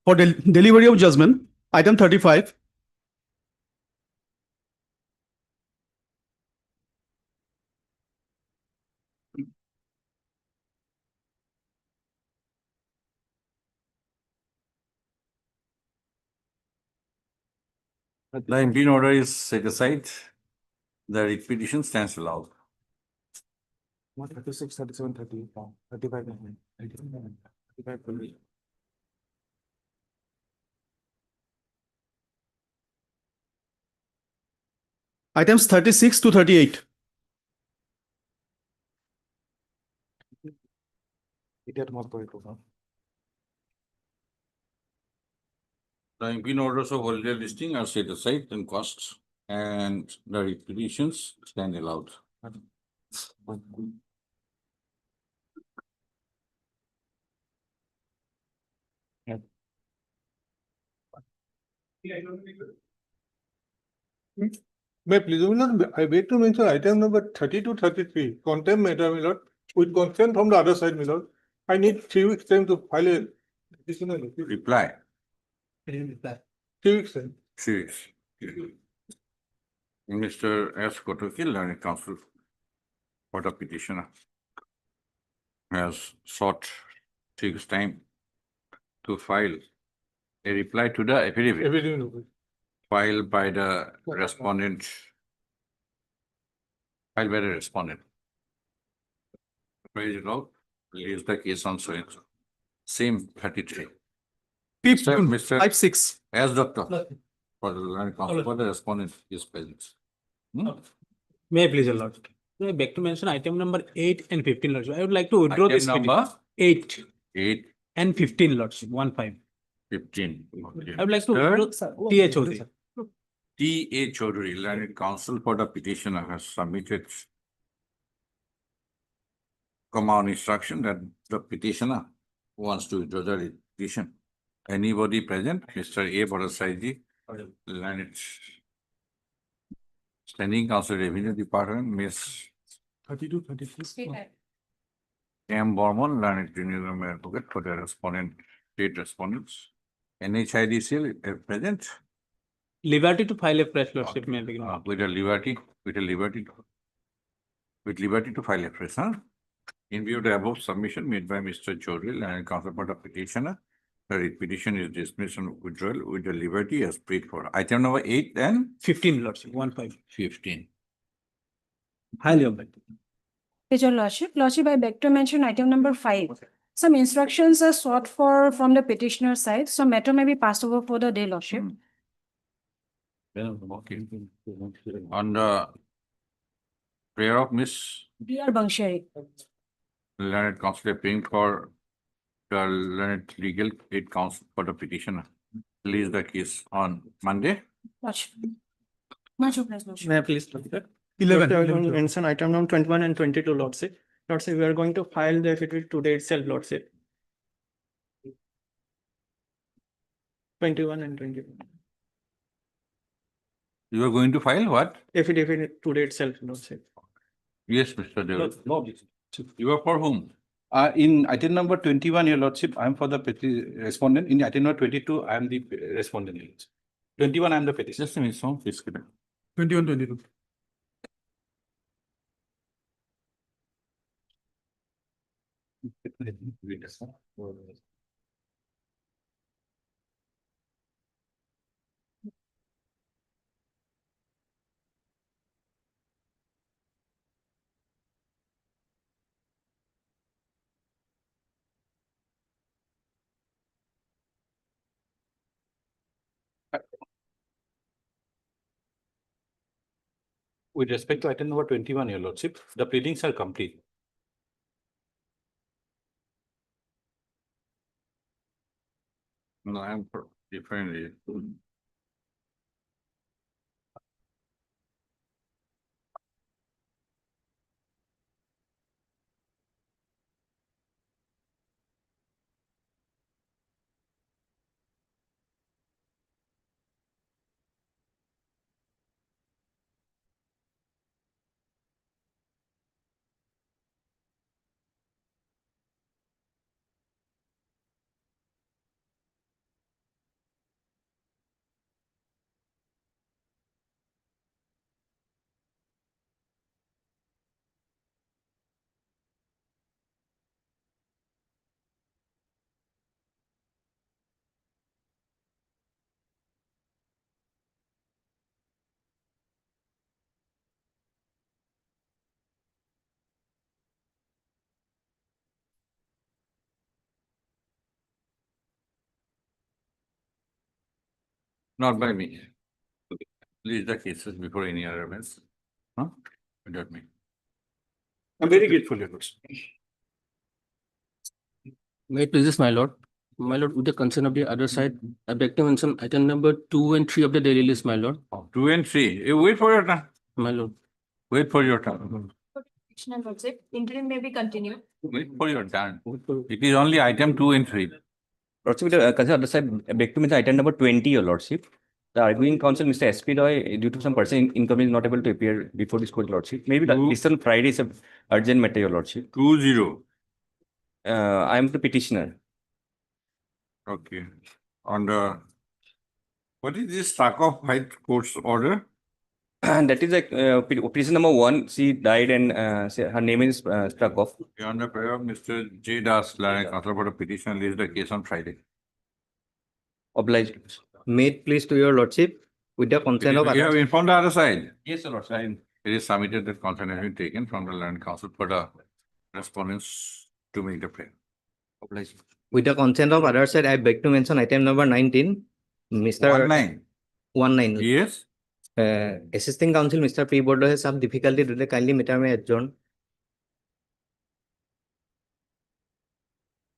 For delivery of judgment, item 35. The impeding order is set aside. The repetition stands allowed. 36, 37, 30, 35, 35. Items 36 to 38. The impeding orders of holiday listing are set aside and costs, and the repetitions stand allowed. May please, I beg to mention item number 30 to 33, contempt matter, my lord, with consent from the other side, my lord. I need 3 weeks time to file a additional Reply. 3 weeks time. Serious. Mr. S. Kotokil, learned counsel for the petitioner, has sought 3 weeks time to file a reply to the affidavit Everything. filed by the respondent. Filed by the respondent. Praise the Lord. Leaves the case on so and so. Same 33. 5th Sir, June, Mr. 5-6. As doctor for the learned counsel for the respondent is present. May I please, Your Lord? I beg to mention item number 8 and 15, Lordship. I would like to withdraw Item this number 8 8, and 15, Lordship. 1-5. 15. Okay. I would like to Third, withdraw T.H. Chaudhary. T.A. Chaudhary, learned counsel for the petitioner, has submitted command instruction that the petitioner wants to withdraw the petition. Anybody present? Mr. A. Aforesaid, learned standing counsel revenue department, Miss 32, 33. M. Bormon, learned junior advocate for the respondent, state respondents. NHIDCL present. Liberty to file a fresh, Lordship. May I begin? With liberty to file a fresh, huh? In view of the above submission made by Mr. Chaudhary and counsel for the petitioner, the petition is dismissed and withdrawal with the liberty as prayed for. Item number 8 and 15, Lordship. 1-5. 15. Highly objective. Your Lordship, I beg to mention item number 5. Some instructions are sought for from the petitioner side, so matter may be passed over for the day, Lordship. Okay. On the prayer of Miss D.R. Bangshari. learned counsel appearing for the learned legal aid counsel for the petitioner. Release the case on Monday. Lordship. Much obliged, Lordship. May I please, Lordship? 11. Lordship, I want to mention item number 21 and 22, Lordship. Lordship, we are going to file the affidavit today itself, Lordship. 21 and 22. You are going to file what? Affidavit today itself, Lordship. Yes, Mr. Dev. No objection. You are for whom? In item number 21, Your Lordship, I am for the respondent. In item number 22, I am the respondent. Your Lordship. 21, I am the petitioner. Just a minute, so please. 21, 22. With respect to item number 21, Your Lordship, the pleadings are complete. No, I am for differently. Not by me. Please the cases before any other events. Huh? Without me. I'm very grateful, Your Lordship. May it please this, my lord. My lord, with the consent of the other side, I beg to mention item number 2 and 3 of the daily list, my lord. 2 and 3. You wait for your turn. My lord. Wait for your turn. Petitioner lordship, interim may be continued. Wait for your turn. It is only item 2 and 3. Lordship, with the consent of the side, I beg to mention item number 20, Your Lordship. The arguing counsel, Mr. S.P. Roy, due to some personal income, is not able to appear before this court, Lordship. Maybe Who? this on Friday is a urgent matter, Your Lordship. 2-0. I am the petitioner. Okay. On the, what is this stack of white court's order? And that is like petition number 1. She died and her name is struck off. On the prayer of Mr. J. Das, counsel for the petition, list the case on Friday. Obliged. May it please to your lordship, with the consent of You have others. informed the other side. Yes, Your Lordship. It is submitted that consent has been taken from the learned counsel for the respondents to make the prayer. Obliged. With the consent of other side, I beg to mention item number 19. Mr. 1-9. 19. Yes. Assisting counsel, Mr. P. Bordo has some difficulty today. Kindly matter may adjourn.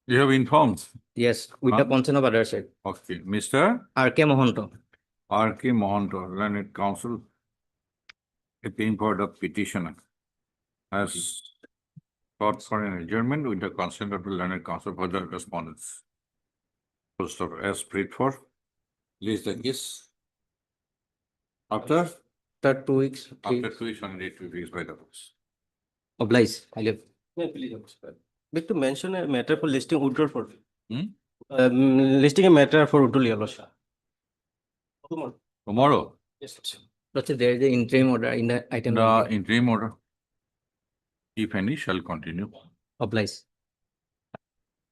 You have informed. Yes, with the Huh? consent of other side. Okay. Mr. R.K. Mohanto. R.K. Mohanto, learned counsel, appealing for the petitioner, has sought for an adjournment with the consent of the learned counsel for the respondents. First of, as prayed for, list the case. After 2 weeks. After 2 weeks, on date to be fixed by the books. Oblige. I live. May I please, Your Lordship. Beg to mention a matter for listing withdrawal for. Hmm? Listing a matter for withdrawal, Your Lordship. Tomorrow, Yes, Lordship. Lordship, there is an interim order in the item. the number. interim order, if any, shall continue Oblige.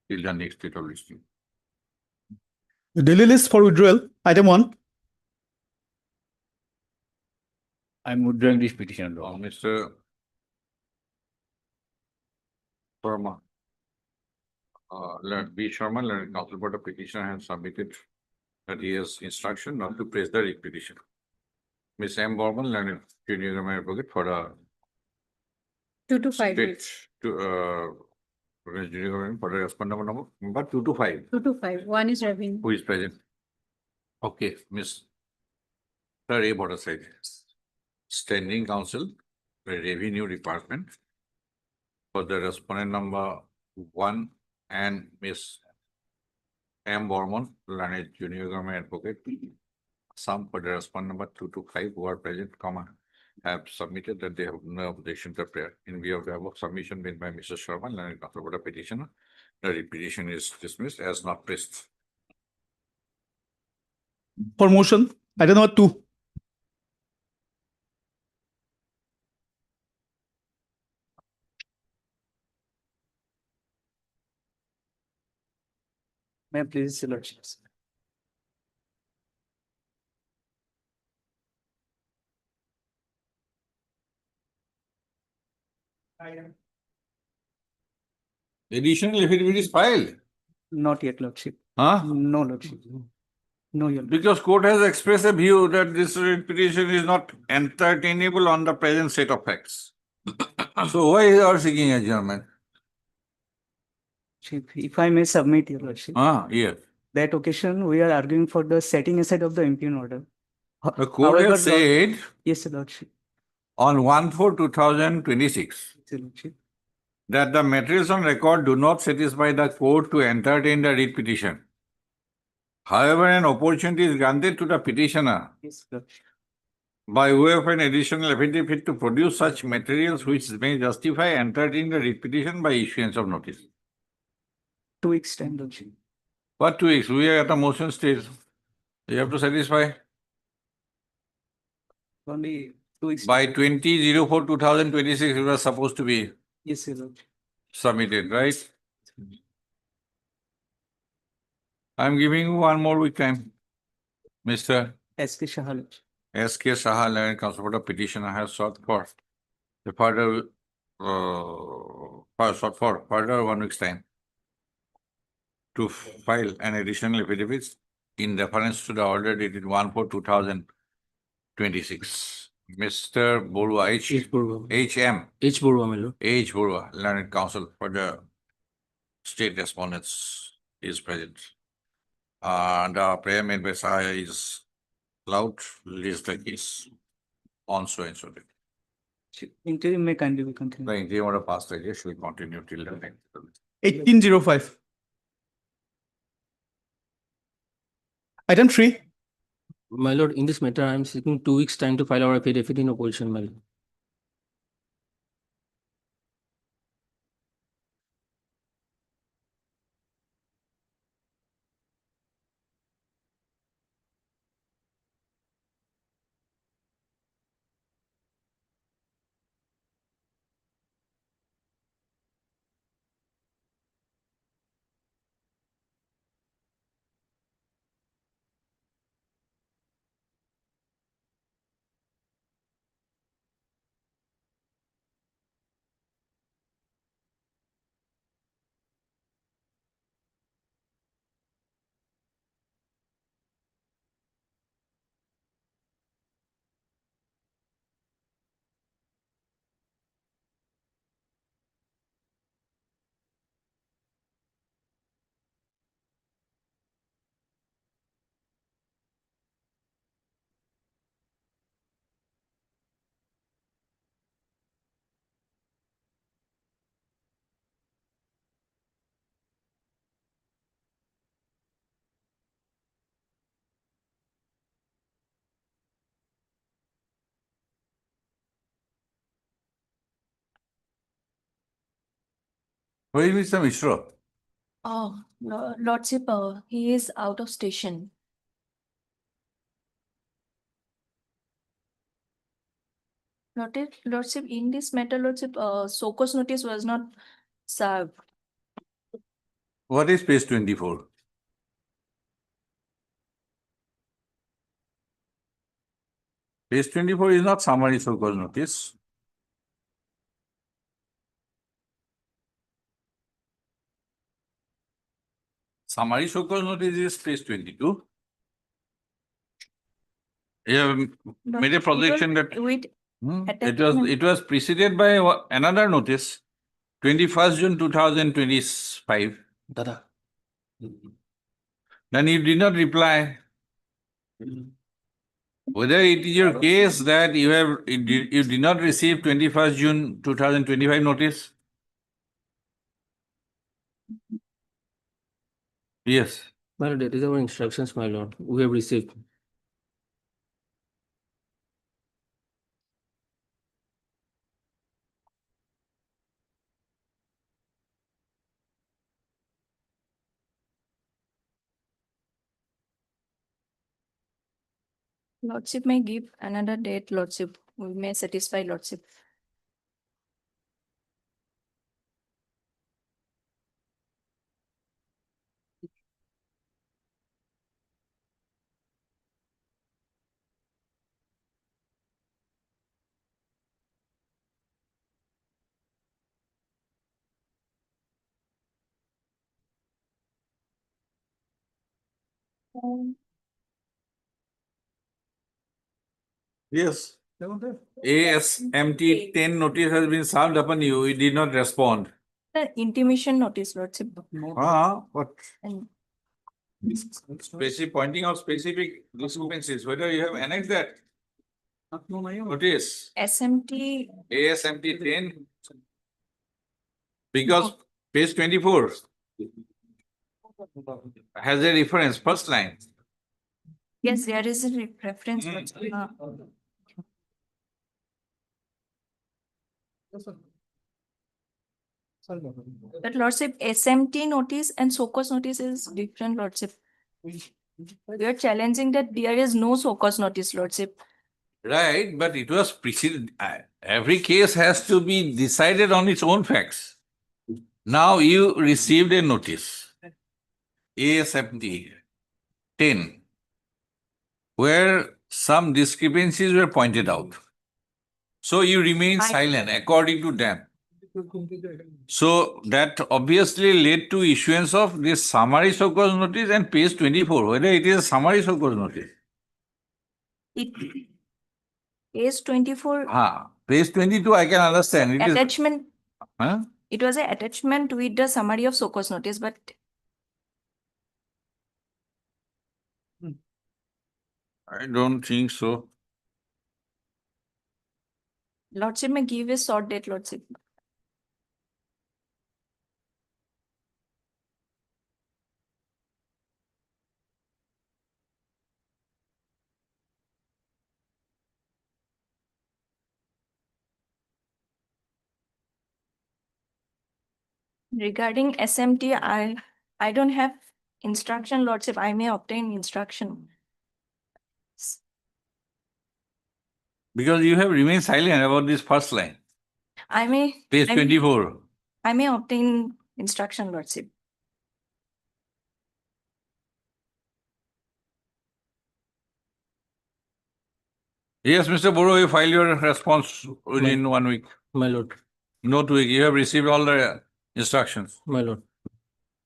till the next date of listing. The daily list for withdrawal, item 1. I'm withdrawing this petition, Lord. Mr. Sharma. B. Sharma, learned counsel for the petitioner has submitted that he has instruction not to place the writ petition. Ms. M. Borman, learned junior government advocate for the 2 to 5 state weeks. to junior government for the respondent number 2 to 5, 2 to 5. One is revenue. who is present. Okay, Ms. Sir A. Aforesaid, standing counsel, the revenue department for the respondent number 1 and Ms. M. Borman, learned junior government advocate. Some for the respondent number 2 to 5 who are present, have submitted that they have no objection to prayer. In view of the above submission made by Mr. Sharma, learned counsel for the petitioner, the petition is dismissed as not placed. For motion, item number 2. May I please, Your Lordship. Additional affidavit is filed. Not yet, Lordship. Huh? No, Lordship. No, Your Lordship. Because court has expressed a view that this petition is not entertainable on the present set of facts. So why are you seeking adjournment? If I may submit, Your Lordship. Yes. That occasion, we are arguing for the setting aside of the impugned order. The court However, has said Yes, Your Lordship. on 1/4/2026 Yes, Your Lordship. that the materials on record do not satisfy the court to entertain the writ petition. However, an opportunity is granted to the petitioner Yes, Lordship. by way of an additional affidavit to produce such materials which may justify entertaining the writ petition by issuance of notice. 2 weeks time, Lordship. What 2 weeks? We are at the motion stage. You have to satisfy Only 2 weeks. by 20/04/2026. It was supposed to be Yes, Your Lordship. submitted, right? I'm giving you 1 more week time. Mr. S.K. Shah, Lordship. S.K. Saha, learned counsel for the petitioner, has sought for the further, sought for further 1 week's time to file an additional affidavit in reference to the order dated 1/4/2026. Mr. Borua, H. Borua. HM, H. Borua, my lord. H. Borua, Learned Counsel for the state respondents is present. The prayer made by Sahaya is loud, list the case on so and so date. Interim may kindly be continued. The interim order passed the case will continue till the next. 1805. Item 3. My lord, in this matter, I am seeking 2 weeks' time to file our affidavit in opposition, my lord. Where is Mr. Mishra? Oh, Lordship, he is out of station. Lordship, in this matter, Lordship, SOCOS notice was not served. What is page 24? Page 24 is not summary so-called notice. Summary so-called notice is page 22. You have made a projection that Wait, it was preceded by another notice, 21st June 2025. Dada. Then you did not reply. Whether it is your case that you did not receive 21st June 2025 notice? Yes. My lord, that is our instructions, my lord. We have received. Lordship may give another date, Lordship. We may satisfy Lordship. Yes. ASMT 10 notice has been served upon you. You did not respond. The intimation notice, Lordship. What? And Pointing out specific discrepancies, whether you have annexed that notice, SMT, ASMT 10. Because page 24 has a reference, first line. yes, there is a reference. Mm. Lordship. But Lordship, SMT notice and SOCOS notice is different, Lordship. We are challenging that there is no SOCOS notice, Lordship. Right, but it was preceded. Every case has to be decided on its own facts. Now you received a notice, ASMT 10, where some discrepancies were pointed out. So you remain I- silent according to them. So that obviously led to issuance of this summary show cause notice and page 24, whether it is a summary show cause notice. It page 24 Page 22, I can understand. It is, attachment, huh? it was an attachment with the summary of show cause notice, but I don't think so. Lordship may give a short date, Lordship. Regarding SMT, I don't have instruction, Lordship. I may obtain instruction. Because you have remained silent about this first line, I may. page I may- 24. I may obtain instruction, Lordship. Yes, Mr. Boro, you file your response within 1 week. My lord, Not week. You have received all the instructions. my lord.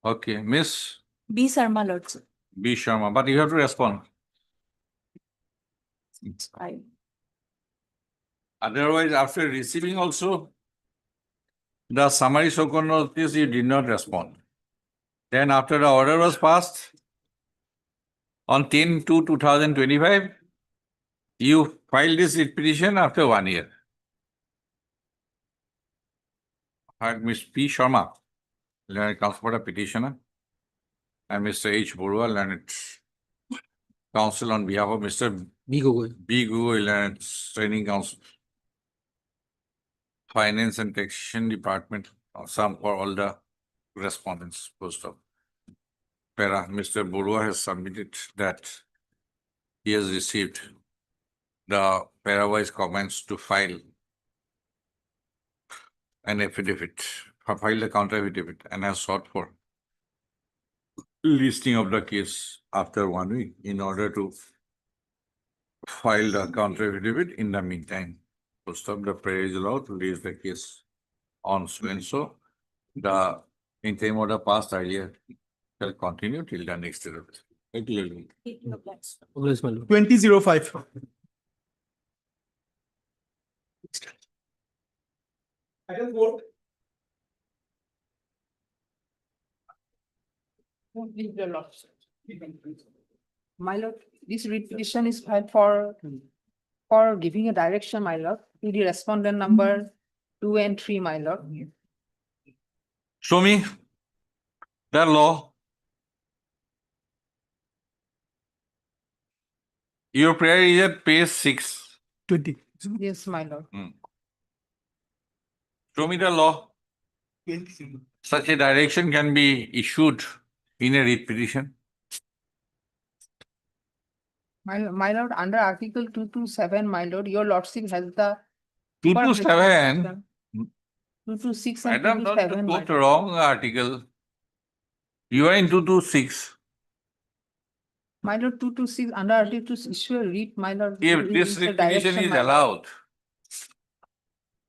Okay, Miss B. Sharma, Lordship. B. Sharma, but you have to respond. I- Otherwise, after receiving also the summary show cause notice, you did not respond. Then after the order was passed on 10/2/2025, you filed this writ petition after 1 year. Had Ms. P. Sharma, learned counsel for the petitioner, and Mr. H. Borua, learned counsel on behalf of Mr. B. Gogoi. B. Gugoi, learned training counsel, Finance and Taxation Department, some for all the respondents, post of. Mr. Borua has submitted that he has received the pairwise comments to file an affidavit, file the counter affidavit, and has sought for listing of the case after 1 week in order to file the counter affidavit. In the meantime, post of the prayer is allowed to raise the case on so and so. The interim order passed earlier shall continue till the next day. Regularly. Obliged, my lord. 2005. My lord, this writ petition is filed for giving a direction, my lord, to the respondent number 2 and 3, my lord. Show me the law. Your prayer is at page 6. 20. Yes, my lord. Show me the law. Such a direction can be issued in a writ petition. My lord, under Article 227, my lord, your lordship has the. 227. 226 and Madam, don't 227, my quote lord. wrong article. You are in 226. My lord, 226, under Article to issue a writ, my lord. If it this is a writ petition direction, is my lord. allowed,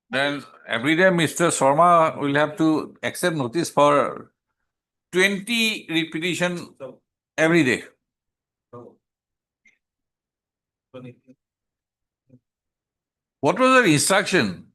then every day Mr. Sharma will have to accept notice for 20 writ petition every day. What was the instruction?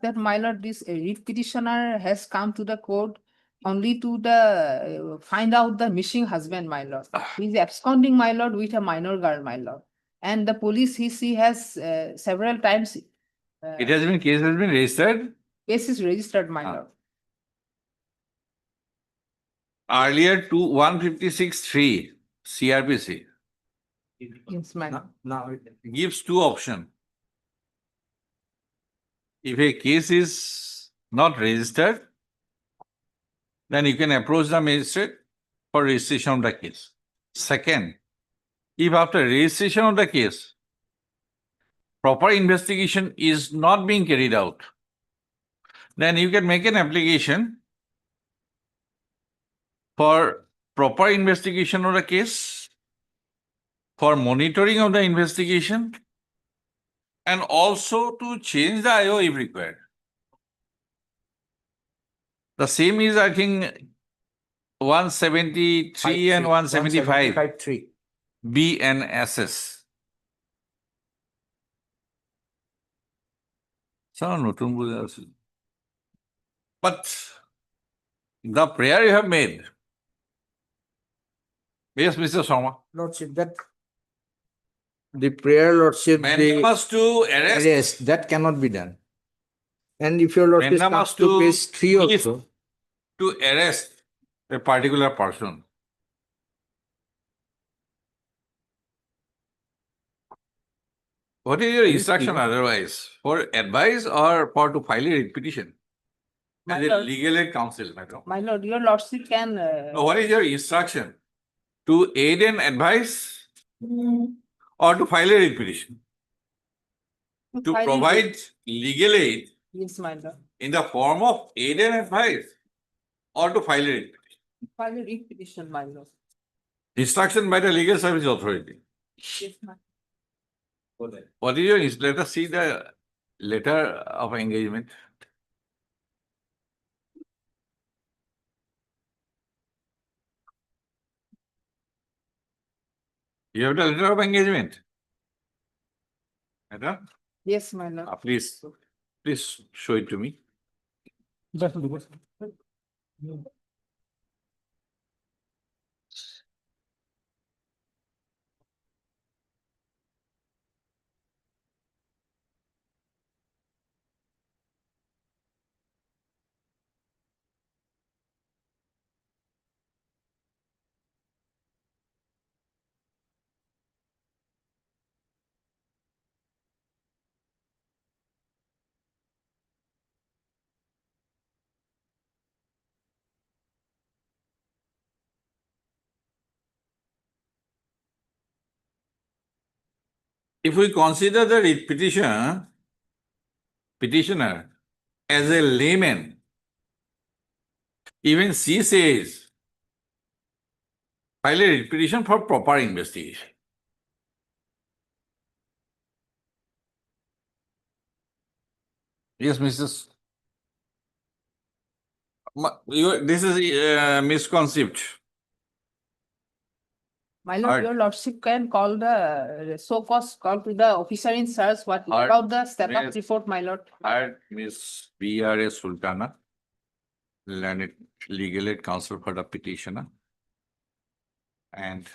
That, my lord, this writ petitioner has come to the court only to find out the missing husband, my lord. He is absconding, my lord, with a minor girl, my lord. And the police, he has several times. Case has been registered. Case is registered, my lord. Earlier to 156(3) CRPC Yes, my lord. gives two options. If a case is not registered, then you can approach the magistrate for registration of the case. Second, if after registration of the case, proper investigation is not being carried out, then you can make an application for proper investigation of the case, for monitoring of the investigation, and also to change the IO if required. The same is, I think, 173 and 175 3. B and SS. But the prayer you have made. Yes, Mr. Sharma. Lordship, that the prayer, Lordship, the Mandamus to arrest. arrest, that cannot be done. And if your Lordship comes Mandamus to to page 3 if also, to arrest a particular person. What is your instruction otherwise? For advice or for to file a writ petition? My As a lord. legal aid counsel, madam. My lord, your lordship can, No, what is your instruction? To aid and advise or to file a writ petition? To file it. provide legal aid Yes, my lord. in the form of aid and advice or to file a writ petition? File a writ petition, my lord. Instruction by the legal service authority. Yes, my. What is your, let us see the letter of engagement. You have the letter of engagement? Madam, Yes, my lord. please show it to me. If we consider the writ petitioner as a layman, even she says, file a writ petition for proper investigation. Yes, Mrs. This is misconceived. My lord, Art. your lordship can call the so-called call to the officer in charge. What Art. about the status Yes. report, my lord? Hired Miss B.R.A. Sultana, learned legal aid counsel for the petitioner. And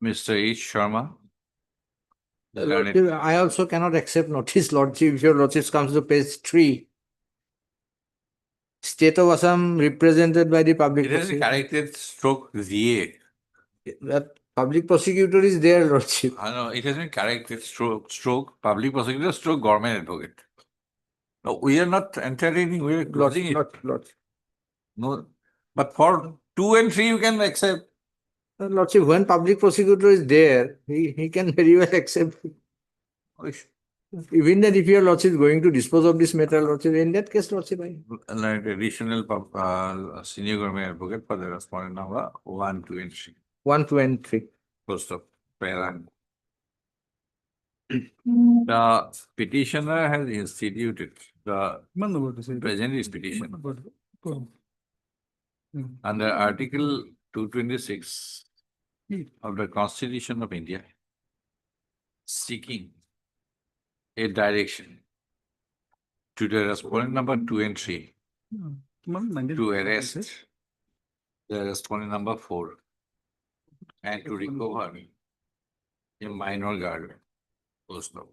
Mr. H. Sharma. learned- Lordship, I also cannot accept notice, Lordship, if your Lordship comes to page 3. State of Assam represented by the public It has a prosecutor. character stroke ZA. That public prosecutor is there, Lordship. No, it has been character stroke public prosecutor stroke government advocate. No, we are not entertaining, we are closing it. Lordship. No, but for 2 and 3 you can accept. Lordship, when public prosecutor is there, he can very well accept. Even that if your Lordship is going to dispose of this matter, Lordship, in that case, Lordship, Like additional senior government advocate for the respondent number 1, 2 and 3. 1, 2 and 3. Post of para. The petitioner has instituted the present petition under Article 226 of the Constitution of India, seeking a direction to the respondent number 2 and 3 to arrest the respondent number 4 and to recover a minor guard post of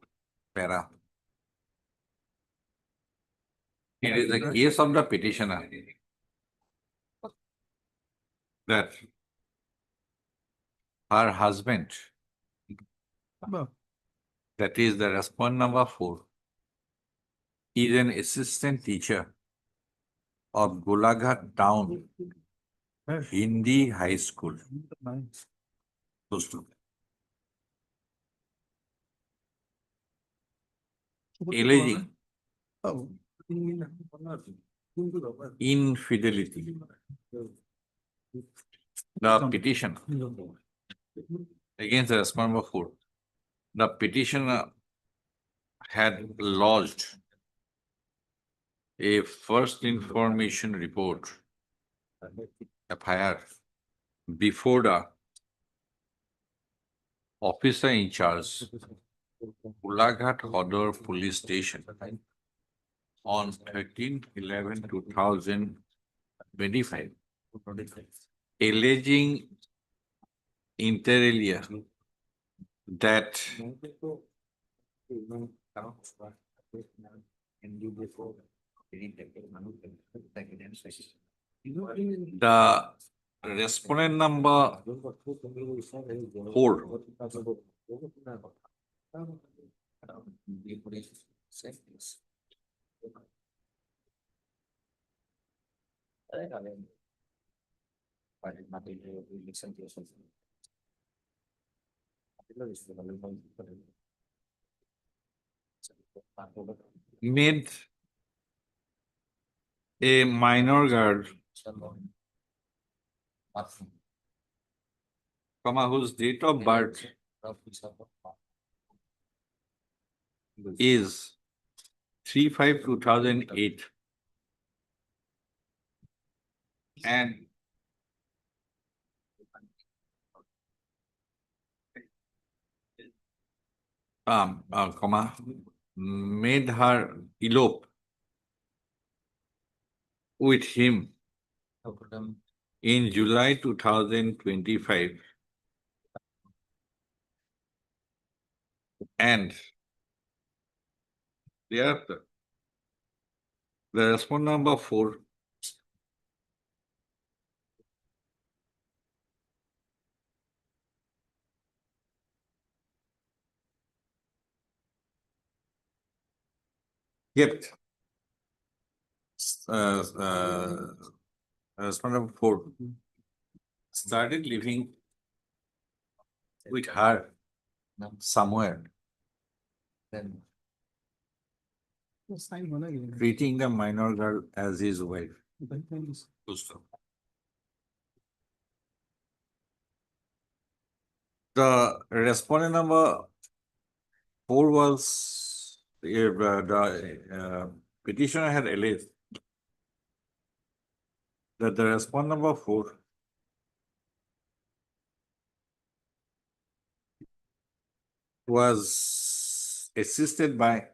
para. It is the case of the petitioner that her husband, that is the respondent number 4, is an assistant teacher of Golaghat Town Hindi High School. Alleging infidelity. The petition against the respondent number 4. The petitioner had lodged a first information report, FIR, before the officer in charge, Golaghat Hodor Police Station, on 13/11/2025, alleging inter alia that the respondent number 4 made a minor girl, whose date of birth is 3/5/2008, and made her elope with him in July 2025, and thereafter, the respondent number 4 kept respondent number 4 started living with her somewhere, treating the minor girl as his wife. Full stop. The respondent number 4 was the petitioner had alleged that the respondent number 4 was assisted by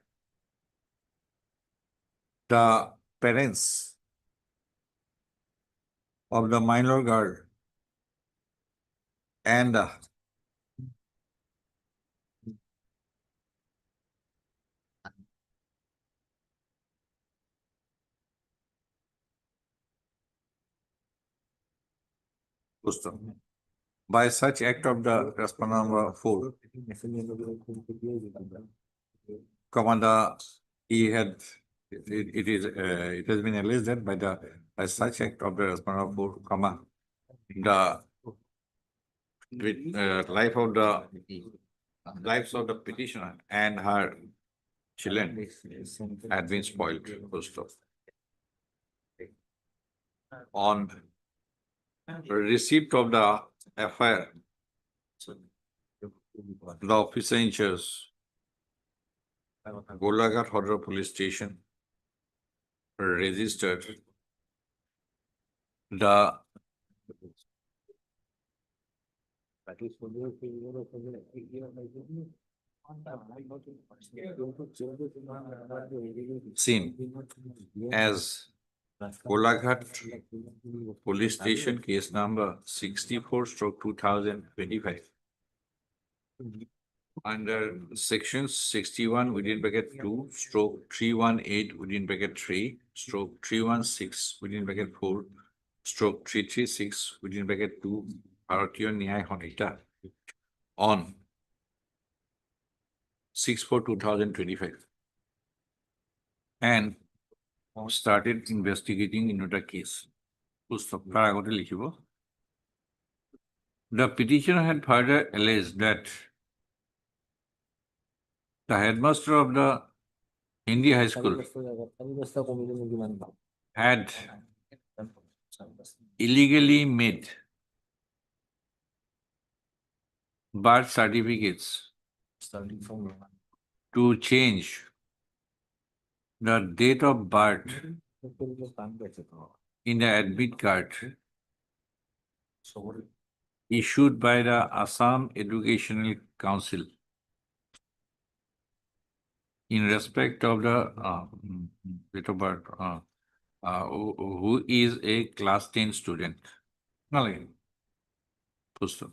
the parents of the minor girl and by such act of the respondent number 4, Commander, it has been alleged that by such act of the respondent number 4, the lives of the petitioner and her children had been spoiled. Full stop. On receipt of the FIR, the officer in charge, Golaghat Hodor Police Station, registered the scene as Golaghat Police Station, case number 64/2025, under sections 61 within bracket 2 stroke 318 within bracket 3 stroke 316 within bracket 4 stroke 336 within bracket 2 Bharatiya Nyaya Sanhita on 6/4/2025 and started investigating into the case. The petitioner had further alleged that the headmaster of the Hindi high school had illegally made birth certificates to change the date of birth in the admit card issued by the Assam Educational Council in respect of the date of birth, who is a class 10 student. Nalagi. Pusto.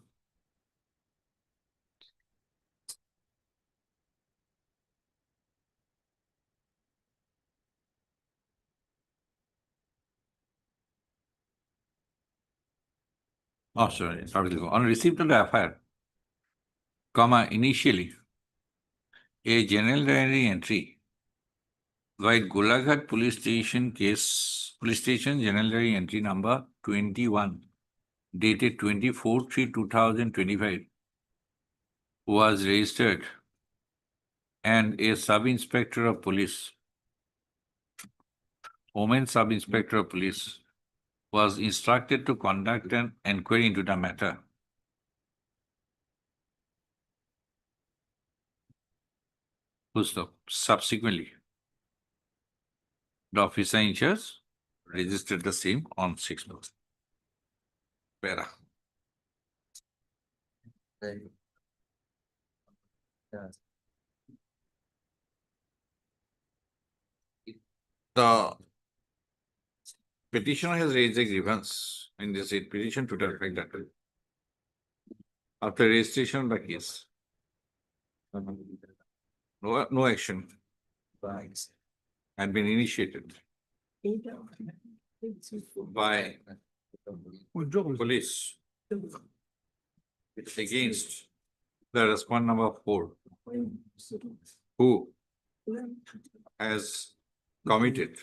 Oh, sorry. On receipt of the FIR, initially, a general diary entry by Golaghat Police Station General Diary entry number 21, dated 24/3/2025, was registered, and a sub-inspector of police, Women Sub-Inspector of Police, was instructed to conduct an inquiry into the matter. Subsequently, the officer in charge registered the same on 6 November. Para. The petitioner has raised a grievance in this petition to the effect that after registration of the case, no action had been initiated by police against the respondent number 4, who has committed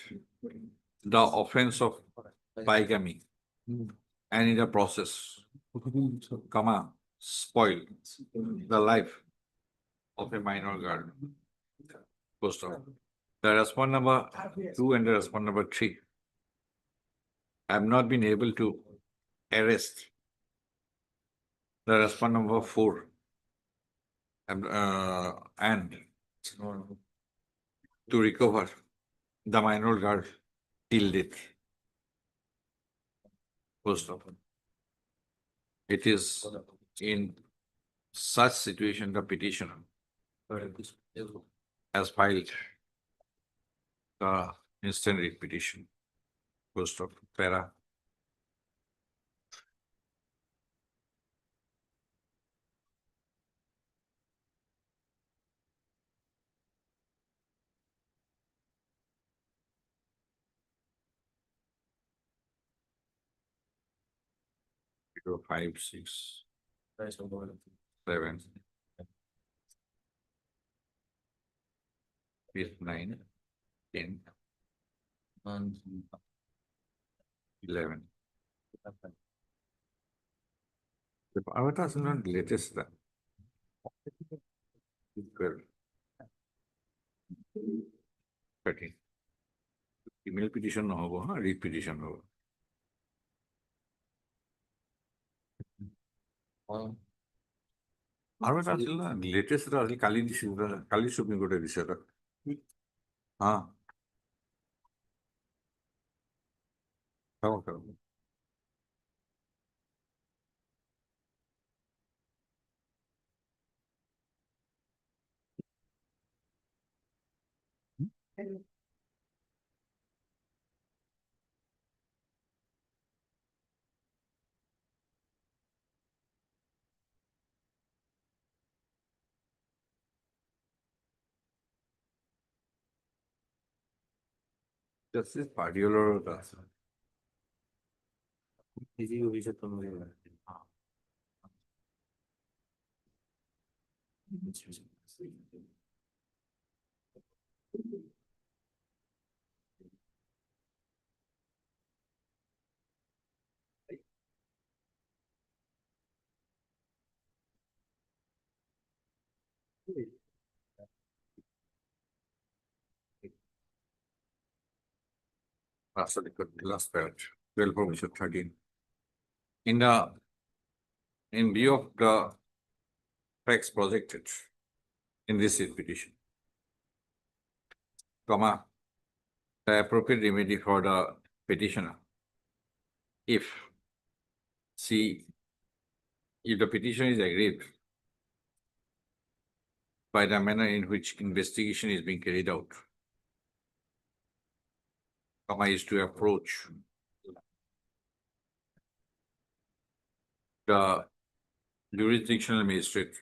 the offense of bigamy and in the process, spoil the life of a minor girl. The respondent number 2 and the respondent number 3 have not been able to arrest the respondent number 4 and to recover the minor girl till death. It is in such situation the petitioner has filed the instant writ petition. Para. Zero, 5, 6, 7, 8, 9, 10, 11. The avatar is not latest. 12, 13. Email petition no hobo, read petition hobo. আৰু এটা আছিল না latest এটা আছিল কালি দিছিল কালি supreme কোৰ্টে দিছে এটা হা justice পাডিওলৰ এটা আছে last paragraph, 12/13. In view of the facts projected in this writ petition, comma, the appropriate remedy for the petitioner. If the petition is aggrieved by the manner in which investigation is being carried out, comma, is to approach the jurisdictional magistrate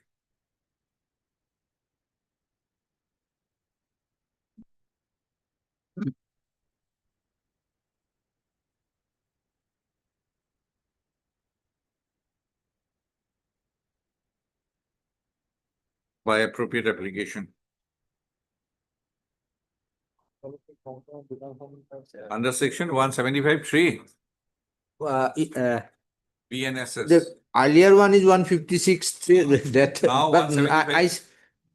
by appropriate application under section 175(3) BNSS. The earlier one is 156, that, Now but 175.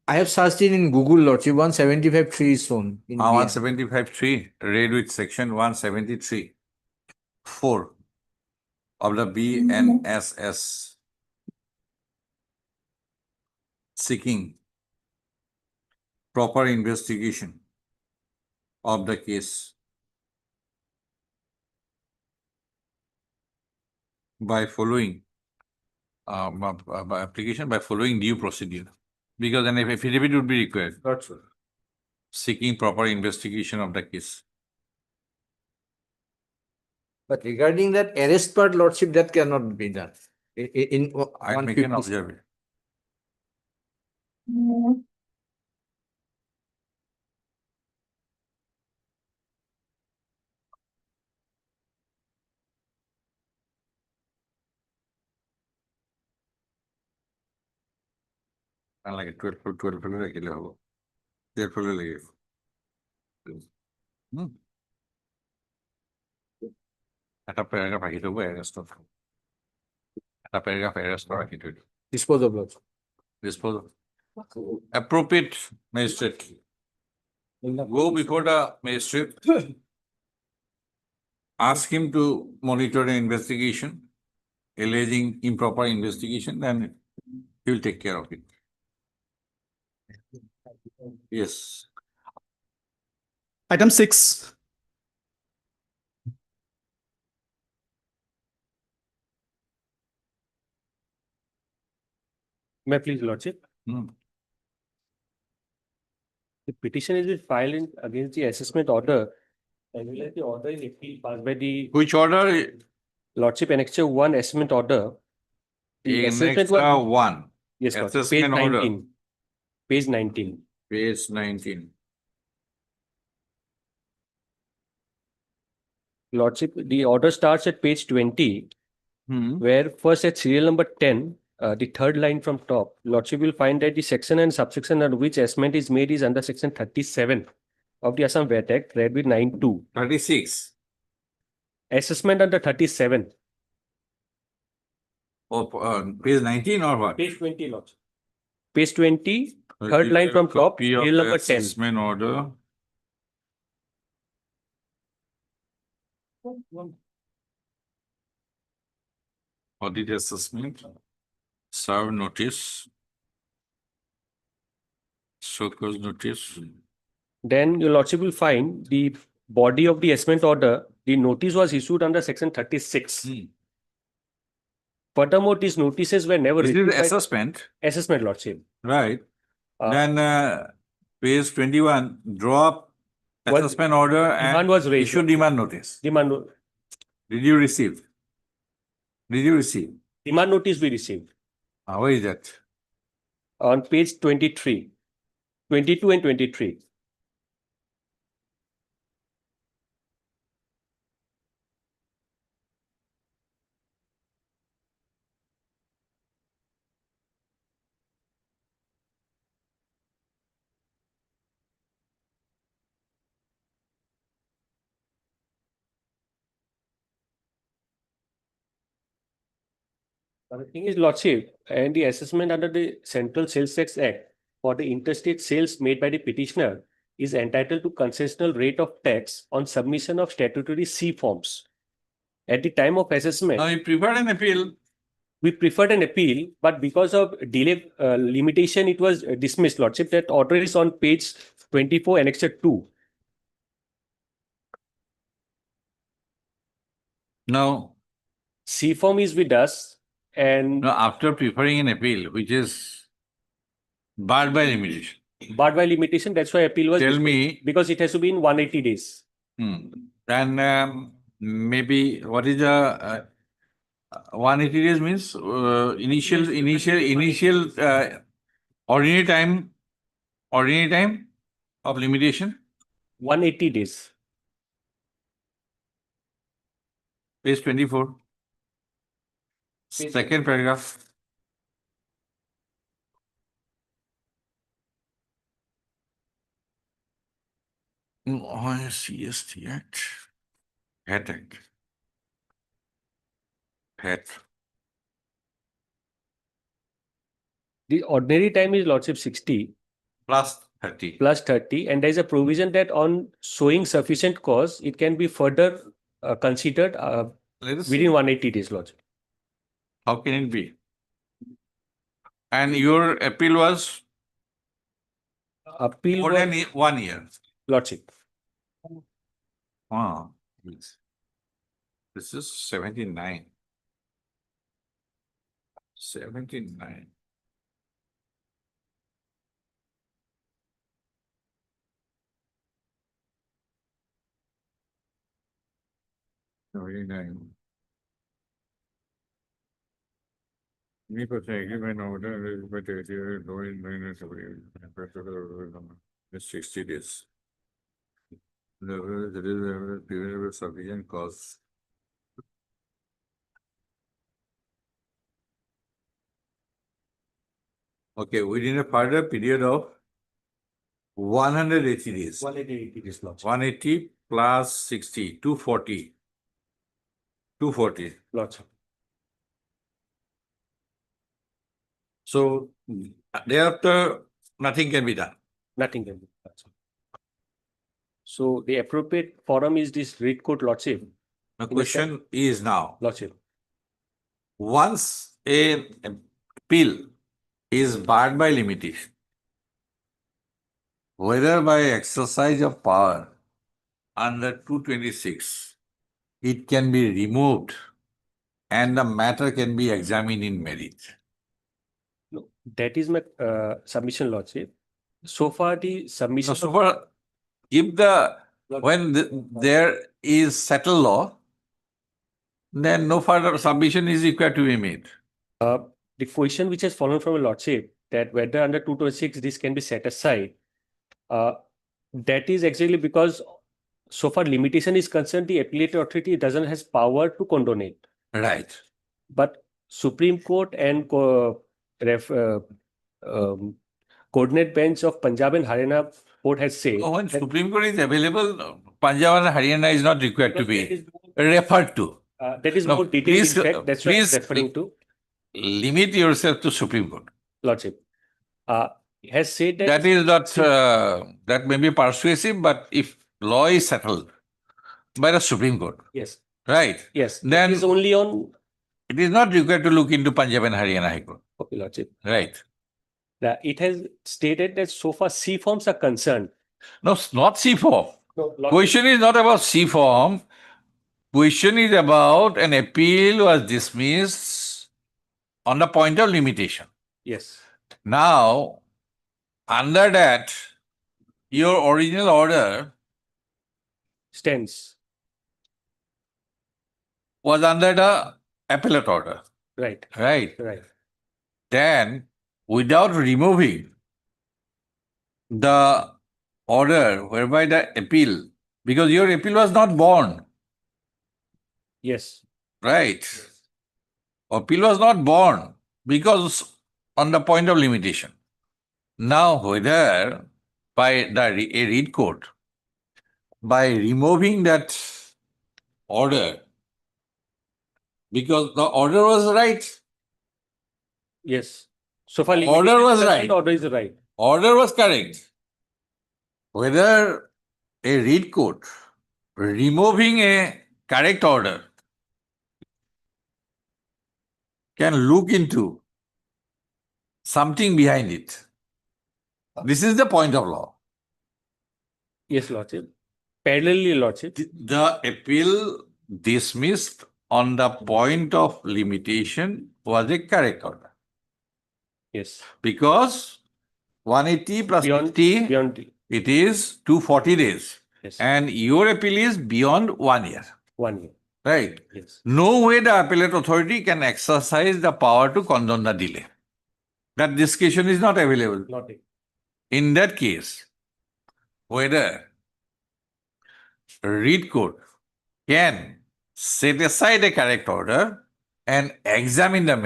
I have searched it in Google, Lordship, 175(3) is shown. in Now BN. 175(3) read with section 173(4) of the BNSS, seeking proper investigation of the case by following by application by following due procedure, because an affidavit would be required. That's all. Seeking proper investigation of the case. But regarding that arrest part, Lordship, that cannot be done. In I make an 156. observation. Like 12 লাগিলে হ'ব 12 লাগিব এটা paragraph ৰাখি থব এৰেষ্টত এটা paragraph এৰেষ্টত ৰাখি থৈ দিব Dispose of Lordship. dispose of appropriate magistrate go before the magistrate, ask him to monitor the investigation, alleging improper investigation, then he will take care of it. Yes. Item 6. May I please, Lordship? Hmm. The petition is filed against the assessment order, as well as the order in appeal passed by the Which order? Lordship Annexure 1 assessment order. The assessment Annexure was, 1, yes, Lordship, page assessment order. 19. Page 19. Page 19. Lordship, the order starts at page 20, Hmm. where first at serial number 10, the third line from top, Lordship will find that the section and subsection under which assessment is made is under section 37 of the Assam VAT Act, read with 9(2). 36. Assessment under 37. Oh, page 19 or what? Page 20, Lordship. Page 20, third line from top, Copy of serial the number 10. assessment order. Audit assessment, serve notice, show cause notice. Then your Lordship will find the body of the assessment order, the notice was issued under section 36. Hmm. Furthermore, these notices were never This is issued by assessment, assessment, Lordship. right? Uh, Then page 21, draw up What- assessment order Demand and was raised. issue demand notice. Demand, Did you receive? Did you receive? demand notice we received How is that? on page 23, 22 and 23. But the thing is, Lordship, and the assessment under the Central Sales Tax Act for the interstate sales made by the petitioner is entitled to concessional rate of tax on submission of statutory C forms. At the time of assessment, Now, you prepared an appeal. We preferred an appeal, but because of delay limitation, it was dismissed, Lordship. That order is on page 24, Annexure 2. Now, C form is with us, and now after preferring an appeal, which is barred by limitation, barred by limitation, that's why appeal was tell dismissed, me, because it has to be in 180 days. and maybe what is the 180 days means initial ordinary time of limitation, 180 days. page 24, second paragraph. CST Act. Act. The ordinary time is, Lordship, 60 Plus 30. plus 30, and there is a provision that on showing sufficient cause, it can be further considered Let us within see. 180 days, Lordship. How can it be? And your appeal was Appeal more was, than 1 year. Lordship. Ah, this is 79. 79. Any person agreement order but it's 60 days. There is a sufficient cause. Okay, within a further period of 180 days. 180 days, Lordship. 180 plus 60, 240. 240. Lordship. So thereafter, nothing can be done. Nothing can be done, Lordship. So the appropriate forum is this read court, Lordship. The question is now, Lordship. once an appeal is barred by limitation, whether by exercise of power under 226, it can be removed and the matter can be examined in merit. No, that is my submission, Lordship. So far, the submission. So far, if there is settled law, then no further submission is required to be made. The question which has fallen from a Lordship, that whether under 226 this can be set aside, that is actually because so far limitation is concerned, the appellate authority doesn't has power to condone it. Right. But Supreme Court and coordinate bench of Punjab and Haryana court has said. When Supreme Court is available, Punjab and Haryana is not required to be referred to. That is No, more detailed, please, in fact, that's what I'm please referring to. Limit yourself to Supreme Court. Lordship. Has said that. That is not, that may be persuasive, but if law is settled by the Supreme Court, Yes. right? Yes. Then it is only on. It is not required to look into Punjab and Haryana High Court. Okay, Lordship. Right. It has stated that so far C forms are concerned. No, not C form. No, Question is not about C form. Question is about an appeal was dismissed on the point of limitation. Yes. Now, under that, your original order Stands. was under the appellate order. Right. Right. Right. Then, without removing the order whereby the appeal, because your appeal was not born, Yes. right? Appeal was not born because on the point of limitation. Now, whether by a read court, by removing that order, because the order was right. Yes. So far, Order was limitation right. Order is right. Order was correct. Whether a read court removing a correct order can look into something behind it. This is the point of law. Yes, Lordship. Parallelly, Lordship. The appeal dismissed on the point of limitation was a correct order. Yes. Because 180 plus Beyond, 50, beyond, it is 240 days. yes, And your appeal is beyond 1 year. 1 year. Right? Yes. No way the appellate authority can exercise the power to condone the delay. That discretion is not available. Not it. In that case, whether read court can set aside a correct order and examine the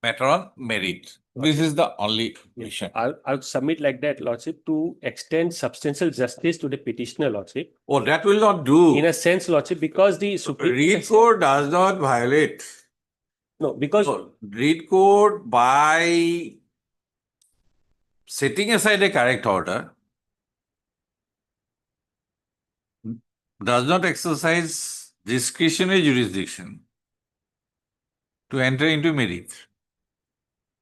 matter on merit. This is the only mission. I'll submit like that, Lordship, to extend substantial justice to the petitioner, Lordship. Oh, that will not do. In a sense, Lordship, because the Supreme Read court does not violate. No, because Read court, by setting aside a correct order, does not exercise discretionary jurisdiction to enter into merit.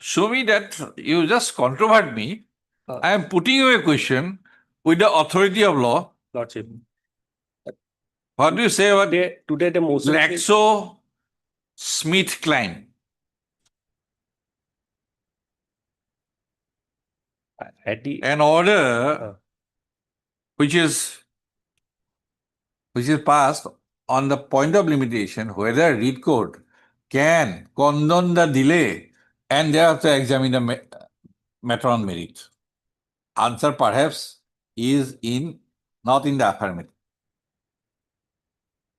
Show me that you just controvert me. I am putting you a question with the authority of law. Lordship. What do you say about Today the motion Glaxo Smith Kline? at the An order which is passed on the point of limitation, whether read court can condone the delay and thereafter examine the matter on merit. Answer perhaps is not in the affirmative.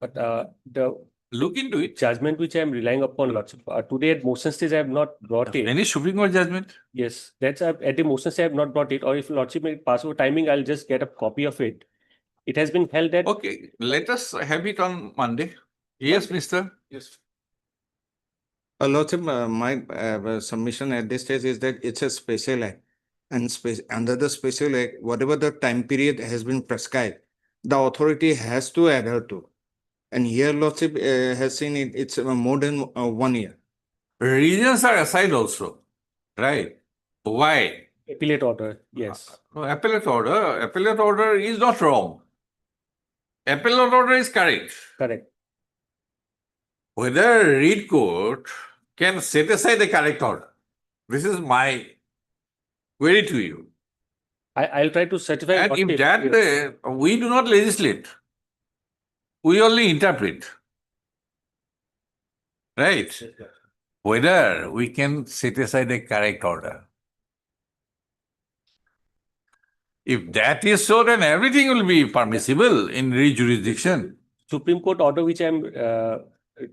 but the Look into it. judgment which I am relying upon, Lordship. Today at motion stage I have not brought it. Any Supreme Court judgment? Yes, that's at the motion stage I have not brought it. Or if Lordship may pass over timing, I'll just get a copy of it. It has been held that. Okay, let us have it on Monday. Yes, Mr. Yes. Lordship, my submission at this stage is that it's a special act. And under the special act, whatever the time period has been prescribed, the authority has to adhere to. And here, Lordship has seen it's more than 1 year. Reasons are aside also, right? Why? Appellate order, yes. No, appellate order is not wrong. Appellate order is correct. Correct. Whether read court can set aside the correct order. This is my query to you. I'll try to certify. And what if it- that, yes. we do not legislate. We only interpret. Right? Whether we can set aside a correct order. If that is so, then everything will be permissible in jurisdiction. Supreme Court order which I'm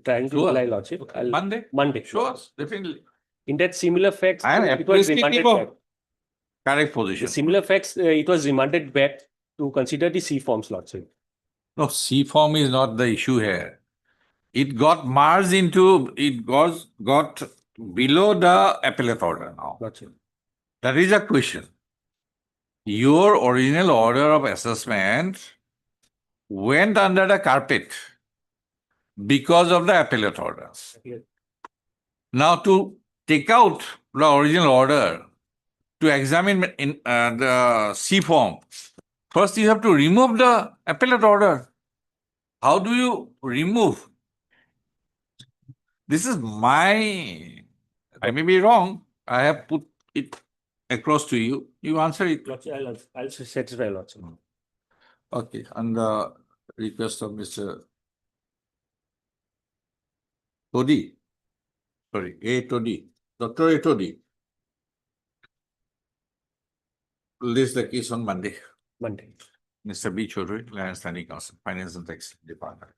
trying to Sure. apply, Lordship. Monday? Monday. Sure, definitely. In that similar facts, I am it was appreciative remanded of back. correct The position. similar facts, it was remanded back to consider the C forms, Lordship. No, C form is not the issue here. It got merged into, it got below the appellate order now. Lordship. That is a question. Your original order of assessment went under the carpet because of the appellate order. Yes. Now, to take out the original order, to examine in the C form, first you have to remove the appellate order. How do you remove? This is I may be wrong. I have put it across to you. You answer it. Lordship, I'll satisfy, Lordship. Okay, on the request of Mr. Todi, sorry, A. Todi, Dr. A. Todi. List the case on Monday. Monday. Mr. B. Chaudhary, Land Standing Council, Finance and Tax Department.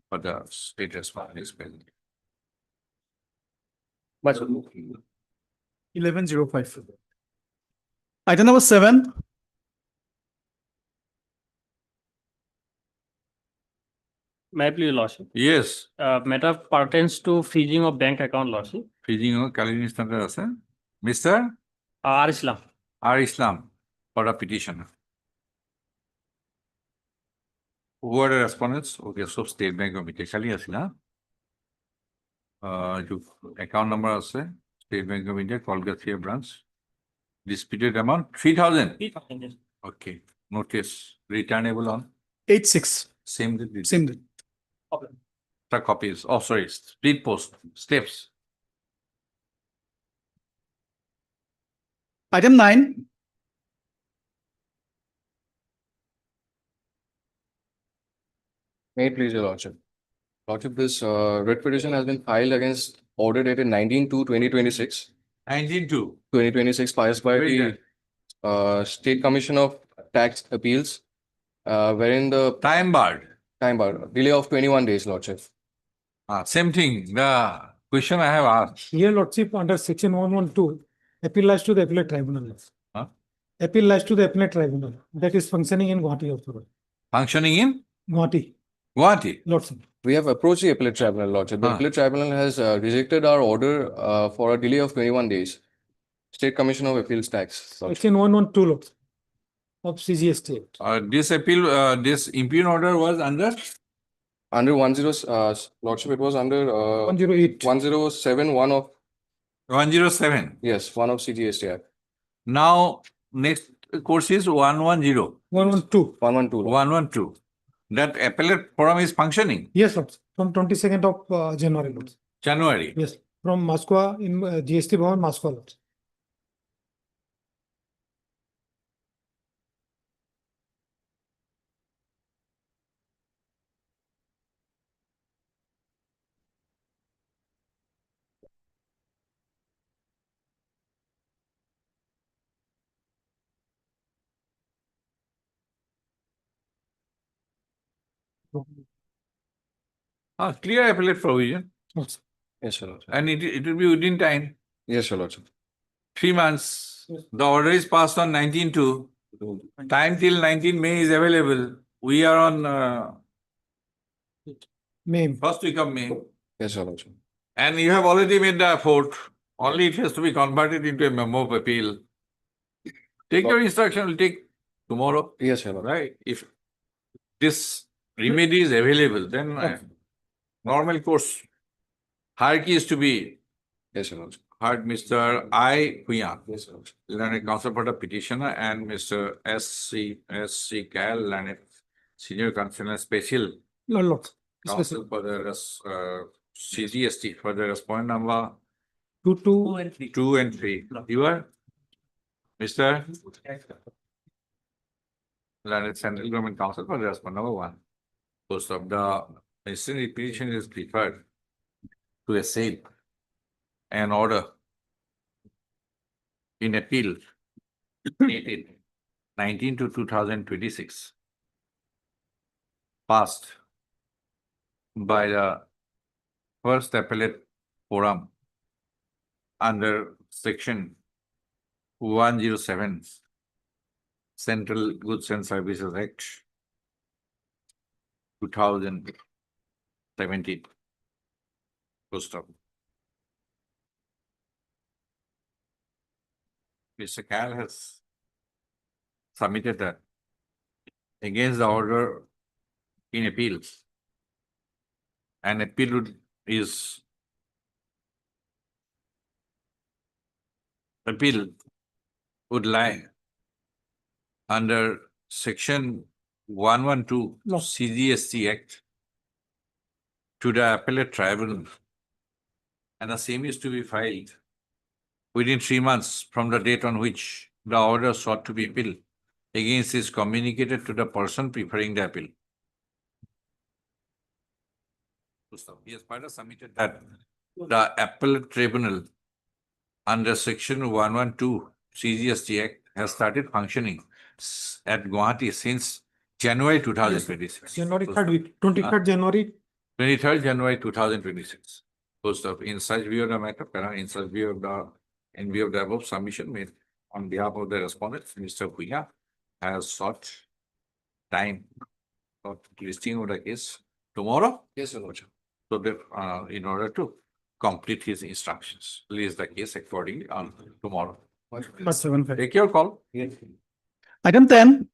For the state response is present. Much. 1105. Item number 7. May I please, Lordship? Yes, Matter pertains to freezing of bank account, Lordship. freezing of Kalini Standard আছে. Mr. R. Islam. R. Islam for the petitioner. Who are the respondents? Okay, so State Bank of India. Kali আছে না? account number আছে, State Bank of India, Kolkata branch. Disputed amount 3,000. Okay. Notice returnable on 8/6, same day. same day. The copies. Oh, sorry. Speed post steps. Item 9, May it please your lordship. Lordship, this writ petition has been filed against order dated 19/2/2026. 19-2. 2026 passed by Very the good. State Commission of Tax Appeals, wherein the Time barred. time bar delay of 21 days, lordship. Same thing. The question I have asked. Here, Lordship, under section 112, appeal lies to the appellate tribunal. Huh? Appeal lies to the appellate tribunal that is functioning in Gauhati also. Functioning in Gauhati, Gauhati. Lordship. We have approached the appellate tribunal, lordship. The appellate tribunal has rejected our order for a delay of 21 days. State Commission of Appeals Tax. lordship. Section 112, Lordship, of CGST Act. This appeal, this impugn order was under Under 10, lordship, it was under 108. 107, one of, 107. yes, one of CGST Act. Now, next course is 110. 112. 112. 112. That appellate forum is functioning. Yes, Lordship, from 22nd of January, Lordship. January. Yes, from Moscow in GST Bhavan, Moscow, Lordship. Clear appellate provision. Lordship. Yes, your lordship. And it will be within time. Yes, your lordship. 3 months. Yes. The order is passed on 19-2. Time till 19 May is available. We are on May. first week of May. Yes, your lordship. And you have already made the effort. Only it has to be converted into a memo of appeal. Take your instruction, will take tomorrow, Yes, your lordship. right? If this remedy is available, then normal course hierarchy is to be Yes, your lordship. heard. Mr. I. Huyan, Yes, your lordship. learned counsel for the petitioner, and Mr. S.C. Kyle, learned senior counsel and special Lordship. counsel for the CGST for the respondent number 2 and 3. 2 and 3. You are Mr. Learned Central Government Counsel for the respondent number 1. Post of the instant petition is preferred to a sale and order in appeal dated 19/2/2026 passed by the first appellate forum under section 107 Central Goods and Services Act 2017. Full stop. Mr. Cal has submitted that against the order in appeals. And appeal would lie under section 112 No. CGST Act to the appellate tribunal, and the same is to be filed within 3 months from the date on which the order sought to be appealed against is communicated to the person preferring the appeal. He has further submitted that the appellate tribunal under section 112 CGST Act has started functioning at Gauhati since January 2026. January 3rd week, 23rd January. 23rd January 2026. Post of in such view of the matter, in such view of in view of the above submission made on behalf of the respondents, Mr. Huya has sought time for listing of the case tomorrow. Yes, your lordship. So that in order to complete his instructions, list the case accordingly on tomorrow. But 7/5. Take your call. Item 10,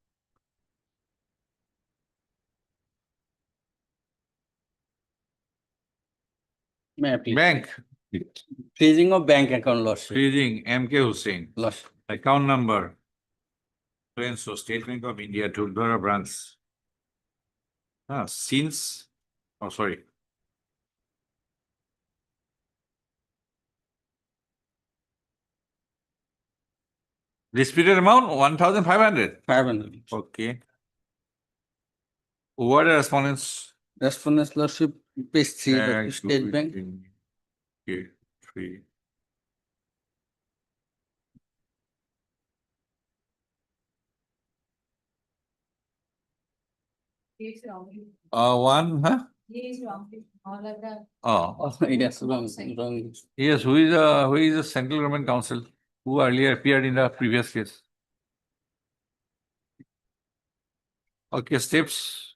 May I please? Bank, Freezing of bank account, Lordship. freezing MK Hussain. Lordship. Account number. So State Bank of India, Tuldara branch. Since, oh, sorry. Disputed amount 1,500. 500. Okay. What are the respondents? Respondents, Lordship, page 3, Bank, State Bank. Okay, 3. One, huh? Oh, Oh, yes, wrong. yes, who is the central government council who earlier appeared in the previous case? Okay, steps.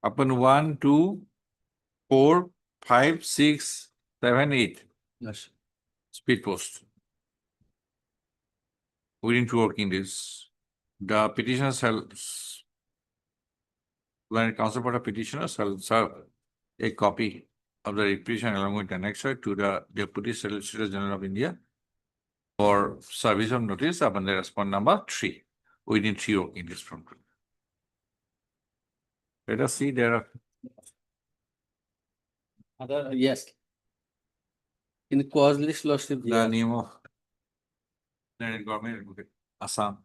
Upon 1, 2, 4, 5, 6, 7, 8. Yes. Speed post. Within 2 working days. The petitioner shall, when counsel for the petitioner shall serve a copy of the petition along with annexure to the Deputy Solicitor General of India for service of notice upon the respond number 3 within 3 working days from today. Let us see there are Other, yes. In the cause list, Lordship, the name of the government Assam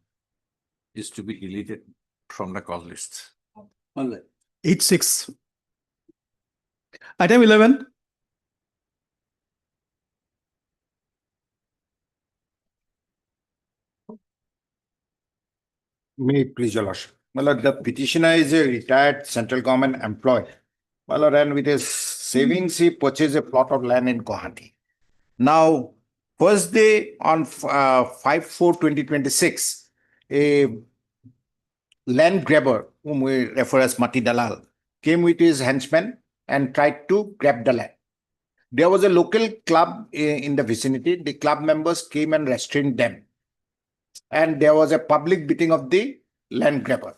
is to be deleted from the cause list. all right. 8-6. Item 11. May it please your lordship. My lord, the petitioner is a retired central government employee. My lord, and with his savings, he purchased a plot of land in Gauhati. Now, first day on 5/4/2026, a land grabber, whom we refer as Mati Dalal, came with his henchmen and tried to grab the land. There was a local club in the vicinity. The club members came and restrained them. And there was a public beating of the land grabber.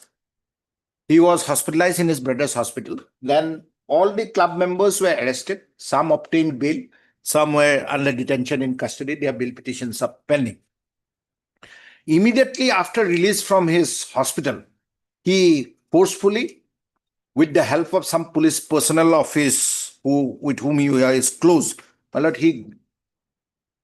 He was hospitalized in his brother's hospital. Then all the club members were arrested. Some obtained bail. Some were under detention in custody. Their bail petitions are pending. Immediately after release from his hospital, he forcefully, with the help of some police personnel of his, with whom he is close, my lord, he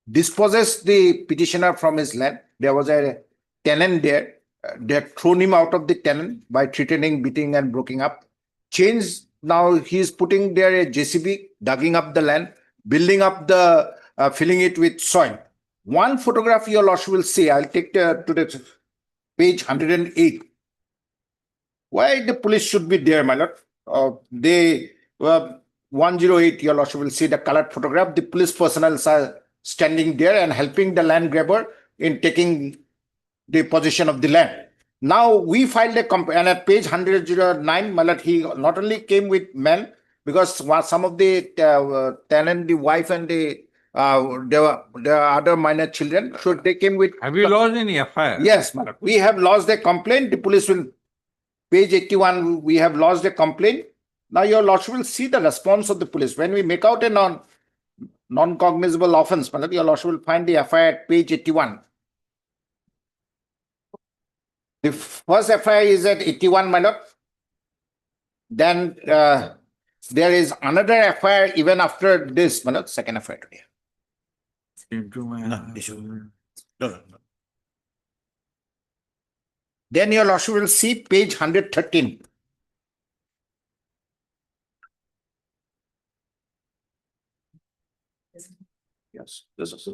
dispossessed the petitioner from his land. There was a tenant there. They had thrown him out of the tenant by threatening, beating, and breaking up. Changed. Now he is putting there a JCB, digging up the land, building up the, filling it with soil. One photograph your lordship will see. I'll take to the page 108. Why the police should be there, my lord? They 108. Your lordship will see the colored photograph. The police personnel are standing there and helping the land grabber in taking the possession of the land. Now we filed a complaint, and at page 109, my lord, he not only came with men, because some of the tenant, the wife, and there are other minor children, so they came with. Have you lodged any FIR? Yes, my lord. We have lodged a complaint. The police will, page 81, we have lodged a complaint. Now your lordship will see the response of the police. When we make out a non-cognizable offense, my lord, your lordship will find the FIR at page 81. The first FIR is at 81, my lord. Then there is another FIR even after this, my lord, second FIR today. No, this one. No. Then your lordship will see page 113. Yes, this is.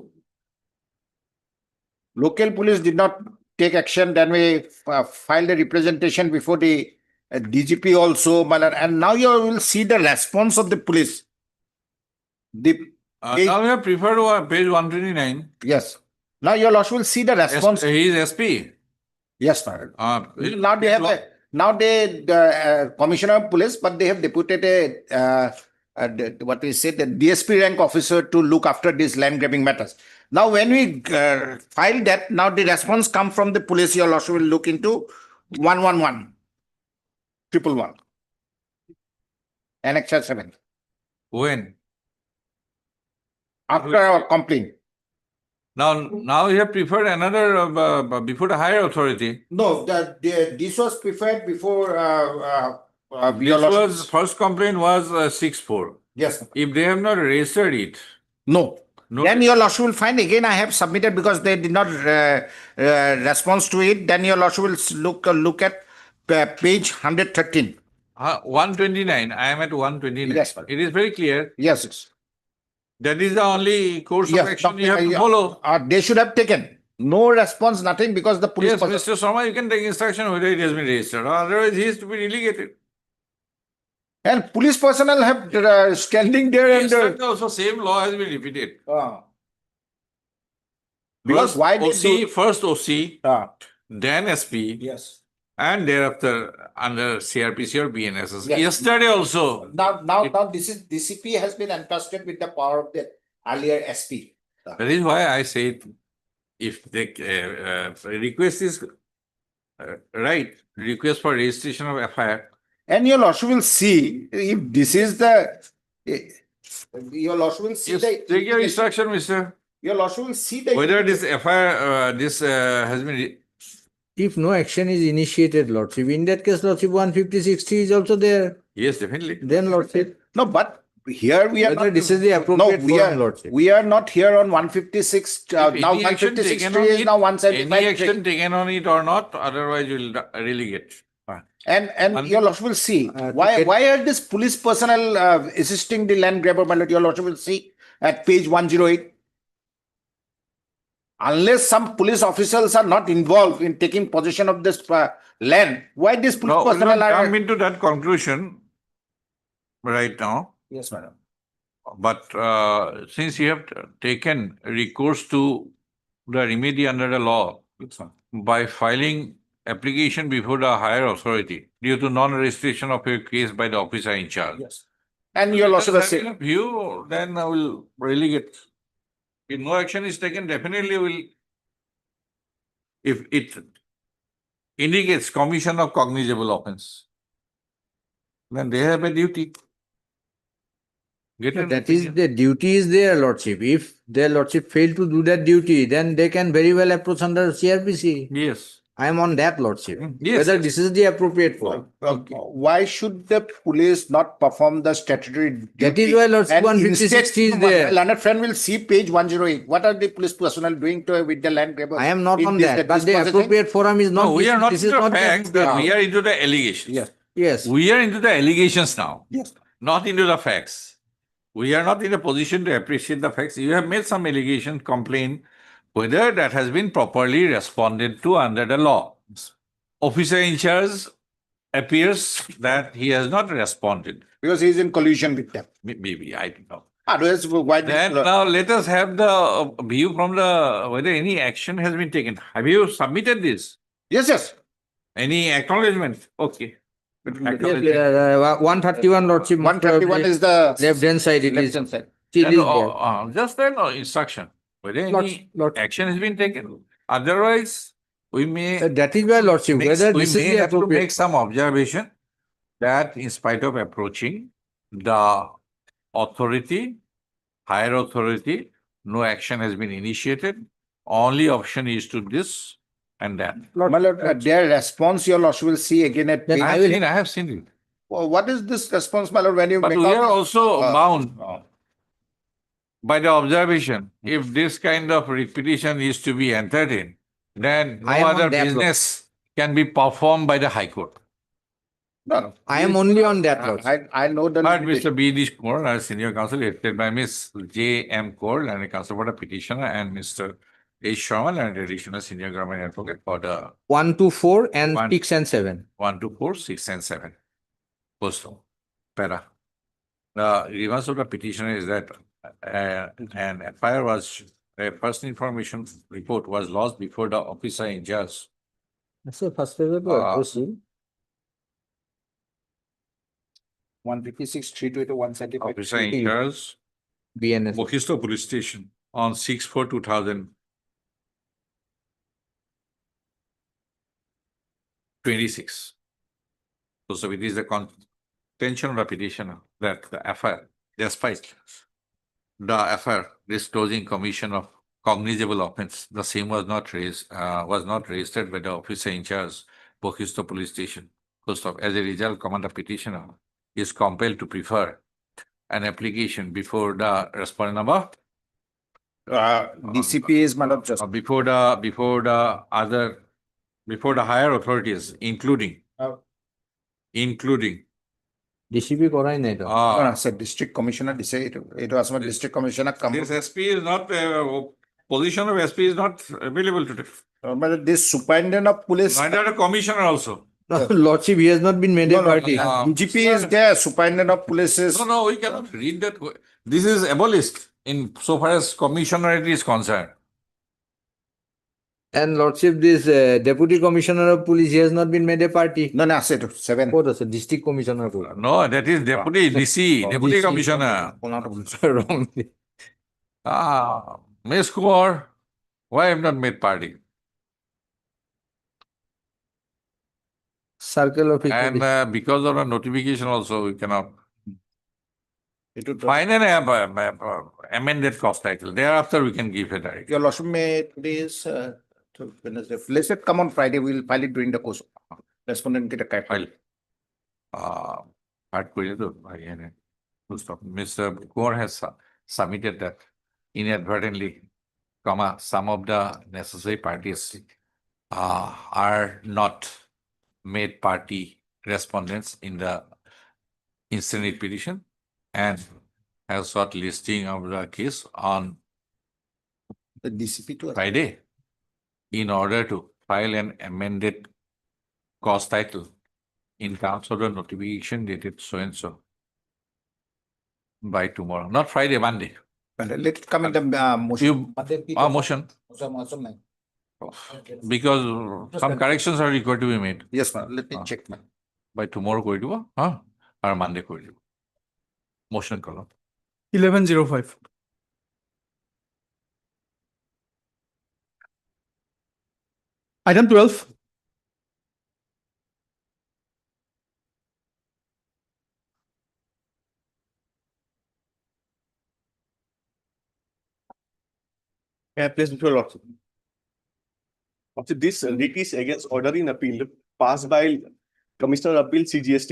Local police did not take action. Then we filed a representation before the DGP also, and now you will see the response of the police. Now we have preferred to page 129. Yes. Now your lordship will see the response. He is SP. Yes, sir. Now they have the commissioner of police, but they have deputed what we say, the DSP rank officer to look after these land grabbing matters. Now, when we file that, now the response come from the police. Your lordship will look into 111 111 Annexure 7. When? After our complaint. Now you have preferred another, before the higher authority. No, this was preferred before, your This lordship. was, first complaint was 6-4. Yes. If they have not registered it. No. No. Then your lordship will find again I have submitted because they did not respond to it. Then your lordship will look at page 113. 129, I am at 129. Yes. It is very clear. Yes, yes. That is the only course of Yes, action you have to follow. they should have taken no response, nothing, because the police. Yes, Mr. Sharma, you can take instruction whether it has been registered, or otherwise he is to be relegated. And police personnel have standing there and. Yes, also same law has been repeated. Because First why they OC, do- first OC, then SP, Yes. and thereafter under CRPC or BNSS. Yes. Yesterday also. Now this is DCP has been entrusted with the power of the earlier SP. That is why I said, if the request is right, request for registration of FIR. And your lordship will see if this is the. Your lordship will see Yes, the. take your instruction, Mr. Your lordship will see the. Whether this FIR, has been. If no action is initiated, Lordship, in that case, Lordship, 150/60 is also there. Yes, definitely. Then, Lordship, No, but here we are whether not. this is the appropriate we forum, are, Lordship. we are not here on 156. Now If any action 156 taken on is it, now 175. Any action taken on it or not, otherwise you will relegate. And your lordship will see why are this police personnel assisting the land grabber, my lord? Your lordship will see at page 108. Unless some police officials are not involved in taking possession of this land, why this police No, we'll personnel not are? come into that conclusion right now. Yes, madam. But since you have taken recourse to the remedy under the law by filing application before the higher authority due to non-registration of your case by the officer in charge. Yes. And your lordship will say. View, then I will relegate. If no action is taken, definitely will. If it indicates commission of cognizable offense, then they have a duty. Get an That is, opinion. the duty is there, Lordship. If their Lordship fail to do that duty, then they can very well approach under CRPC. Yes. I am on that, Lordship. Yes, Whether yes. this is the appropriate forum. Why should the police not perform the statutory duty? That is why Lordship And 150/60 is instead, there. Learned friend will see page 108. What are the police personnel doing with the land grabbers? I am not in on this- that, but this the processing? appropriate forum is not. No, we this- are not this into is the not facts, appropriate. we are into the allegations. Yes. Yes. We are into the allegations now. Yes. Not into the facts. We are not in a position to appreciate the facts. You have made some allegation, complaint, whether that has been properly responded to under the law. Officer in charge appears that he has not responded. Because he is in collusion with them. Maybe, I don't know. Otherwise, why? Then now let us have the view from the, whether any action has been taken. Have you submitted this? Yes, yes. Any acknowledgement? Okay. Yes, Acknowledgement. 131, Lordship. 131 is the Left hand side, it is. left-hand side. Still And, is there. just then instruction, whether any Lordship. action has been taken. Otherwise, we may, That is why, Lordship, whether we this is may the have to make appropriate. some observation that in spite of approaching the authority, higher authority, no action has been initiated. Only option is to this and that. My lord, their response, your lordship will see again at Then page. I have seen it. Well, what is this response, my lord, when you But make we out- are also bound Oh. by the observation. If this kind of repetition is to be entertained, then no I am on other that, business can be performed by the High Court. No, I am only on that, Lordship. I know the. But Mr. B. D. Kaur, our senior counsel, headed by Ms. J. M. Kaur, and a counsel for the petitioner, and Mr. H. Sharma, and additional senior government advocate for the 1 to 4 and One. 6 and 7. 1 to 4, 6, and 7. Postal. Para. The grievance of the petitioner is that an FIR was, a personal information report was lost before the officer in charge. So first of all, proceed. 156, 320, 175. Officer in charge, BNS. Bokhisto Police Station on 6/4/2026. So it is the contention of the petitioner that the FIR, despite the affair disclosing commission of cognizable offense, the same was not registered by the officer in charge, Bokhisto Police Station. First off, as a result, Commander petitioner is compelled to prefer an application before the respondent number. DCP is Madam Just. Before the higher authorities, including DCP করাই নাই তো। Sir, District Commissioner decide, it was my District Commissioner come. this SP is not, position of SP is not available today. But this superintendent of police. Neither the commissioner also. Lordship, he has not been made a party. DGP is there, superintendent of police is. No, we cannot read that. This is abolished in so far as commissionerate is concerned. And Lordship, this Deputy Commissioner of Police, he has not been made a party. No, no, I said 7. What is it? District Commissioner. No, that is deputy DC, deputy DC. commissioner. Wrong. May score. Why have not made party? Circle of And because of the notification also, we cannot It would. find an amended cost title. Thereafter, we can give a direct. Your lordship may please, to Wednesday, let's say come on Friday, we'll file it during the course. Respondent get a File. Hard query to full stop. Mr. Kaur has submitted that inadvertently, some of the necessary parties are not made party respondents in the instant petition and has sought listing of the case on The DCP to. Friday in order to file an amended cause title in terms of the notification dated so and so by tomorrow, not Friday, Monday. Let it come in the motion. Motion, because some corrections are required to be made. Yes, ma'am, let me check, ma'am. By tomorrow, or Monday, motion column. 1105. Item 12. Please, Mr. Lordship. After this writ is against order in appeal passed by Commissioner Appeal CGST.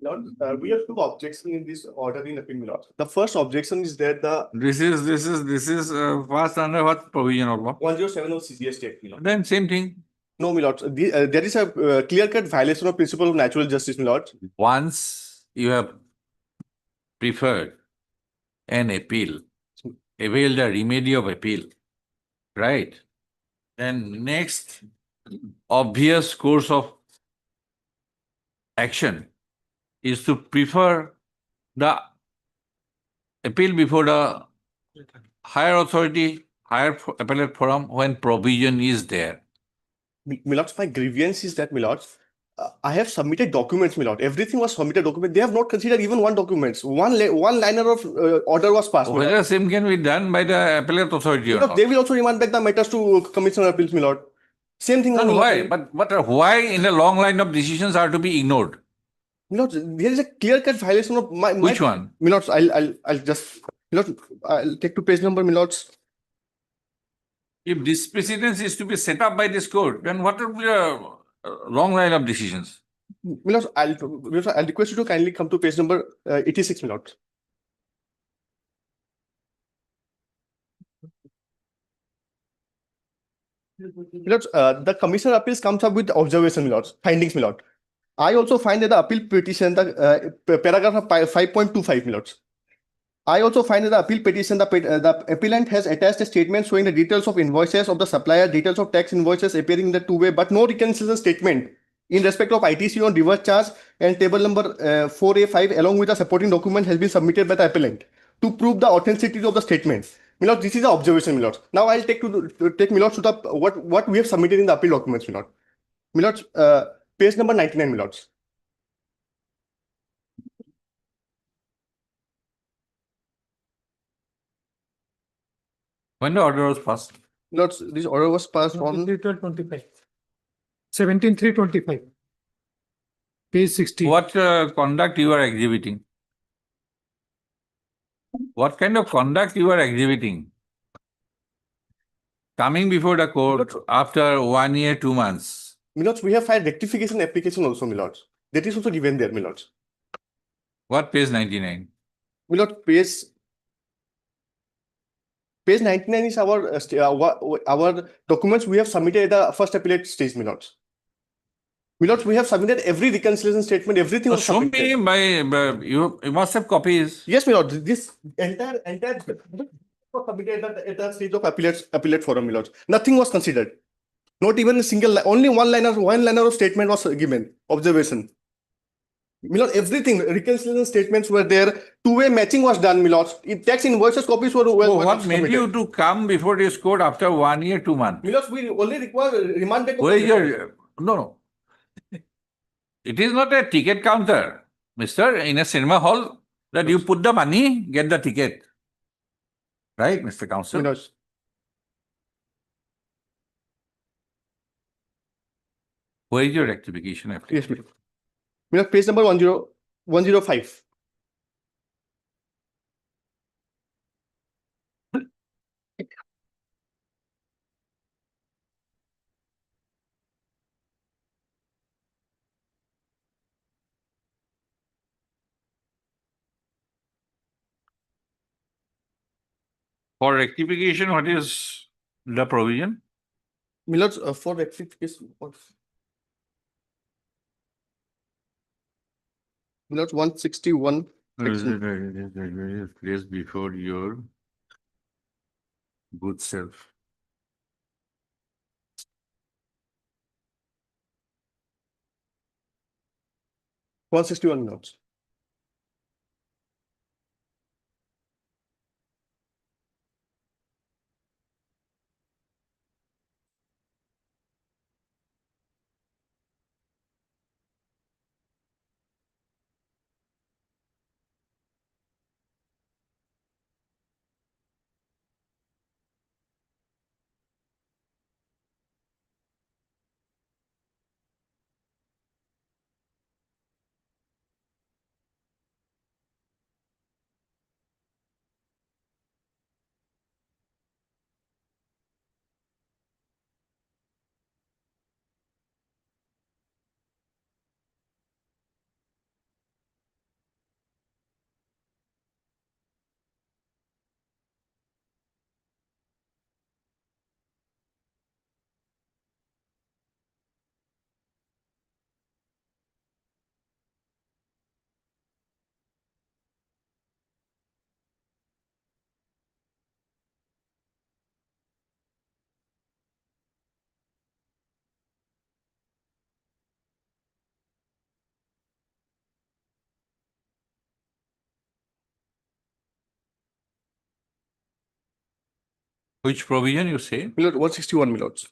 Lord, we have two objections in this order in appeal, Lord. The first objection is that the This is passed under what provision of law? 107 of CGST, Lord. Then same thing. No, my lord, there is a clear-cut violation of principle of natural justice, my lord. Once you have preferred an appeal, avail the remedy of appeal, right? Then next obvious course of action is to prefer the appeal before the higher authority, higher appellate forum when provision is there. My lord, my grievance is that, my lord, I have submitted documents, my lord. Everything was submitted document. They have not considered even one document. One liner of order was passed. my lord. Whether same can be done by the appellate authority or Because not. they will also remand back the matters to Commissioner of Appeals, my lord. Same thing. And my why? lord. But why in a long line of decisions are to be ignored? My lord, there is a clear-cut violation of my. Which one? My lord, I'll just. My lord, I'll take to page number, my lords. If this precedence is to be set up by this court, then what would be a long line of decisions? My lord, I'll request you to kindly come to page number 86, my lord. My lord, the Commissioner of Appeals comes up with observation, my lord, findings, my lord. I also find that the appeal petition, the paragraph 5.25, my lords. I also find that the appeal petition, the appellant has attached a statement showing the details of invoices of the supplier, details of tax invoices appearing in the two-way, but no reconciliation statement in respect of ITC on reverse charge, and table number 4A5 along with the supporting document has been submitted by the appellant to prove the authenticity of the statement. My lord, this is the observation, my lord. Now I'll take my lord to the what we have submitted in the appeal documents, my lord. My lord, page number 99, my lords. When the order was passed? Lords, this order was passed on 1225. 17/3/25. Page 60. What conduct you are exhibiting? What kind of conduct you are exhibiting? Coming before the court after 1 year, 2 months. Milords, we have filed rectification application also, Milords. That is also given there, Milords. What page 99? Milord, page 99 is our documents we have submitted at the first appellate stage, Milords. Milords, we have submitted every reconciliation statement, everything was Show submitted. me you must have copies. Yes, Milord, this entire was submitted at the stage of appellate forum, Milords. Nothing was considered. Not even a single, only one liner of statement was given, observation. Milord, everything, reconciliation statements were there, two-way matching was done, Milord. Tax invoices copies were So what made you to come before this court after 1 year, 2 months? Milord, we only require remand back. Where is your, no. It is not a ticket counter, mister, in a cinema hall that you put the money, get the ticket. Right, Mr. Counsel? Milord. Where is your rectification application? Yes, Milord, page number 105. For rectification, what is the provision? Milord, for rectification, Milord, 161. Place before your good self. Milords. Which provision you say? Milord, 161, Milords.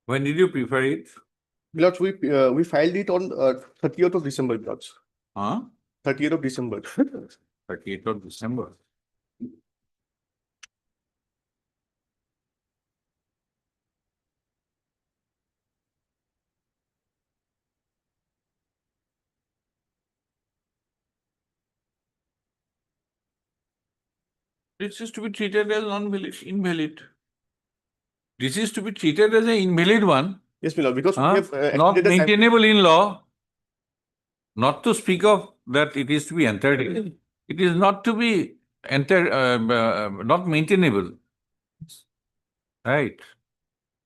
When did you prepare it? Milords, we filed it on 30th of December, Milords. Huh? 30th of December. 38th of December. This is to be treated as invalid. This is to be treated as an invalid one. Yes, Milord, because we have not extended the time. maintainable in law. Not to speak of that it is to be entered in. It is not to be not maintainable. Right.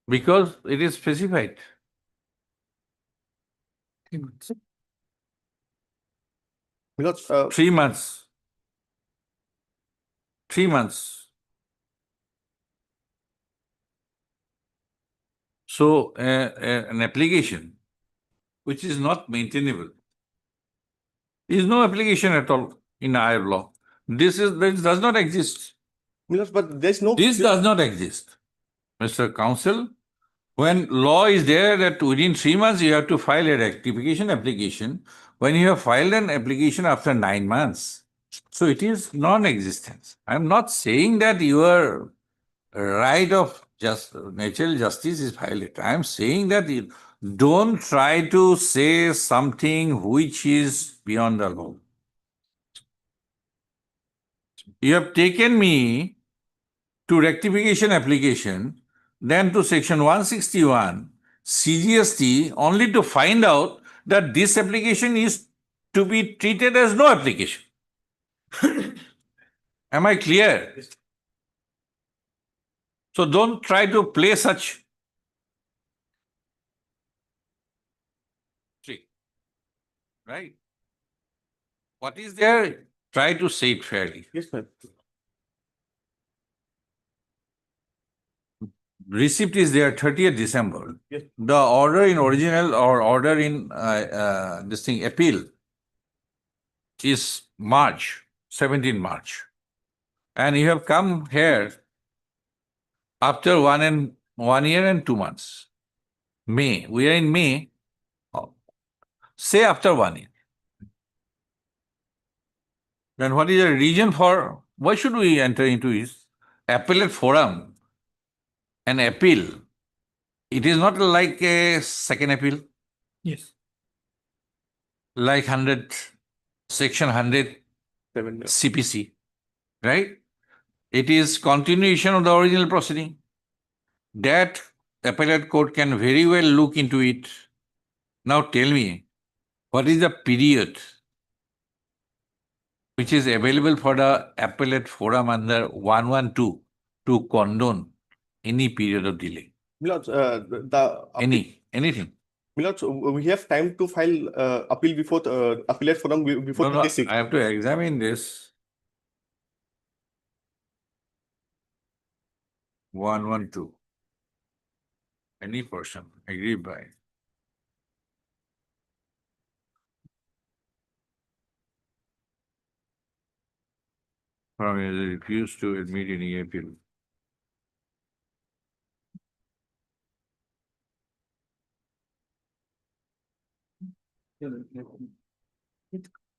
Because it is specified. My lords, 3 months. 3 months. So, an application which is not maintainable is no application at all in our law. This does not exist. my lords, but there's no. This does not exist. Mr. Counsel, when law is there that within 3 months you have to file a rectification application, when you have filed an application after 9 months, so it is non-existence. I'm not saying that your right of natural justice is violated. I'm saying that you don't try to say something which is beyond the law. You have taken me to rectification application, then to section 161 CGST, only to find out that this application is to be treated as no application. Am I clear? So don't try to play such trick, right? What is there? Try to say it fairly. Yes, ma'am. Receipt is there 30th December. Yes. The order in original or order in this thing appeal is March, 17 March. And you have come here after 1 year and 2 months. May. We are in May. Say after 1 year. Then what is the reason for why should we enter into this appellate forum? An appeal. It is not like a second appeal. Yes. Like section 100 7. CPC, right? It is continuation of the original proceeding. That appellate court can very well look into it. Now tell me, what is the period which is available for the appellate forum under 112 to condone any period of delay? My lords, Anything. My lords, we have time to file appeal before appellate forum before No, 26. I have to examine this. 112. Any person agreed by. From refused to admit any appeal.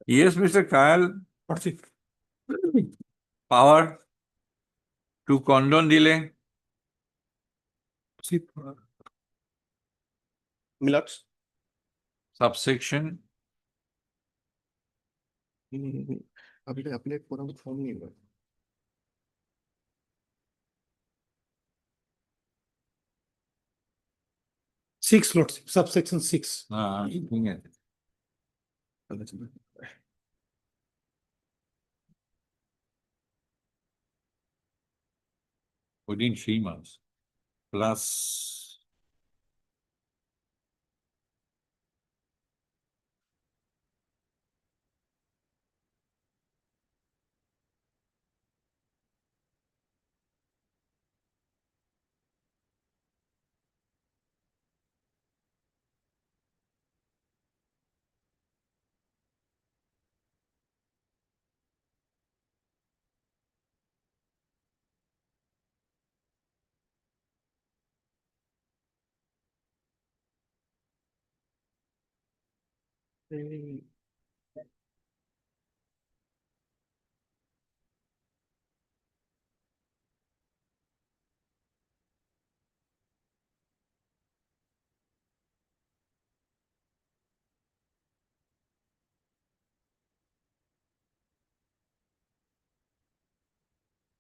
Yes, Mr. Kyle. What's it? Power to condone delay. My lords, Subsection. appellate forum form नहीं हुआ. Six, Lordship, subsection 6. Within 3 months. Plus.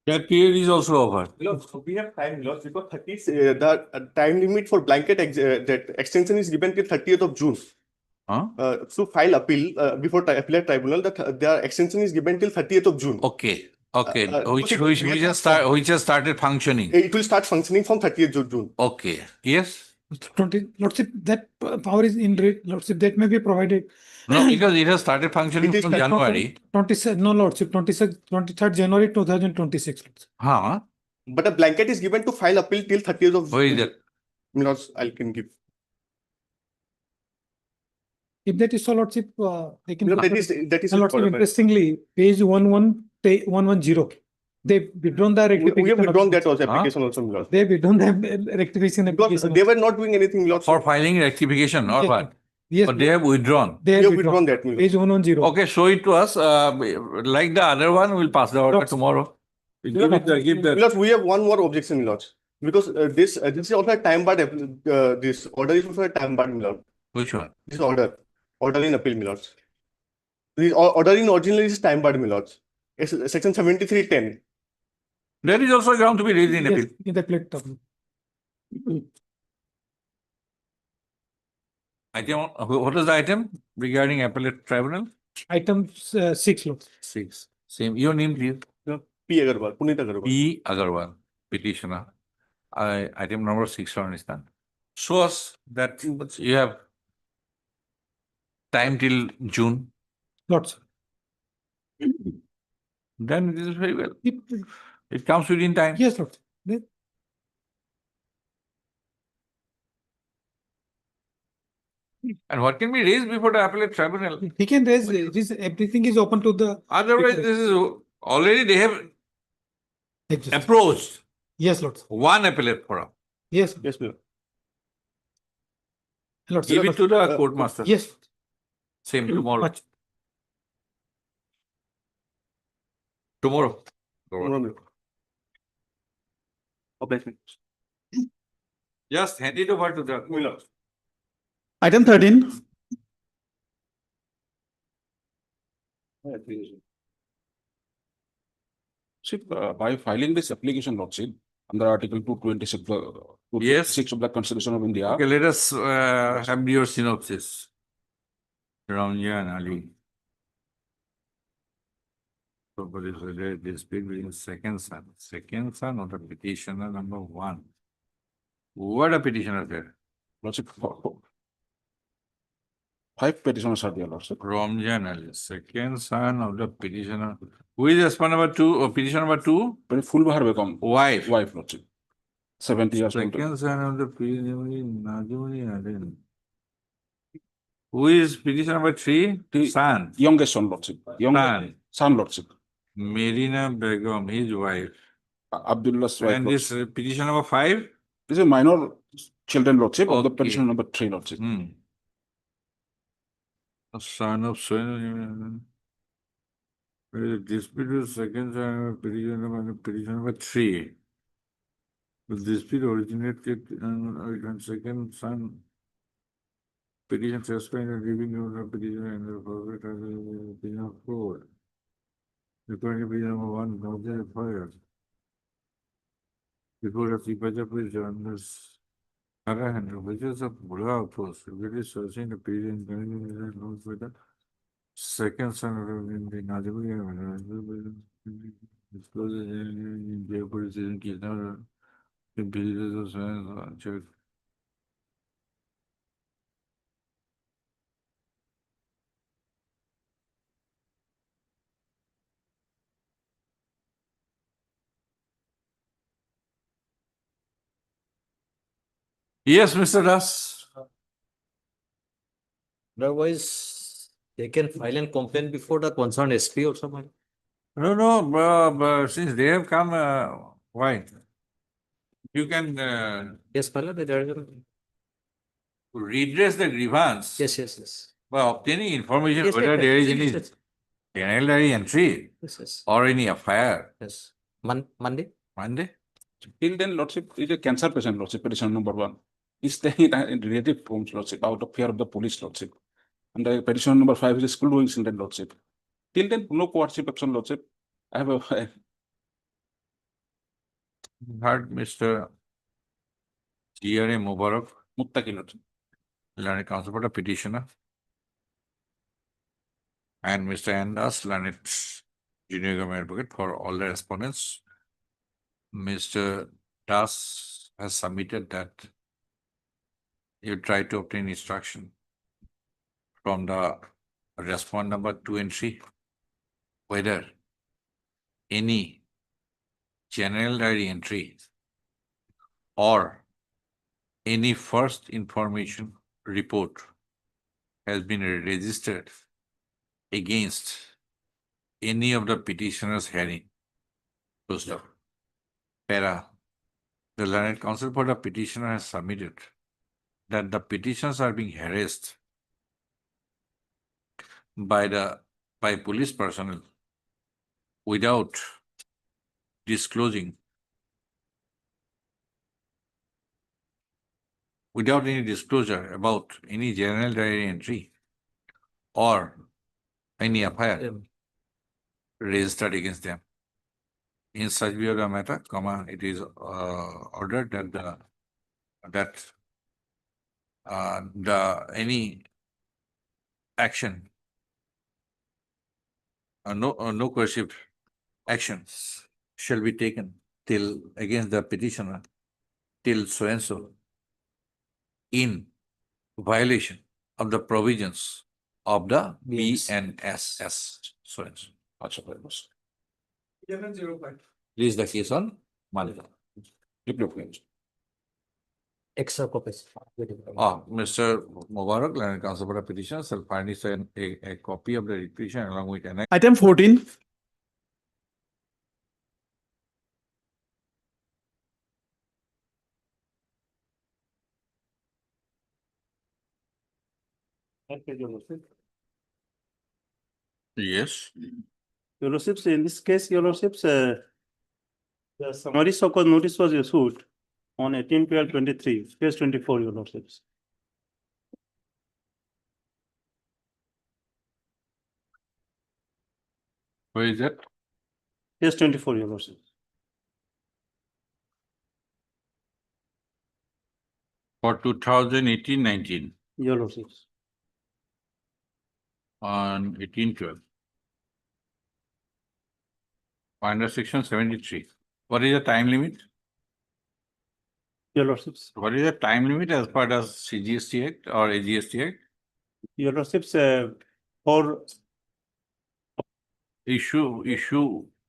That period is also over. Lords, we have time, Lords, because 30, the time limit for blanket that extension is given till 30th of June. Huh? To file appeal before appellate tribunal, that their extension is given till 30th of June. Okay. Which has started functioning. It will start functioning from 30th of June. Okay. Yes. Lordship, that power is in, Lordship, that may be provided. No, because it has started functioning It is from like January. 26, no, Lordship, 23rd January 2026. Lordship. Huh? But a blanket is given to file appeal till 30th of. Where is that? Milots, I can give. If that is so, Lordship, they can. No, that is Lordship, interestingly, page 110, they withdrawn the rectification. We have withdrawn that also Huh? application also, Milots. They withdrawn the rectification Because application. they were not doing anything, Milots. For filing rectification or Yes, what? Yes, But they have withdrawn. they We have have withdrawn that, Milots. Page 110. Okay, show it to us. Like the other one, we'll pass the order Yes. tomorrow. Give it, give that. Milots, we have one more objection, Milots. Because this is also a time barred, this order is also a time barred, Milots. Which one? This order in appeal, Milots. This order in originally is time barred, Milots. It's section 7310. There is also ground to be raised in appeal. Yes, in the plate. Item, what is the item regarding appellate tribunal? Item 6, Lord. 6. Same. Your name, please. P. Agarwal, Punit Agarwal. P. Agarwal, petitioner. Item number 6 on stand. Show us that you have time till June. Lord, sir. Then it is very well. It comes within time. Yes, Lord. Yes. And what can be raised before the appellate tribunal? He can raise this, everything is open to the. Otherwise, this is already they have approached Yes, Lord. one appellate forum. Yes, Yes, Milots. Lord. Give it to the court master. Yes. Same tomorrow. Much. Tomorrow. Just hand it over to the Milots. Item 13. See, by filing this application, Lordship, under Article 226 Yes. of the Constitution of India. Okay, let us have your synopsis. Ramjan Ali. So, what is the dispute between second son of the petitioner number 1. What a petitioner there? Lordship, 5 petitioners are there, Lordship. Ramjan Ali, second son of the petitioner. Who is husband number 2 or petitioner number 2? Full Bahar Begum. Wife. Wife, Lordship. 70 years old. Second son of the petitioner, Najmuni Adin. Who is petitioner number 3? Son. Youngest son, Lordship. Son, Lordship. Medina Begum, his wife. Abdullah's wife. And this petition number 5? This is minor children, Lordship, of the Okay. petition number 3, Lordship. A son of son. Dispute with second son of petition number 3. The dispute originated and second son petition suspend and giving of the petition and the forfeit of the petition of 4. According to petition number 1, no fire. Before the departure please on this which is a Buddha approach. It is searching the period and knows with the second son of the Najmuni discloses in Jaipur's in Kishna. The business of church. Yes, Mr. Das. Otherwise, they can file and complain before the concerned SP or something. No, but since they have come, why? You can Yes, Pala, there is redress the grievance yes. by obtaining information Yes, whether yes, there is yes, any yes. penal diary entry Yes. or any FIR. Yes. Monday? Monday? Till then, Lordship is a cancer patient, Lordship, petition number 1. He's staying in relative homes, Lordship, out of fear of the police, Lordship. And the petition number 5 is a school doing incident, Lordship. Till then, no courtship action, Lordship. I have a Heard Mr. G.R.A. Mubarak, Muttaki, Lordship. learned counsel for the petitioner, and Mr. Andas, learned junior government advocate for all the respondents. Mr. Das has submitted that you try to obtain instruction from the respond number 2 and 3, whether any general diary entry or any first information report has been registered against any of the petitioners hearing. Close down. Para. The learned counsel for the petitioner has submitted that the petitions are being harassed by police personnel without any disclosure about any general diary entry or any FIR registered against them. In such view of the matter, it is ordered that any action, no coercive actions shall be taken against the petitioner till so and so in violation of the provisions of the BNSS. So and so. Please the case on Malika. Extra copies. Mr. Mubarak, learned counsel for the petition, shall furnish a copy of the petition along with an Item 14. Yes. Your Lordships, in this case, Your Lordships, the summary so-called notice was issued on 18/12/23, page 24, Your Lordships. Where is that? Page 24, Your Lordships. For 2018-19 Your Lordships. on 18/12. Under section 73. What is the time limit? Your Lordships. What is the time limit as per the CGST Act or AGST Act? Your Lordships, for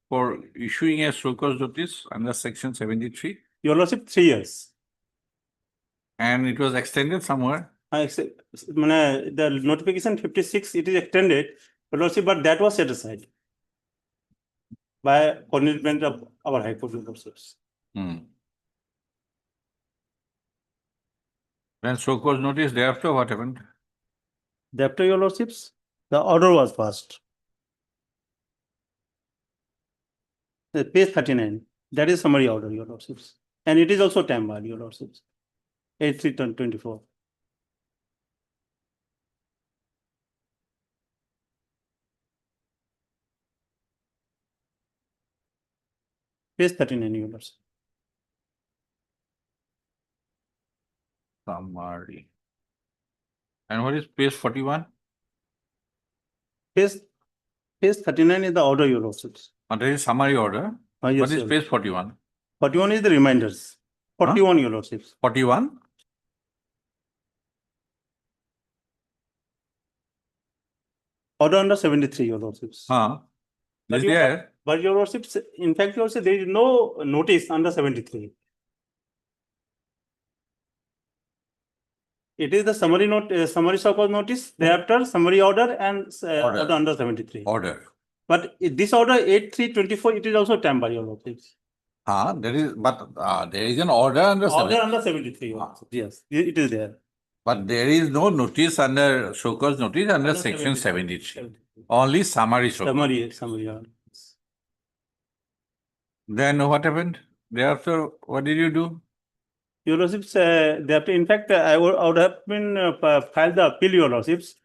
for issuing a show cause notice under section 73, Your Lordship, 3 years. and it was extended somewhere. The notification 56, it is extended, Your Lordship, but that was set aside by cognizance of our High Court, Your Lordships. Then show cause notice thereafter, what happened? Thereafter, Your Lordships, the order was passed. Page 39, that is summary order, Your Lordships. And it is also time barred, Your Lordships. 8/3/24. Page 39, Your Lordships. Summary. And what is page 41? Page 39 is the order, Your Lordships. That is summary order. Yes, What is sir. page 41? 41 is the reminders. 41, Your Lordships. 41? Order under 73, Your Lordships. Is there? But Your Lordships, in fact, Your Lordships, there is no notice under 73. It is the summary note, summary so-called notice, thereafter summary order and order under 73. Order. But this order 8/3/24, it is also time barred, Your Lordships. There is, but there is an order under Order under 73, Your Lordships. Yes, it is there. But there is no notice under show cause notice under section 73. Only summary show cause. Summary order. Then what happened? Thereafter, what did you do? Your Lordships, thereafter, in fact, I would have been filed the appeal, Your Lordships.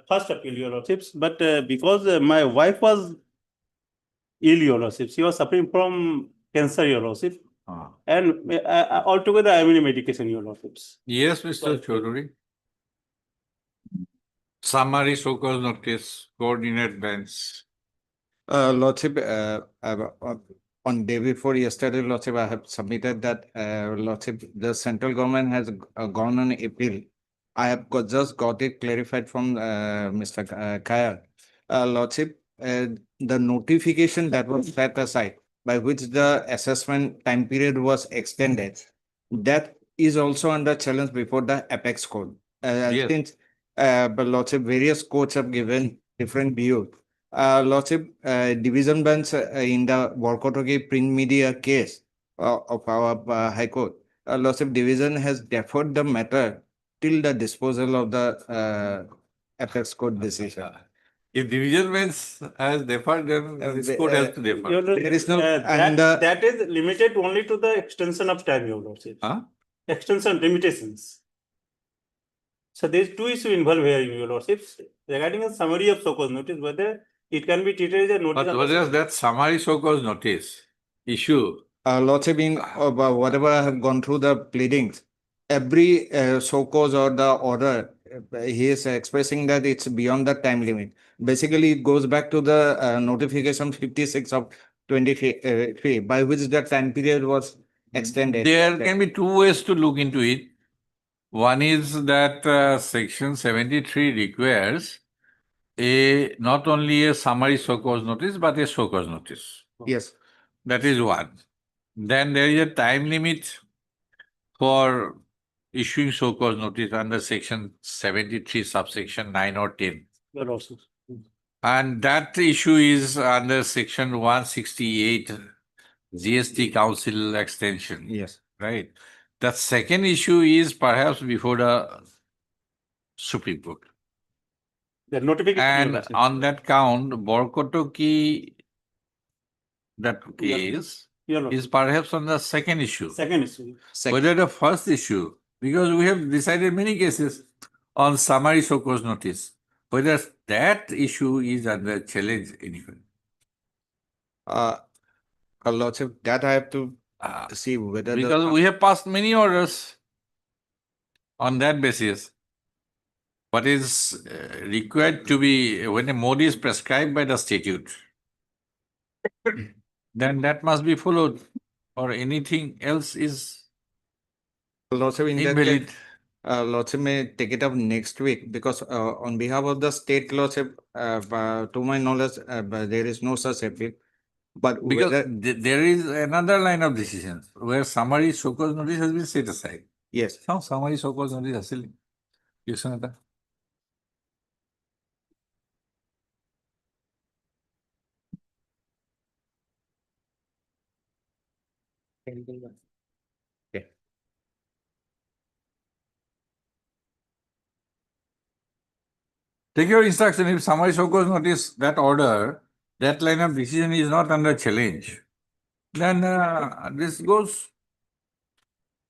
First appeal, Your Lordships, but because my wife was ill, Your Lordships, she was suffering from cancer, Your Lordships, and altogether I am in medication, Your Lordships. Yes, Mr. Chaudhary. Summary show cause notice, coordinate bench. Lordship, on day before yesterday, Lordship, I have submitted that, Lordship, the central government has gone on appeal. I have just got it clarified from Mr. Kaya. Lordship, the notification that was set aside by which the assessment time period was extended, that is also under challenge before the apex court. Yes. Since, but Lordship, various courts have given different views. Lordship, division bench in the Borkotoki print media case of our High Court, Lordship, division has deferred the matter till the disposal of the apex court decision. If division bench has deferred, then this court has to defer. Your Lordship, There is no- that, and, that is limited only to the extension of time, Your Lordship. Huh? Extension limitations. So there is two issues involved here, Your Lordship, regarding a summary of so called notice, whether it can be treated as a notice. But whether that summary so-called notice issue, Lordship, in whatever I have gone through the pleadings, every so-cause or the order, he is expressing that it's beyond the time limit. Basically, it goes back to the notification 56 of 23, by which the time period was extended. there can be two ways to look into it. One is that section 73 requires not only a summary so-cause notice, but a so-cause notice. Yes. That is one. Then there is a time limit for issuing so-cause notice under section 73, subsection 9 or 10. Your Lordship. And that issue is under section 168, GST Council extension. Yes. Right. The second issue is perhaps before the Supreme Court. The notification. Your And Lordship. on that count, Borkotoki, that case Your Lordship. is perhaps on the second issue. Second issue. Whether the first issue, because we have decided many cases on summary so-cause notice, whether that issue is under challenge anyway. Lordship, that I have to see whether Because we have passed many orders on that basis. What is required to be, when a mode is prescribed by the statute, then that must be followed, or anything else is Lordship, in that invalid. case, Lordship may take it up next week because on behalf of the state, Lordship, to my knowledge, there is no such appeal. But Because whether, there is another line of decisions where summary so-called notice has been set aside. yes, Now, summary so-called notice আসলে question এটা Take your instruction. If summary so-called notice, that order, that line of decision is not under challenge, then this goes.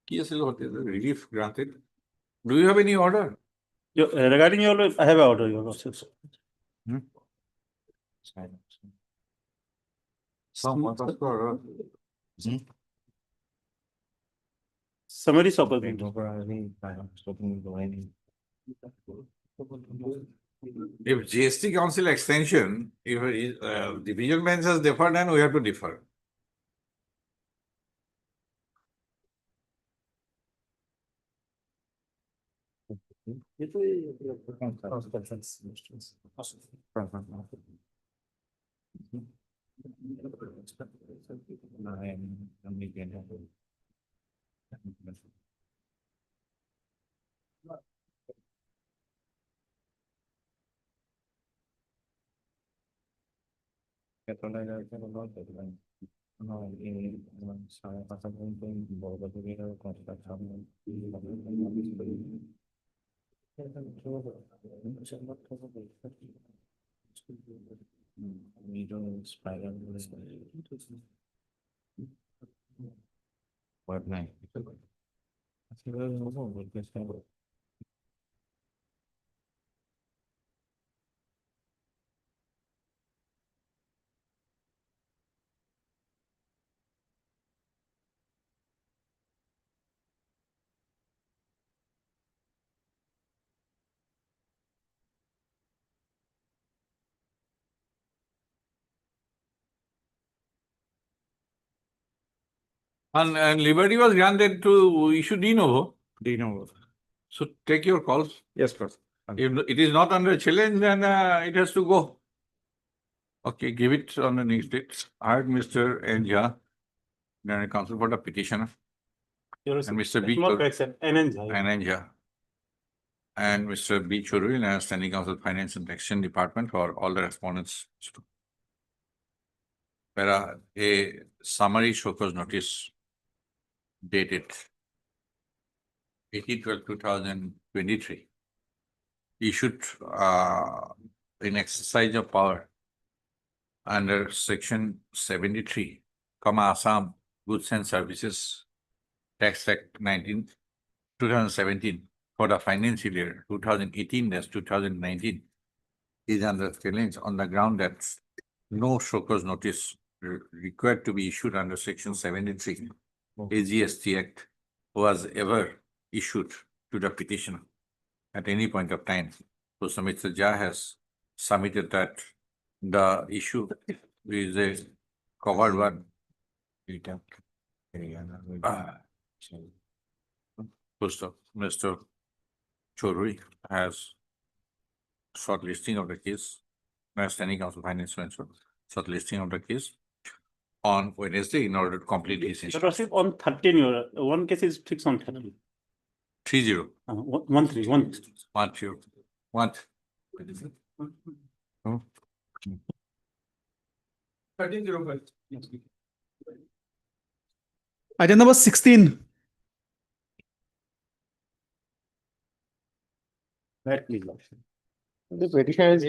কি আছিল what is the relief granted? Do you have any order? Regarding your, I have an order, Your Lordship. Summary so-called notice. If GST Council extension, if division bench has deferred, then we have to defer. what nine? And liberty was granted to issue de novo. De novo. So take your calls. Yes, sir. If it is not under challenge, then it has to go. Okay, give it on the next date. I heard Mr. Enja, then counsel for the petitioner, and Mr. B. Ananja, and Mr. B. Churul, and Standing Counsel Finance and Taxation Department for all the respondents. Para a summary show cause notice dated 18/12/2023 issued in exercise of power under section 73, Assam Goods and Services Tax Act 2017 for the financial year 2018-2019 is under challenge on the ground that no show cause notice required to be issued under section 73 AGST Act was ever issued to the petitioner at any point of time. So Mr. Jha has submitted that the issue is a covered one. First of Mr. Chorui has short listing of the case, Standing Counsel Finance short listing of the case on Wednesday in order to complete his issue. On 13, one case is fixed on 13. 30. 131. 1 1. Oh. 1305. Item number 16. The petition is.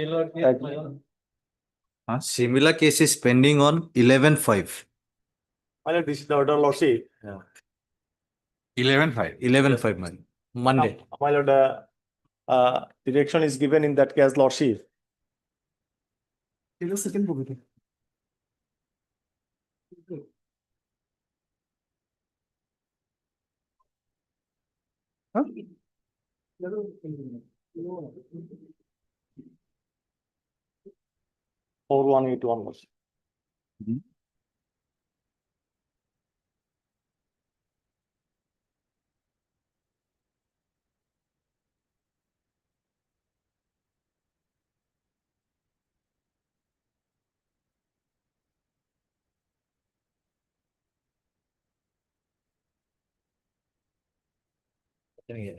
Similar case is pending on 11/5. This is the order, Lordship. 11/5. 11/5, Monday. My lord, direction is given in that case, Lordship. Huh? 4181 was.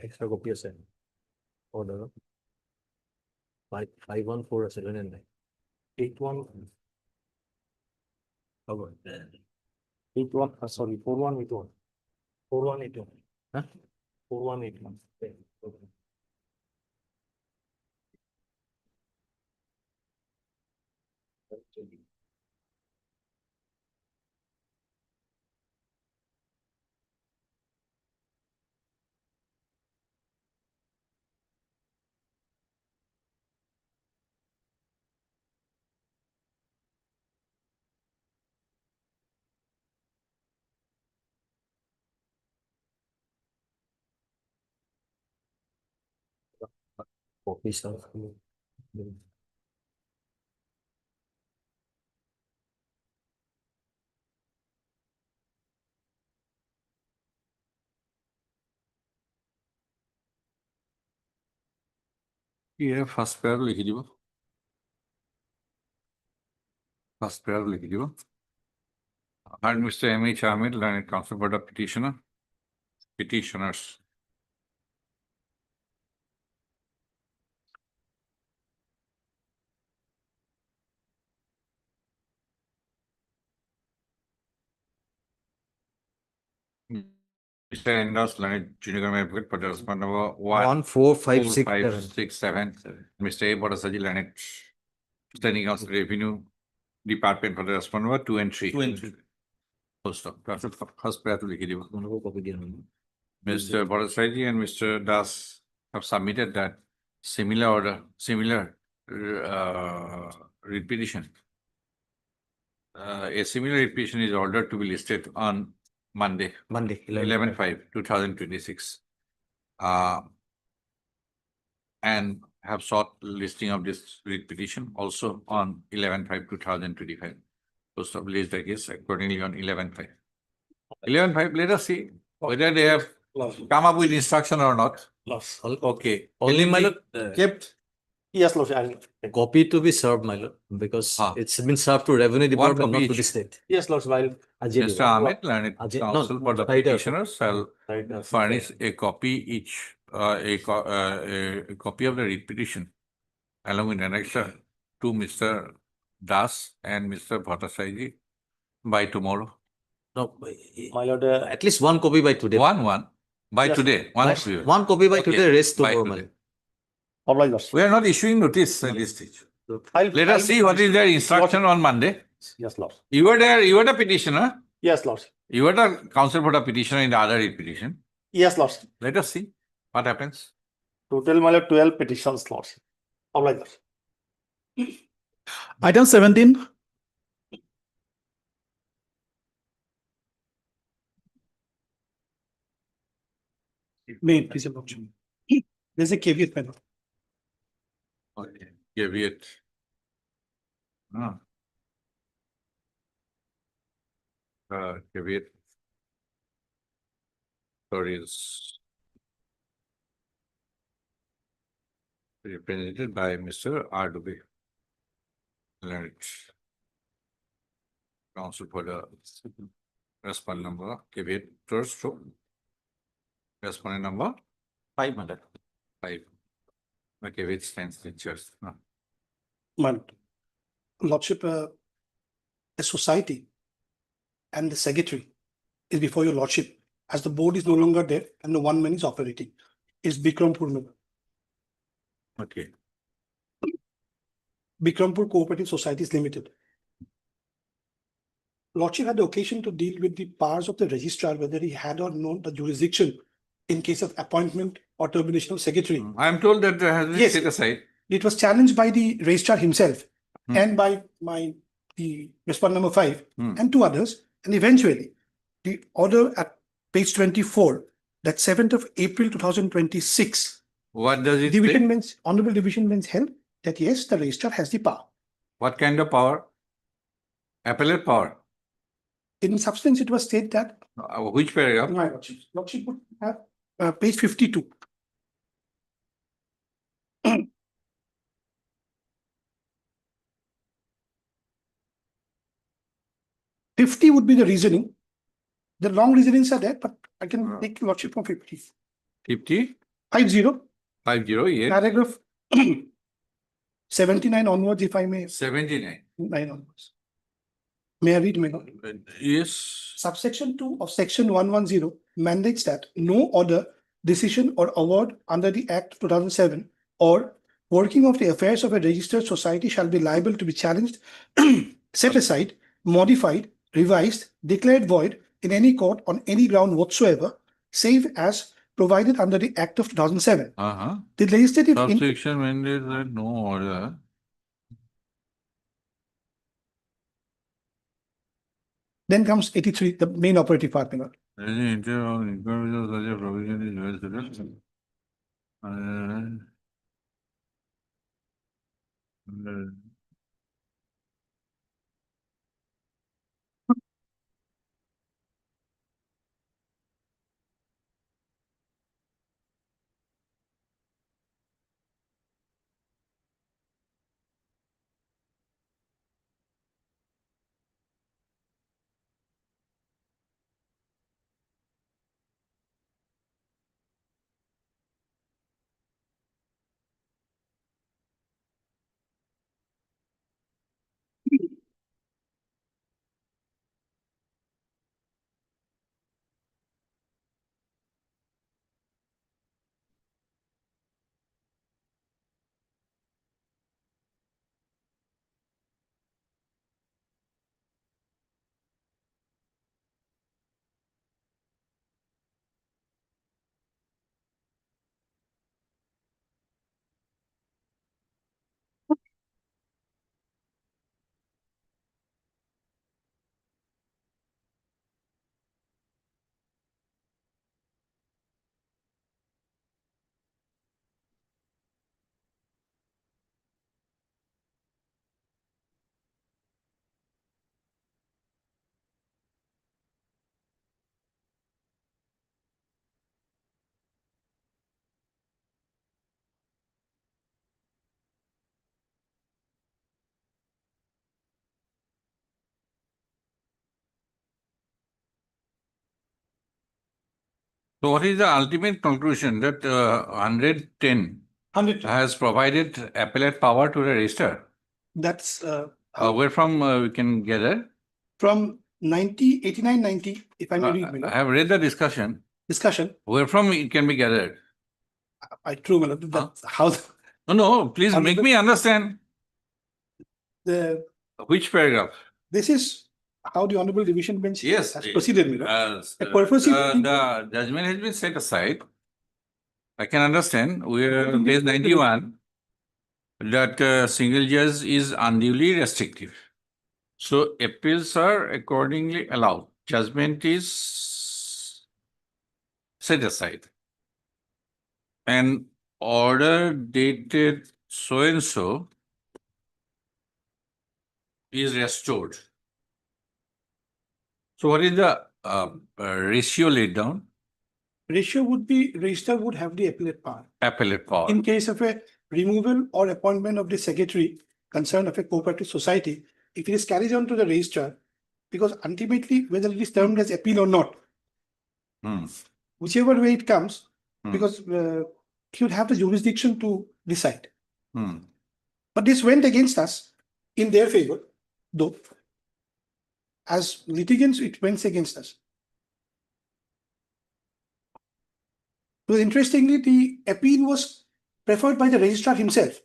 Extra copy আছে order 514 আছে নে নাই 81 হ'ব 81, sorry, 4181. 4181 হা 4181. Officer. Yeah, first pair লিখি দিব first pair লিখি দিব and Mr. M.H. Ahmed, learned counsel for the petitioners. Mr. Endas, learned junior government advocate for the respondent number 14567. Mr. A. Bodasaji, learned standing counsel revenue department for the respondent number 2 and 3. 2 and 3. First pair to লিখি দিব Mr. Bodasaji and Mr. Das have submitted that similar order, similar repetition. A similar repetition is ordered to be listed on Monday, 11/5/2026, and have sought listing of this petition also on 11/5/2025. Post of list the case accordingly on 11/5. 11.5, let us see whether they have come up with instruction or not. Okay. Only Can my it lord, be kept Yes, Lordship. copy to be served, my lord, because Ah. it's been served to revenue department, copy not to the each. state. Yes, Lordship. Mr. Ahmed, learned No, counsel for the Friday, petitioner shall furnish a copy each, a copy of the writ petition along with annexure to Mr. Das and Mr. Bhattacharya by tomorrow. No, My lord, at least one copy by today. One. By Yes, today. One copy by Okay, today, rest by tomorrow, my today. lord. oblige, Lordship. We are not issuing notice at this stage. I'll- Let us I'll- see what is their instruction on Monday. Yes, Lord. You were there, you were the petitioner. Yes, Lord. You were the counsel for the petitioner in the other writ petition. Yes, Lord. Let us see what happens. Total, my lord, 12 petitions, Lord. Oblige, Lord. Item 17. May, please, your lordship. There's a caveat, my lord. Okay, caveat. Ah. Caveat. Sorry, is represented by Mr. R. Dubey. Learned counsel for the respondent number, caveat first show. Respondent number 5, my lord. 5. The caveat stands features. My lordship, a society and the secretary is before your lordship, as the board is no longer there and the one man is operating, is Bikrampur. Okay. Bikrampur Cooperative Societies Limited. Lordship had the occasion to deal with the powers of the registrar, whether he had or not the jurisdiction in case of appointment or termination of secretary. I am told that has been set aside. It was challenged by the registrar himself and by the respondent number 5 and 2 others. And eventually, the order at page 24, that 7th of April 2026. What does it division say? bench, Honorable Division Bench held that yes, the registrar has the power. What kind of power? Appellate power. In substance, it was stated that Which paragraph? my lordship would have page 52. "50 would be the reasoning. The long reasonings are there, but I can take lordship from 50. 50? 50. 50, yes. Paragraph 79 onwards, if I may. 79. 9 onwards. May I read, my lord? Yes. Subsection 2 of section 110 mandates that no order, decision or award under the Act 2007 or working of the affairs of a registered society shall be liable to be challenged, set aside, modified, revised, declared void in any court on any ground whatsoever, save as provided under the Act of 2007. The legislative Subsection mandates that no order. Then comes 83, the main operative part, my lord. Any inter or inconvenience of such a provision is well suited. So what is the ultimate conclusion that 110 has provided appellate power to the registrar? That's Where from we can gather? from 89, 90, if I may read, my I lord. have read the discussion. Discussion. Where from it can be gathered? True, my lord. That's how No, please make me understand. the Which paragraph? this is how the honorable division bench Yes. has proceeded, my lord. The purposive judgment has been set aside. I can understand. We are on page 91 that single judge is unduly restrictive. So appeals are accordingly allowed. Judgment is set aside. An order dated so and so is restored. So what is the ratio laid down? ratio would be registrar would have the appellate power. Appellate power. In case of a removal or appointment of the secretary concerned of a cooperative society, if it is carried on to the registrar, because ultimately whether it is termed as appeal or not, whichever way it comes, because he would have the jurisdiction to decide. But this went against us in their favor, though. As litigants, it went against us. Because interestingly, the appeal was preferred by the registrar himself.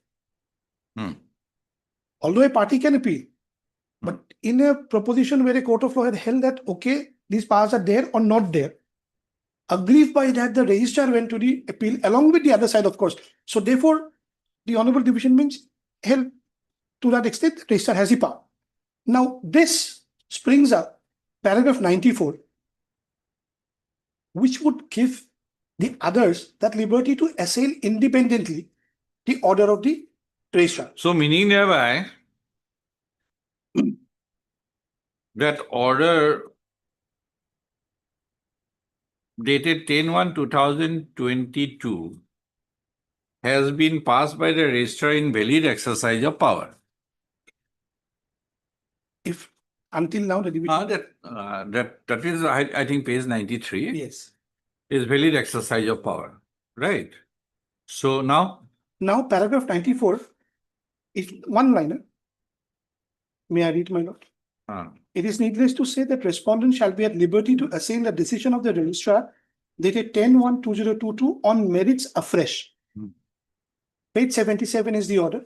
Although a party can appeal, but in a proposition where a court of law had held that, okay, these powers are there or not there, aggrieved by that, the registrar went to the appeal along with the other side, of course. So therefore, the honorable division bench held to that extent, the registrar has the power. Now, this springs up paragraph 94, which would give the others that liberty to assail independently the order of the registrar. So meaning thereby that order dated 10/1/2022 has been passed by the registrar in valid exercise of power. If until now the division that is I think page 93. Yes. Is valid exercise of power, right? So now paragraph 94 is one liner. May I read, my lord? It is needless to say that respondent shall be at liberty to assail the decision of the registrar dated 10/1/2022 on merits afresh. Page 77 is the order.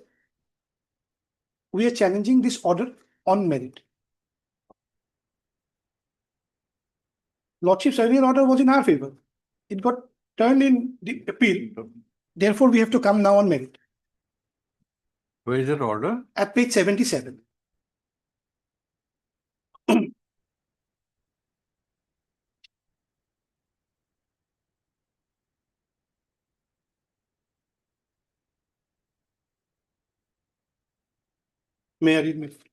We are challenging this order on merit. Lordship's earlier order was in our favor. It got turned in the appeal. Therefore, we have to come now on merit. Where is that order? At page 77. May I read, my lord?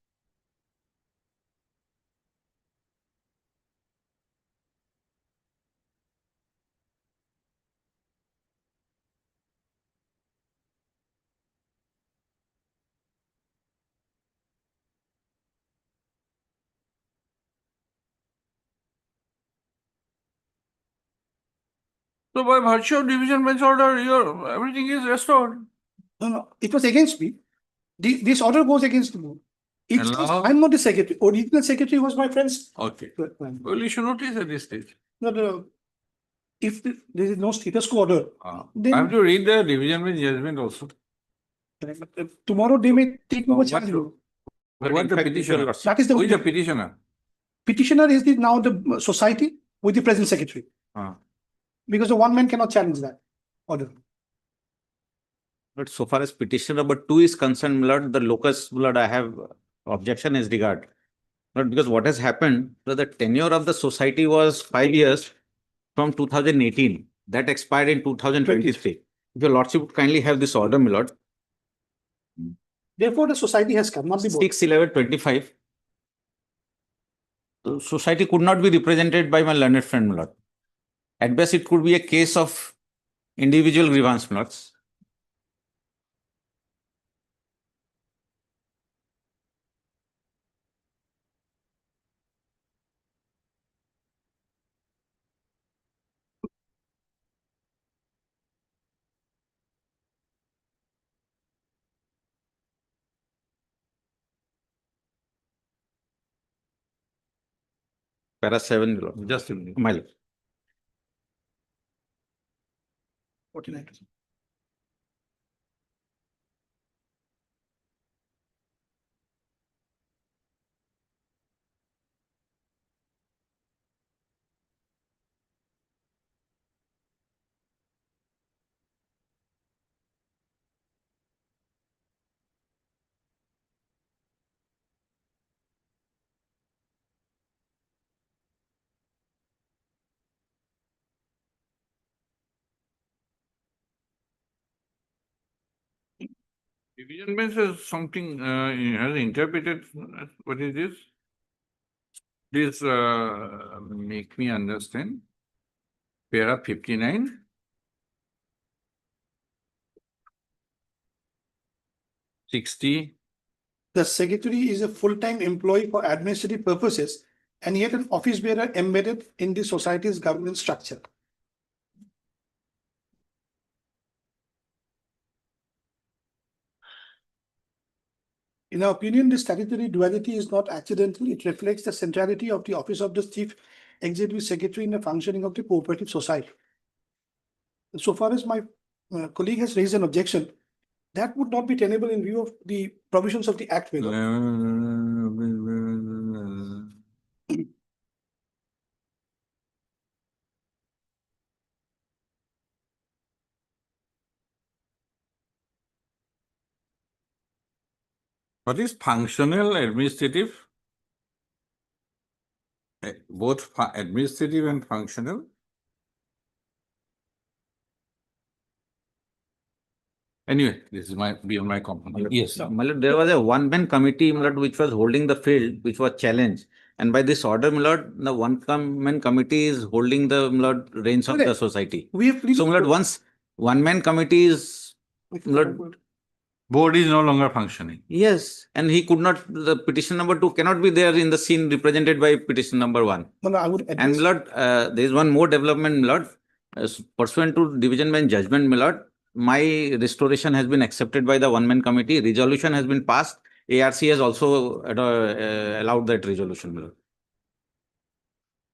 So by virtue of division bench order, everything is restored. No, it was against me. This order goes against me. I'm not the secretary. Original secretary was my friend's. Okay. Well, you should notice at this stage. No. If there is no status quo order, then I have to read the division bench judgment also. tomorrow they may take over charge. What the petitioner? That is the Who is the petitioner? Petitioner is now the society with the present secretary. Because the one man cannot challenge that order. But so far as petition number 2 is concerned, my lord, the locus, my lord, I have objection as regard. But because what has happened, so the tenure of the society was 5 years from 2018. That expired in 2023. If your lordship would kindly have this order, my lord. Therefore, the society has come, not the board. 6/11/25. The society could not be represented by my learned friend, my lord. At best, it could be a case of individual grievance, my lords. Para 7, my lord. Just a minute. My lord. 49. Division bench is something, has interpreted, what is this? Please, make me understand. Para 59. $60. The secretary is a full-time employee for administrative purposes and yet an office bearer embedded in the society's governance structure. In our opinion, this statutory duality is not accidental. It reflects the centrality of the office of the chief executive secretary in the functioning of the cooperative society. So far as my colleague has raised an objection, that would not be tenable in view of the provisions of the Act. my lord. What is functional administrative? Both administrative and functional? Anyway, this is beyond my competence. Yes. My lord, there was a one-man committee, my lord, which was holding the field, which was challenged. And by this order, my lord, the one-man committee is holding the, my lord, reins of the Correct. society. We have So, my lord, once one-man committee is, my lord, Board is no longer functioning. yes, and he could not, the petition number 2 cannot be there in the scene represented by petition number 1. No, I would And address. my lord, there is one more development, my lord. Pursuant to division bench judgment, my lord, my restoration has been accepted by the one-man committee. Resolution has been passed. ARC has also allowed that resolution, my lord.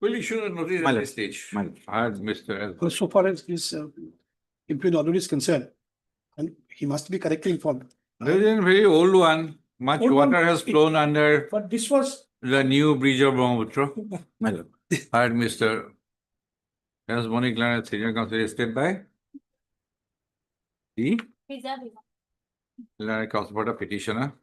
Will issue a notice My at lord. this stage. My lord. I had Mr. Well, so far as this impugn order is concerned, and he must be correctly informed. There is a very old one. Much Old one, water has it- flown under But this was, the new bridge of Brahmaputra. My lord. I had Mr. S. Bonik, senior counsel, state by the counsel for the petitioner.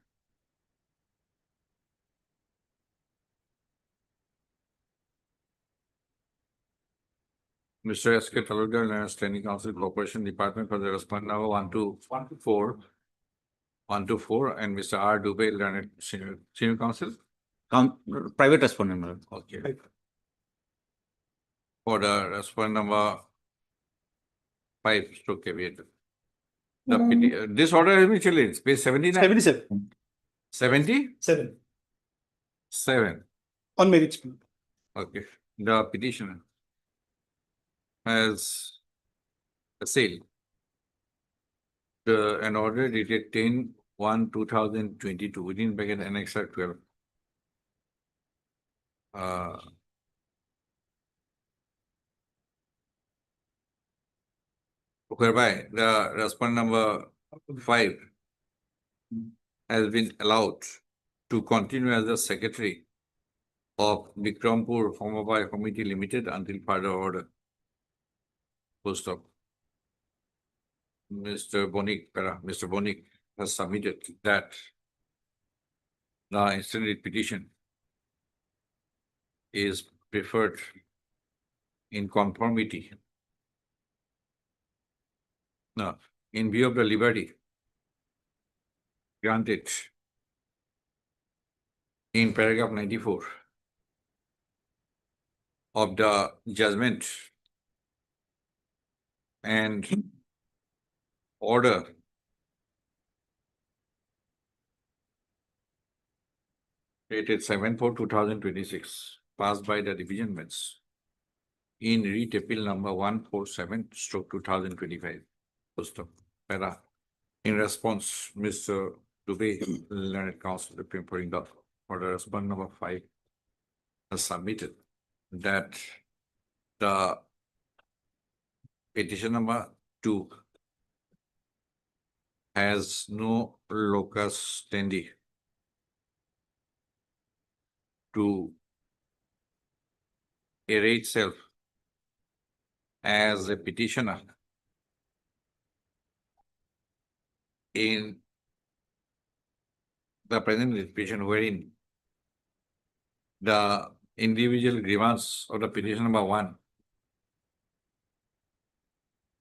Mr. S. K. Talukdar, standing counsel, corporation department for the respondent number 1 to 4. 1 to 4, and Mr. R. Dubey, learned senior counsel. Private respondent, my lord. Okay. For the respondent number 5, stroke caveat. This order has been challenged, page 79. 77. 77? 7 on merits. Okay. The petitioner has assailed an order dated 10/1/2022 within bracket annexure 12. Whereby the respondent number 5 has been allowed to continue as the secretary of Bikrampur Homobai Committee Limited until further order. Full stop. Mr. Bonik has submitted that the instant petition is preferred in conformity. No, in view of the liberty granted in paragraph 94 of the judgment and order dated 7/4/2026 passed by the division bench in writ appeal number 147/2025. Para. In response, Mr. Dubey, learned counsel preparing the order respondent number 5 has submitted that the petition number 2 has no locus standi to array itself as a petitioner in the present litigation wherein the individual grievance of the petition number 1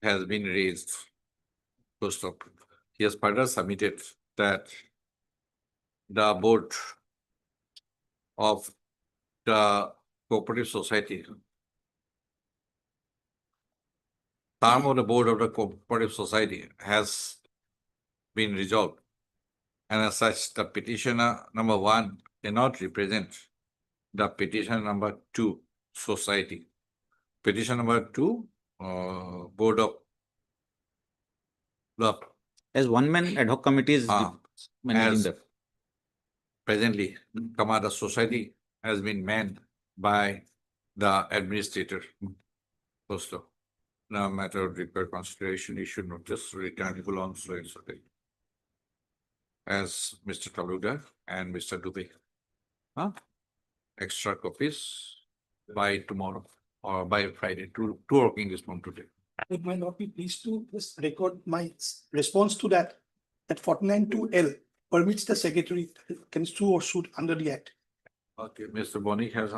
has been raised. Full stop. He has further submitted that the board of the cooperative society, term of the board of the cooperative society has been resolved, and as such, the petitioner number 1 cannot represent the petitioner number 2 society. Petition number 2, board of the As one man ad hoc committee is managing as the. presently, the society has been manned by the administrator. Also, no matter of required consideration, issue notice return belongs to it. As Mr. Taluda and Mr. Dubey. Extra copies by tomorrow or by Friday, two working days from today. It might not be pleased to just record my response to that, that 49(2)L permits the secretary can sue or suit under the act. Okay, Mr. Boni has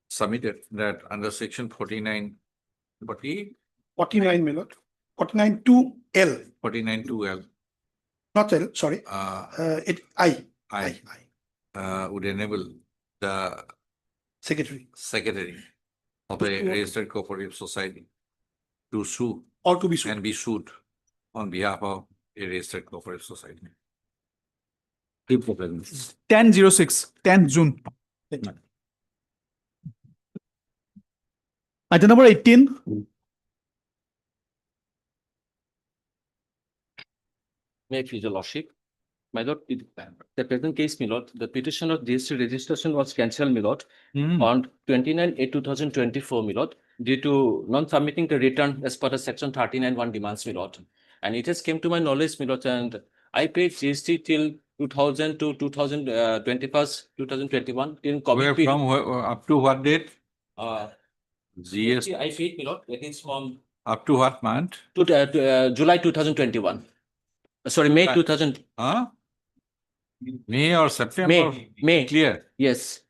submitted that under section 49, 49, my lord. 49(2)L, 49(2)L, not L, sorry. I would enable the secretary secretary of a registered cooperative society to sue or to be sued and be sued on behalf of a registered cooperative society. 10/06, 10th June. Item number 18. May I please, your lordship? My lord, the present case, my lord, the petition of GST registration was cancelled, my lord, on 29/8/2024, my lord, due to non-submitting the return as per the section 39(1) demands, my lord. And it has came to my knowledge, my lord, and I paid GST till 2000 to 2021 in COVID Where period. from, up to what date? GST I paid, my lord, that is from Up to what month? to July 2021. Sorry, May 2000. May or September? May. Clear? Yes.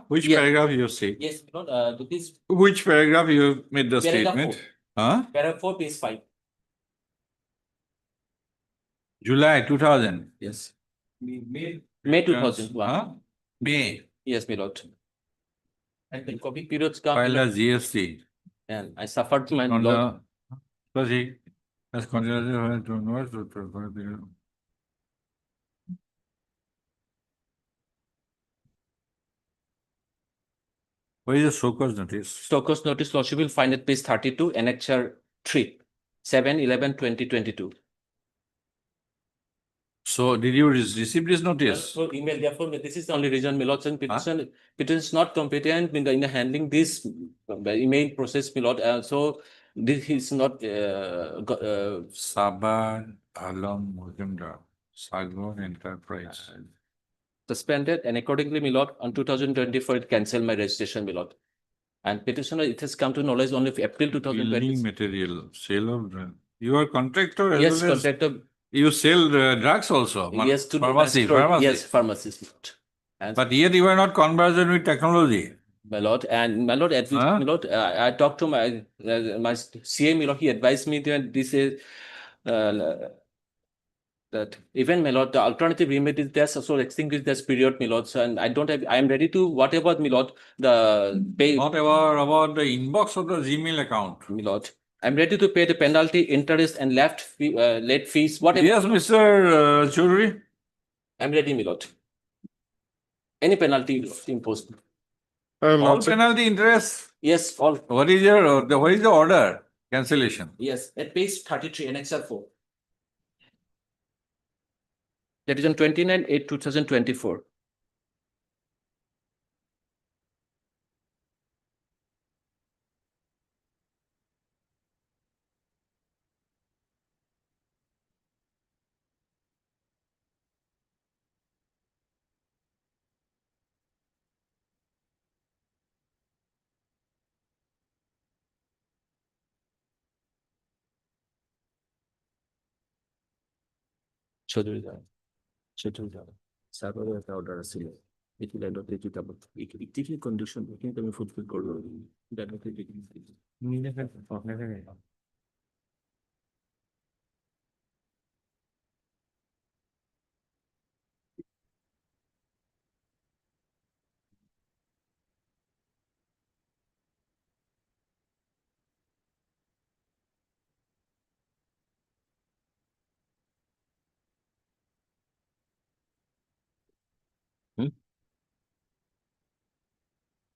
Which Yeah. paragraph you say? Yes, my lord, this Which paragraph you made the Paragraph statement? 4. Paragraph 4, page 5. July 2000. Yes. May 2001. May. Yes, my lord. And the COVID periods come. File as GST. And I suffered my On lord. the, he has continued to know. What is the Stoker's notice? Stoker's notice, lordship will find at page 32, annexure 3, 7/11/2022. So did you receive this notice? So email, therefore, this is the only reason, my lord, and petition is not competent in the handling this email process, my lord. So this is not Saban Alam Mujumdar, Sagon Enterprise. suspended, and accordingly, my lord, on 2024, it cancelled my registration, my lord. And petitioner, it has come to knowledge only of April 2020. Building material, sale of drug. You are contractor as Yes, well as contractor. you sell drugs also. Yes, to pharmacy. Yes, pharmacist. And But yet you are not conversant with technology. my lord, and my lord, my lord, I talked to my CA, my lord, he advised me that this is that even, my lord, the alternative remedies there's also extinguish this period, my lord. So, and I don't have, I am ready to whatever, my lord, the pay. Whatever about the inbox of the Gmail account. My lord, I'm ready to pay the penalty, interest, and late fees, whatever. Yes, Mr. Chaudhary. I'm ready, my lord. Any penalty imposed. All penalty interest. Yes, all. What is the order? Cancellation. Yes, at page 33, annexure 4. That is on 29/8/2024. সার্ভারের একটা order ছিল এটি লাইনতে যেটা এই condition কিন্তু আমি fulfil করব ডাটাতে মিলে আপনাদের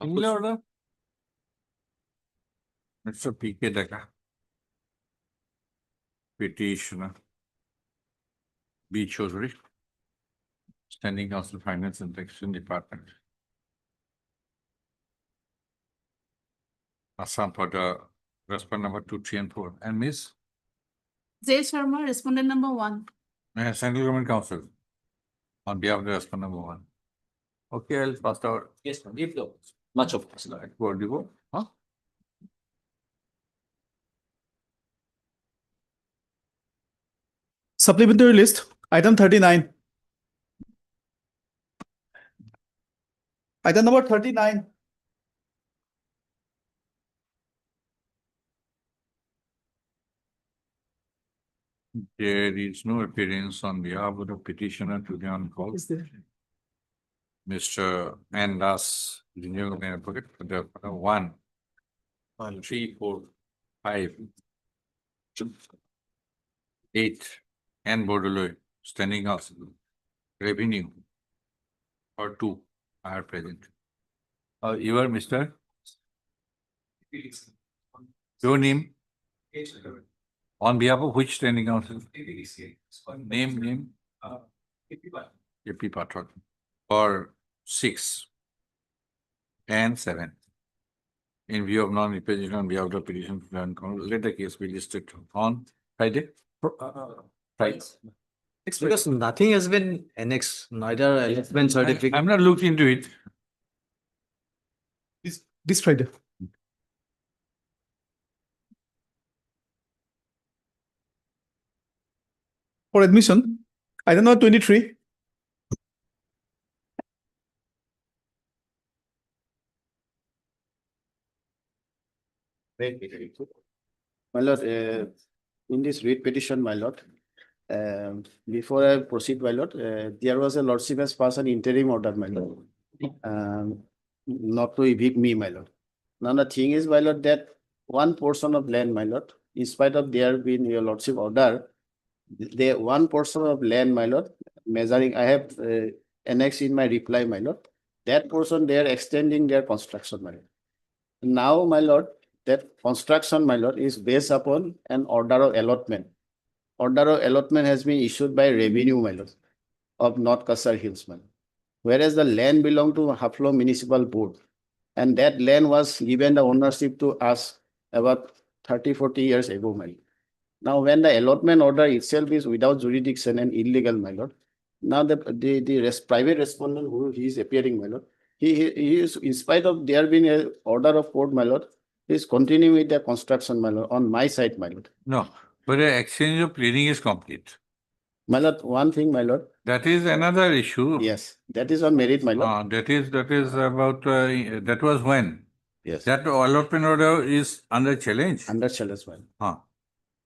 Similar order. Mr. P.K. Deka. Petitioner. B. Chaudhary. Standing Counsel Finance and Taxation Department. Assam for the respondent number 2, 3, and 4. And Miss Jay Sharma, respondent number 1. Central Government Council. On behalf of the respondent number 1. Okay, I'll pass out. Yes, ma'am. Give those. Much of us. What do you go? Huh? Supplementary list, item 39. Item number 39. There is no appearance on behalf of the petitioner today on call. Is there? Mr. Andas, the new advocate for the 1, 3, 4, 5, 8, and Bordeloi, standing house, revenue, or 2 are present. You are Mr. Your name? On behalf of which standing council? Name? AP Pathak. Or 6 and 7. In view of non-representation on behalf of the petition, let the case be listed on Friday. Friday. Because nothing has been annexed, neither allotment certificate. I'm not looking into it. This Friday. For admission, item number 23. My lord, in this writ petition, my lord, before I proceed, my lord, there was a lordship has passed an interim order, my lord, not to evict me, my lord. Now the thing is, my lord, that one portion of land, my lord, in spite of there being your lordship order, the one portion of land, my lord, measuring, I have annexed in my reply, my lord, that portion they are extending their construction, my lord. Now, my lord, that construction, my lord, is based upon an order of allotment. Order of allotment has been issued by revenue, my lord, of North Kasar Hills, my lord. Whereas the land belonged to Haflo Municipal Board. And that land was given the ownership to us about 30-40 years ago, my lord. Now, when the allotment order itself is without jurisdiction and illegal, my lord, now the private respondent who he is appearing, my lord, he is, in spite of there being an order of court, my lord, he is continuing with the construction, my lord, on my side, my lord. No, but the exchange of pleading is complete. My lord, one thing, my lord. That is another issue. Yes, that is on merit, my lord. That is about, that was when? Yes. That allotment order is under challenge? Under challenge, my lord.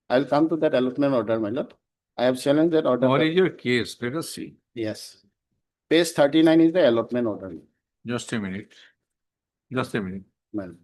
I'll come to that allotment order, my lord. I have challenged that order. What is your case? Let us see. Yes. Page 39 is the allotment order. Just a minute. Just a minute. My lord.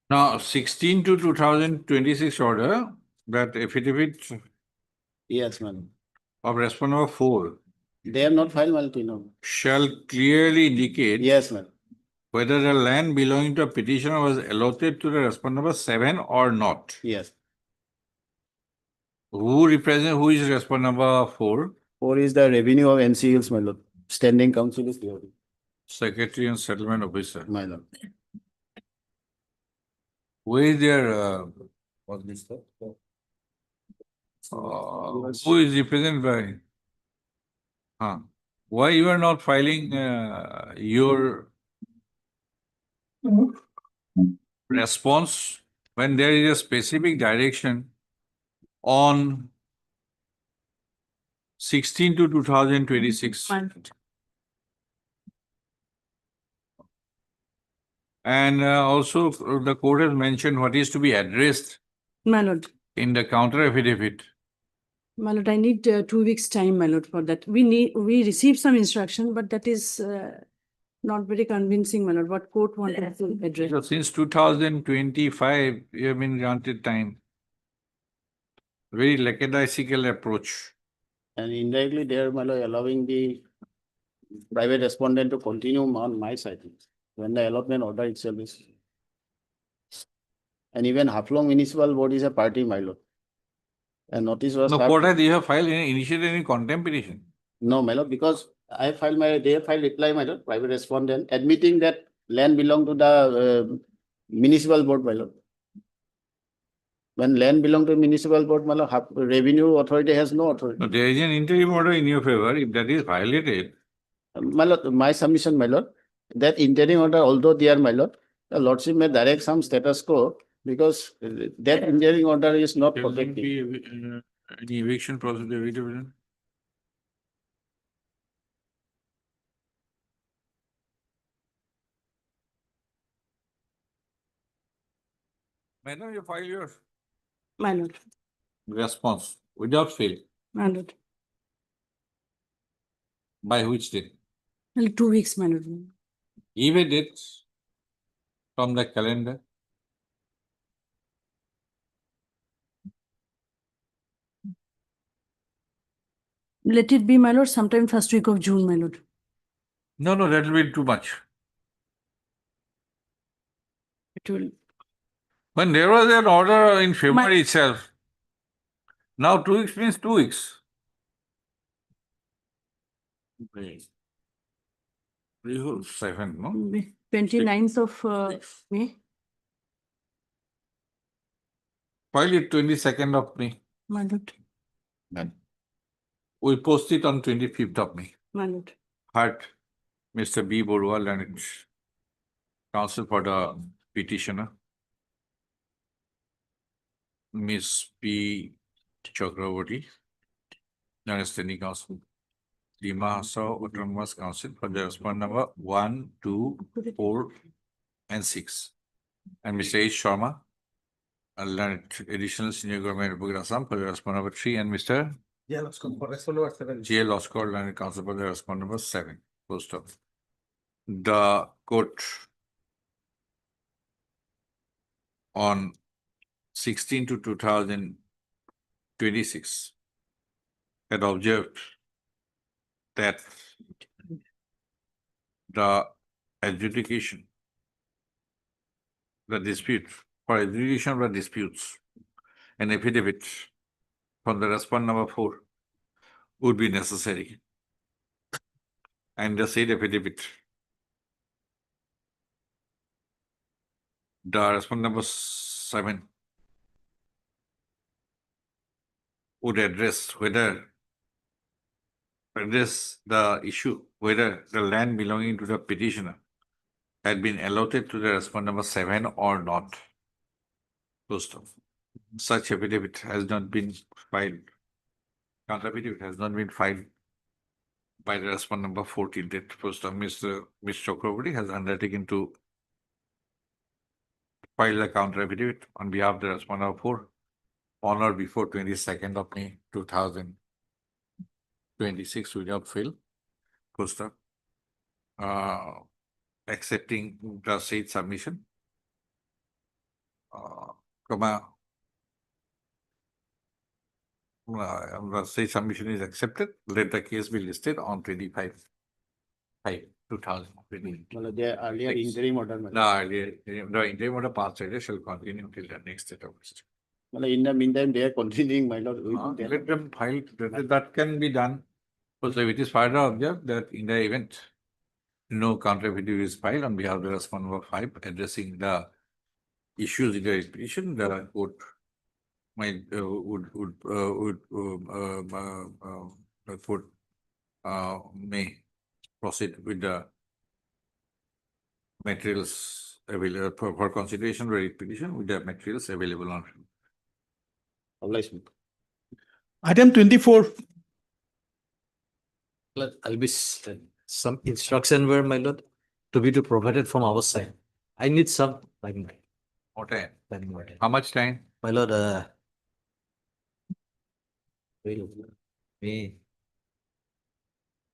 Now, 16 to 2026 order, that affidavit Yes, madam. of respondent number 4 They have not filed multi, no. shall clearly indicate Yes, madam. whether the land belonging to a petitioner was allotted to the respondent number 7 or not. Yes. Who is respondent number 4? 4 is the revenue of NC Hills, my lord. Standing counsel is there. Secretary and Settlement Officer. My lord. Where is their, what's this? Who is represented by? Huh. Why you are not filing your response when there is a specific direction on 16 to 2026? And also the court has mentioned what is to be addressed My lord, in the counter affidavit. my lord, I need 2 weeks' time, my lord, for that. We received some instruction, but that is not very convincing, my lord, what court wanted to address. So since 2025, you have been granted time. Very lackadaisical approach. And indirectly there, my lord, allowing the private respondent to continue on my side when the allotment order itself is. And even Haflong Municipal Board is a party, my lord. And notice was. No, served- court has, you have filed any, initiated any contempt petition? No, my lord, because they filed reply, my lord, private respondent, admitting that land belong to the municipal board, my lord. When land belong to municipal board, my lord, revenue authority has no authority. No, there is an interim order in your favor. If that is violated, My lord, my submission, my lord, that interim order, although there, my lord, the lordship may direct some status quo because that interim order is not there will protected. be any eviction procedure. Madam, you file your My lord, response without fail. my lord, By which date? only 2 weeks, my lord. Give a date from the calendar. Let it be, my lord, sometime first week of June, my lord. No, that will be too much. It will. When there was an order in February itself, now 2 weeks means 2 weeks. 7, no? 29th of May, File it 22nd of May. my lord, Then we post it on 25th of May. my lord. Heard Mr. B. Borwal and counsel for the petitioner, Ms. P. Chakravarti, non-standing counsel, the Mahasa Autonomous Council for the respondent number 1, 2, 4, and 6. And Mr. H. Sharma, a learned additional senior government advocate Assam for the respondent number 3, and Mr. J. Loskar, learned counsel for the respondent number 7. Post of. The court on 16 to 2026 had observed that the adjudication, the dispute, for adjudication of the disputes, an affidavit from the respondent number 4 would be necessary. And the said affidavit, the respondent number 7 would address the issue whether the land belonging to the petitioner had been allotted to the respondent number 7 or not. Post of. Such affidavit has not been filed. Counter affidavit has not been filed by the respondent number 14. That post of Ms. Chakravarti has undertaken to file a counter affidavit on behalf of the respondent number 4 on or before 22nd of May 2026 without fail. Post of accepting the said submission. The said submission is accepted. Let the case be listed on 25/5/2020. The earlier interim order, my lord. The interim order passed shall continue till the next date of visit. In the meantime, they are continuing, my lord. Let them file. That can be done. So it is further observed that in the event no counter affidavit is filed on behalf of the respondent number 5 addressing the issues in the petition, the court might the court may proceed with the materials available for consideration or petition with the materials available on. Item 24. I'll be some instruction where, my lord, to be provided from our side. I need some time. What time? How much time? My lord, me.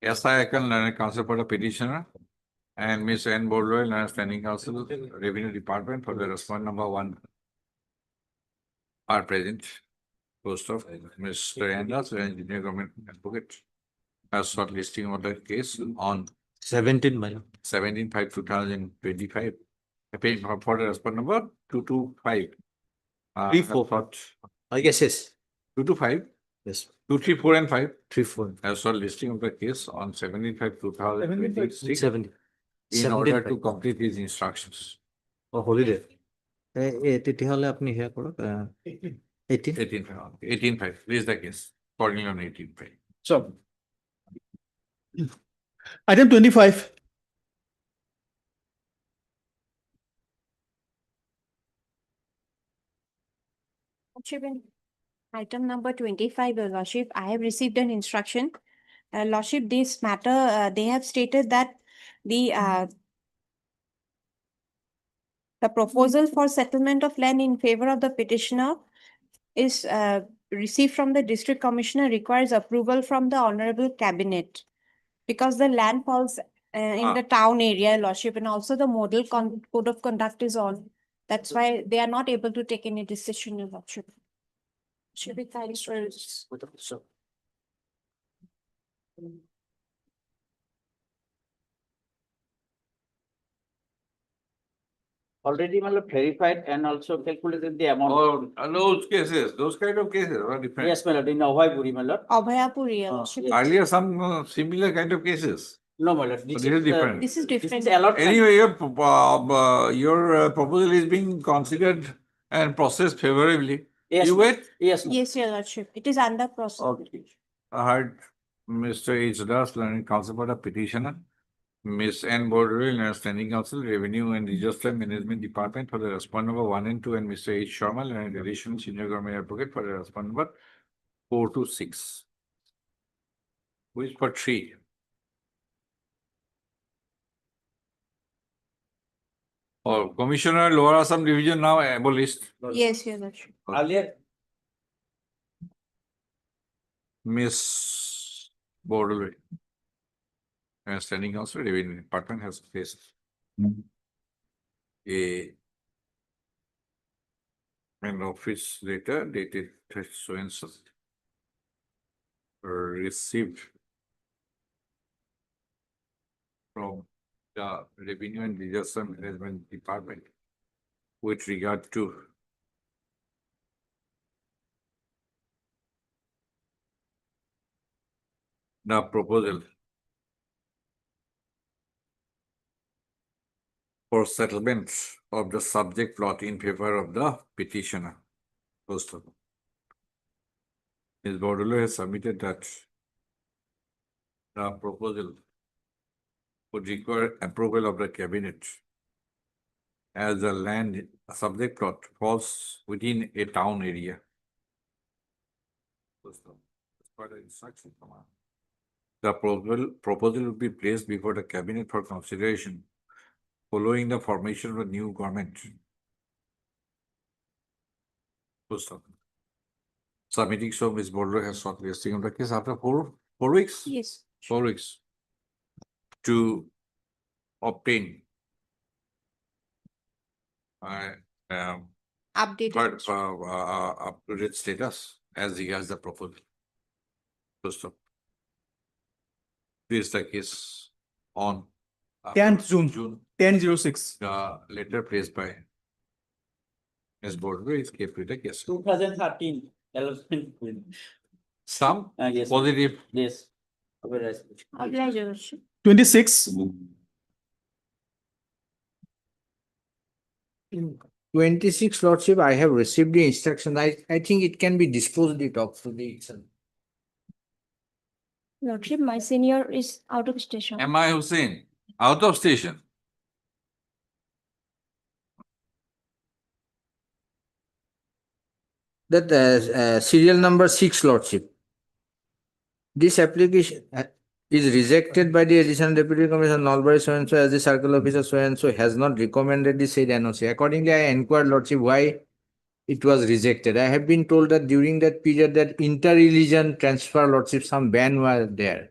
Yes, I can learn counsel for the petitioner and Miss N. Bordeaux, learn standing counsel, Revenue Department for the respondent number 1 are present. Post of Mr. Andras, Engineer Government Advocate, has sought listing of the case on 17, my lord. 17/5/2025. Paying for the respondent number 225. 3-4. Yes. 225. Yes. 2, 3, 4, and 5. 3, 4. As for listing of the case on 17/5/2026 70. in order to complete his instructions. Oh, holiday. তেতিয়াহ'লে আপুনি হেয়া কৰক 18. 18/5. This is the case. Accordingly on 18/5. So, item 25. Item number 25, Your Lordship, I have received an instruction. Lordship, this matter, they have stated that the proposal for settlement of land in favor of the petitioner is received from the district commissioner requires approval from the honorable cabinet because the land falls in the town area, Lordship, and also the model code of conduct is on. That's why they are not able to take any decision, Your Lordship. Should be filed with the Already clarified and also calculated the amount. Oh, those cases, those kind of cases are different. Yes, my lord, in Abhayapuri, my lord. Abhayapuri, Your Lordship. Earlier, some similar kind of cases. No, my lord. So this is different. This is different. Anyway, your proposal is being considered and processed favorably. Yes, You wait. Yes. Yes, Your Lordship. It is under process. Okay. I heard Mr. H. Das, learning counsel for the petitioner. Miss N. Bordeaux, standing counsel, Revenue and Disaster Management Department for the respondent number 1 and 2, and Mr. H. Sharma, and additional senior government advocate for the respondent number 4 to 6. Who is for 3? Oh, Commissioner, Lower Assam Division now abolished. Yes, Your Lordship. Earlier. Miss Bordeaux. And standing counsel, Revenue Department has placed an office letter dated so and so received from the Revenue and Disaster Management Department with regard to the proposal for settlement of the subject plot in favor of the petitioner. First of all, Ms. Bordello has submitted that the proposal would require approval of the cabinet as the land subject plot falls within a town area. The proposal will be placed before the cabinet for consideration following the formation of a new government. Submitting so Ms. Bordeaux has sought listing of the case after 4 weeks? Yes. 4 weeks to obtain Updated. up-to-date status as regards the proposal. First of this is the case on 10th June 10/06. The letter placed by Ms. Bordeaux is kept with the case. 2013. Some Yes. positive Yes. Oblige, Your Lordship. 26, 26, Lordship, I have received the instruction. I think it can be disposed it off to the. Lordship, my senior is out of station. M.I. Hussain, out of station. That serial number 6, Lordship. This application is rejected by the Additional Deputy Commissioner Nalbari so-and-so as the circle officer so-and-so has not recommended the said NOC. Accordingly, I inquired, Lordship, why it was rejected. I have been told that during that period that inter-religion transfer, Lordship, some ban was there.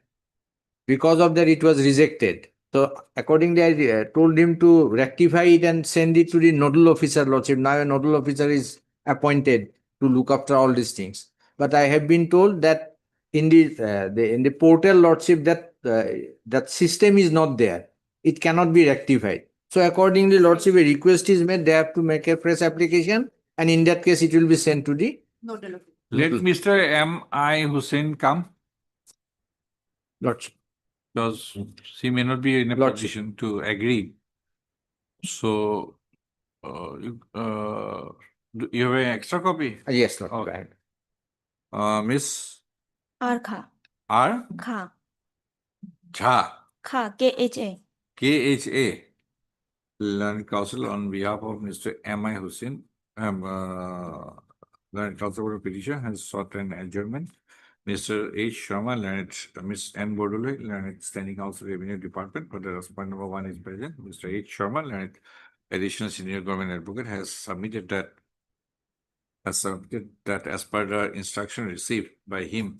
Because of that, it was rejected. So accordingly, I told him to rectify it and send it to the nodal officer, Lordship. Now a nodal officer is appointed to look after all these things. But I have been told that in the portal, Lordship, that system is not there. It cannot be rectified. So accordingly, Lordship, a request is made. They have to make a fresh application, and in that case, it will be sent to the Nodal officer. Let Mr. M.I. Hussain come, Lordship. because he may not be in a Lordship. position to agree. So, you have an extra copy? Yes, Lordship. Okay. Miss R Kha. R. Kha. Jha, Kha. K-H-A. K.H.A. Learned Counsel on behalf of Mr. M.I. Hussain, Learned Counsel for Petition has sought an adjournment. Mr. H. Sharma, Learned Miss N. Bodole, Learned Standing Counsel Revenue Department, for the respondent number 1 is present. Mr. H. Sharma, Learned Additional Senior Government Advocate, has submitted that as per the instruction received by him,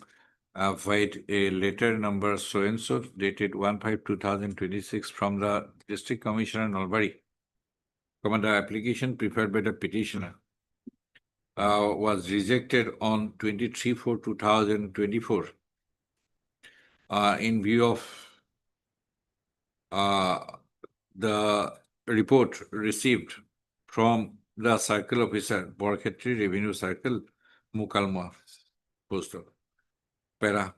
vide a letter number so-and-so dated 1/5/2026 from the District Commissioner Nalbari. The application preferred by the petitioner was rejected on 23/4/2024 in view of the report received from the circle officer, Borkhetri Revenue Circle, Mukalma, Posto. Para.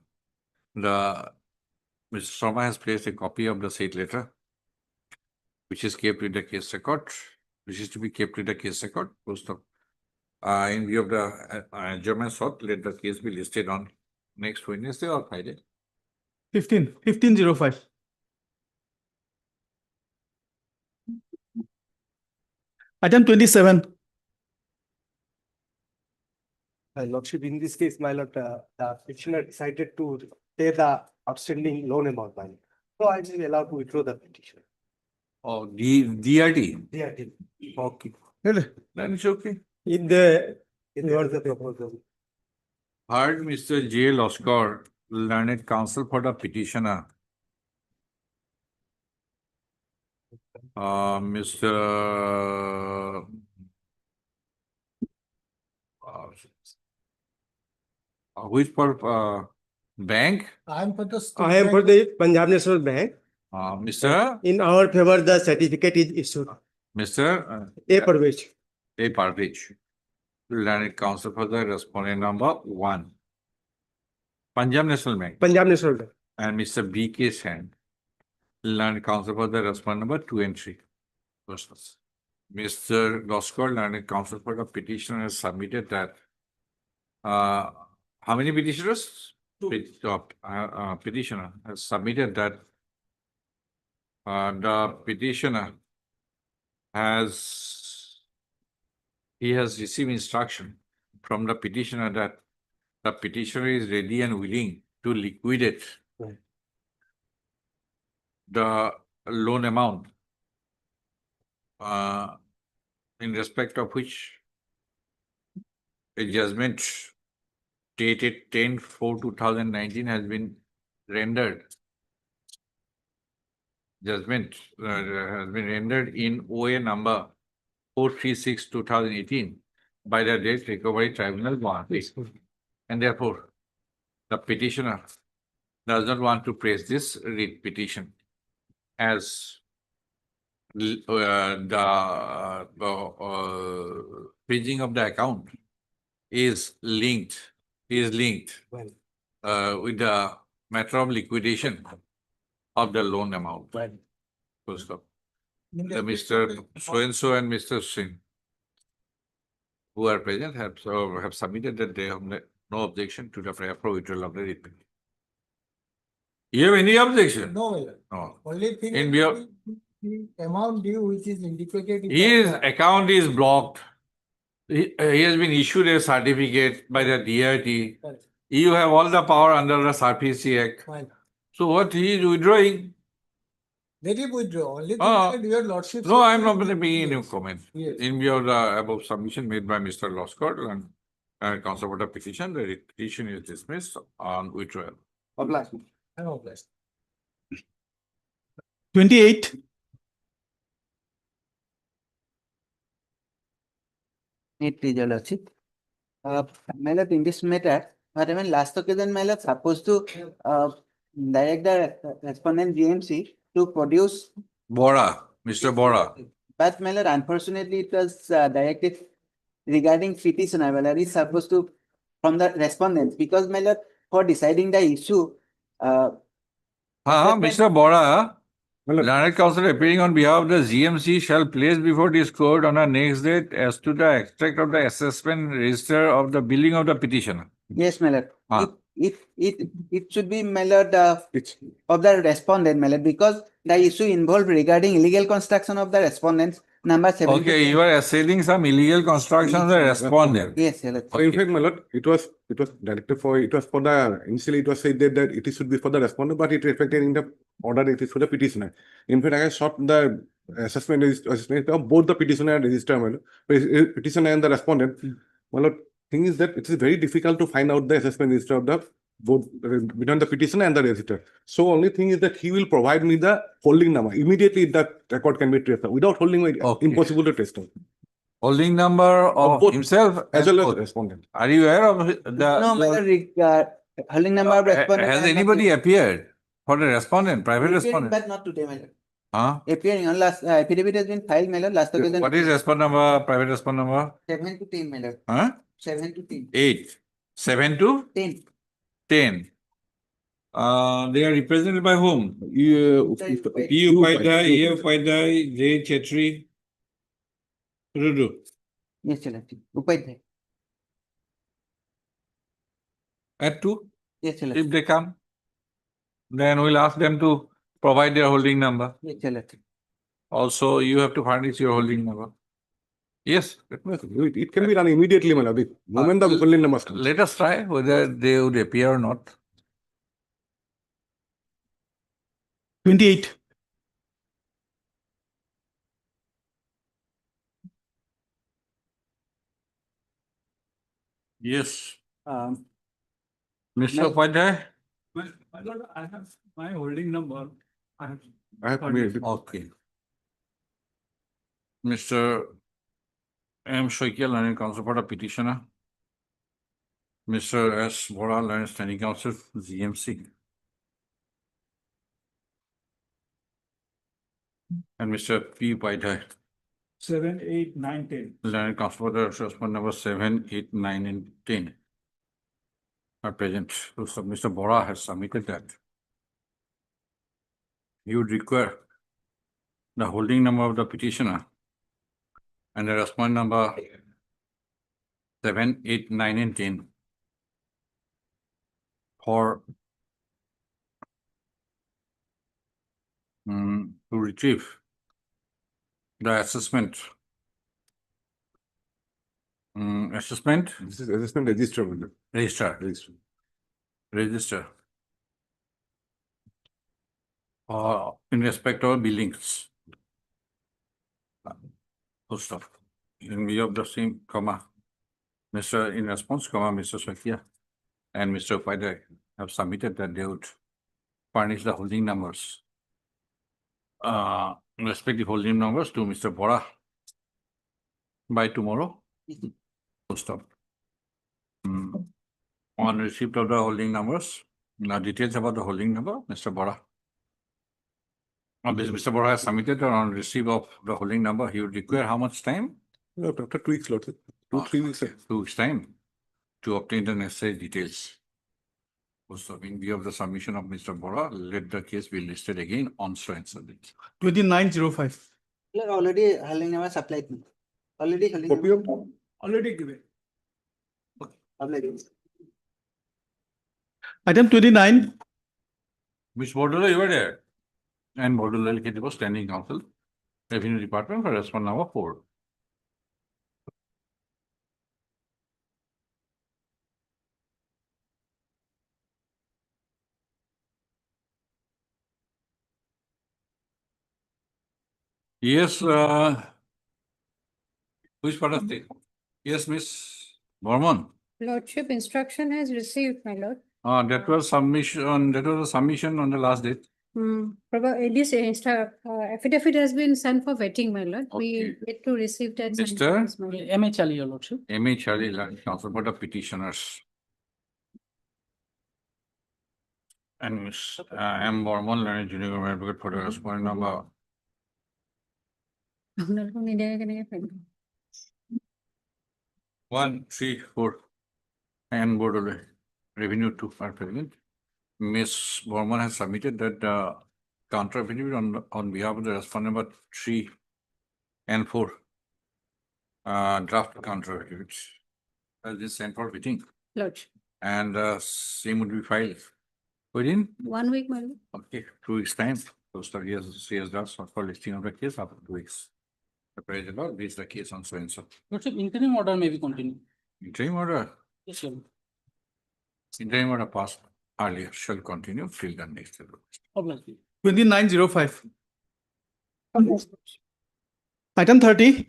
Mr. Sharma has placed a copy of the said letter, which is kept with the case record, which is to be kept with the case record. Posto. In view of the German sought, let the case be listed on next Wednesday or Friday. 1505. Item 27. Lordship, in this case, my lord, the petitioner decided to pay the outstanding loan amount, my lord. So I will allow to withdraw the petition. Oh, DRT? DRT. Okay. Then it's okay. In the proposal. Heard Mr. J. Loskar, Learned Counsel for the petitioner. Mr. Which for bank? I am for the Punjab National Bank. Mr. In our favor, the certificate is issued. Mr. A. Parvez. A. Parvez, Learned Counsel for the respondent number 1. Punjab National Bank. Punjab National Bank. And Mr. B. K. Sand, Learned Counsel for the respondent number 2 and 3. Mr. Loskar, Learned Counsel for the petitioner, has submitted that. How many petitioners? Petitioner has submitted that the petitioner has received instruction from the petitioner that the petitioner is ready and willing to liquidate the loan amount in respect of which a judgment dated 10/4/2019 has been rendered. Judgment has been rendered in OA number 436/2018 by the Debt Recovery Tribunal, Gauhati. And therefore, the petitioner does not want to press this writ petition as the freezing of the account is linked with the matter of liquidation of the loan amount. Full stop. The Mr. So-and-so and Mr. Singh, who are present, have submitted that they have no objection to the provisional of the writ. You have any objection? No. No. Only thing In is view, the amount due which is indicated. his account is blocked. He has been issued a certificate by the DIT. Correct. You have all the power under the SRPC Act. Fine. So what he is withdrawing? Let him withdraw. Only thing Ah. is that your lordship. No, I'm not going to make any Yes. comment. Yes. In view of the above submission made by Mr. Loskot and counsel for the petition, the petition is dismissed on withdrawal. Obliged. I'm obliged. 28. Please, your lordship. My lord, in this matter, what I mean, last occasion, my lord, supposed to direct the respondent GMC to produce. Bora, Mr. Bora. But my lord, unfortunately, it was directed regarding petitioner. My lord is supposed to from the respondents because my lord, for deciding the issue. Mr. Bora, learned counsel appearing on behalf of the GMC shall place before this court on a next date as to the extract of the assessment register of the billing of the petitioner. Yes, my lord. It should be, my lord, of the respondent, my lord, because the issue involved regarding illegal construction of the respondents, number 7. Okay, you are assailing some illegal construction of the respondent. Yes, my lord. So in fact, my lord, it was directed for, it was for the, initially it was said that it should be for the respondent, but it reflected in the order it is for the petitioner. In fact, I have sought the assessment of both the petitioner and register, my lord, petitioner and the respondent. My lord, thing is that it is very difficult to find out the assessment register of the both between the petitioner and the register. So only thing is that he will provide me the holding number. Immediately that record can be traced. Without holding, impossible to trace. Holding number of himself as well as respondent. Are you aware of the? No, my lord, holding number of respondent. Has anybody appeared for the respondent, private Appearing, respondent? but not today, my lord. Huh? Appearing on last affidavit has been filed, my lord, last occasion. What is respondent number, private respondent number? 7 to 10, my lord. Huh? 7 to 10. 8. 7 to 10. 10. They are represented by whom? P. Upadhyay, A. Upadhyay, J. Chetri. Rudu. Yes, your lordship. Upadhyay. At 2? Yes, your If lordship. they come, then we'll ask them to provide their holding number. Yes, your lordship. Also, you have to furnish your holding number. Yes. It can be done immediately, my lord. The moment the holding number comes. Let us try whether they would appear or not. 28. Yes. Um, Mr. Upadhyay? My lord, I have my holding number. I have. Okay. Mr. M. Shoikia, learning counsel for the petitioner. Mr. S. Bora, learning standing counsel, GMC. And Mr. P. Upadhyay, 7, 8, 9, 10. learning counsel for the respondent number 7, 8, 9, and 10. Are present. So Mr. Bora has submitted that. You would require the holding number of the petitioner and the respondent number 7, 8, 9, and 10 for to retrieve the assessment. Assessment? This is assessment register. Register. In respect of billings. Full stop. In view of the same, comma, Mr. In response, comma, Mr. Shoikia and Mr. Upadhyay have submitted that they would furnish the holding numbers. Respective holding numbers to Mr. Bora by tomorrow. Full stop. On receipt of the holding numbers, details about the holding number, Mr. Bora. Mr. Bora has submitted on receipt of the holding number. He would require how much time? After 2 weeks, Lord. 2-3 weeks. 2 weeks time to obtain the necessary details. Also, in view of the submission of Mr. Bora, let the case be listed again on so and so date. 2905. Already Halinama supplied me. Already Halinama Already given. supplied. Item 29. Ms. Bordula, you were there. And Bordula Liketi was standing counsel, Revenue Department for response number 4. Yes, which part of the? Yes, Miss Borman. Lordship, instruction has received, my lord. That was submission, that was a submission on the last date. This affidavit has been sent for vetting, my lord. We Okay. yet to receive that. Mr. sent, my lord. MA Chali, your lordship. M.A. Charlie, counsel for the petitioners. And Miss M. Borman, learned junior government advocate for the respondent number 1, 3, 4. And Bordula, Revenue 2 are present. Miss Borman has submitted that counter affidavit on behalf of the respondent number 3 and 4. Draft counter affidavits. Has been sent for fitting. Lordship. And same would be filed within 1 week, my lord. okay 2 weeks time. So study as CS does for listing of the case after 2 weeks. The president will base the case on so and so. Lordship, interim order may be continued. Interim order. Yes, your lord. Interim order passed earlier shall continue till the next level. Obviously. 2905. Item 30.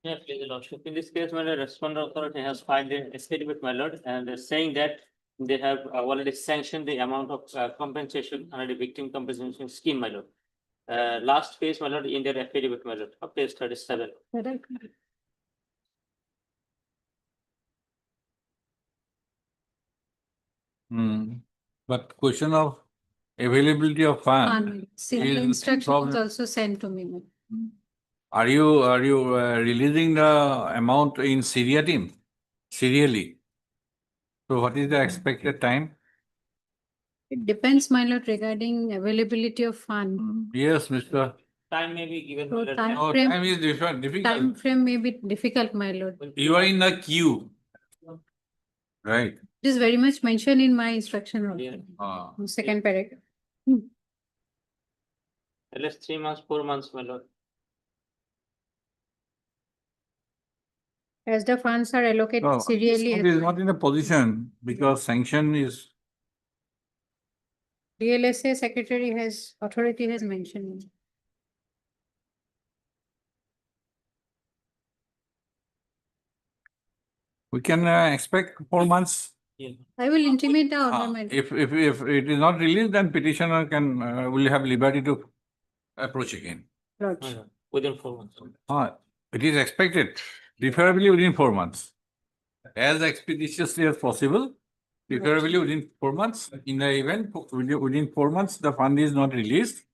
Yeah, please, your lordship. In this case, my lord, respondent authority has filed an affidavit, my lord, and they're saying that they have already sanctioned the amount of compensation under the victim compensation scheme, my lord. Last phase, my lord, in their affidavit, my lord, of page 37. But question of availability of fund. Similar is instruction problem. was also sent to me, my lord. Are you releasing the amount in serially? So what is the expected time? It depends, my lord, regarding availability of fund. Yes, Mr. Time may be given. So my lord. time Oh, frame, time is difficult. time frame may be difficult, my lord. You are in the queue. Right. It is very much mentioned in my instruction Yeah. also, in second paragraph. At least 3 months, 4 months, my lord. As the funds are allocated No, serially, it is not in a position because sanction is DLSA secretary has, authority has mentioned. we can expect 4 months. I will intimate the order, my lord. If it is not released, then petitioner can will have liberty to approach again. Lordship. Within 4 months. It is expected, preferably within 4 months. As expeditiously as possible, preferably within 4 months. In the event within 4 months, the fund is not released,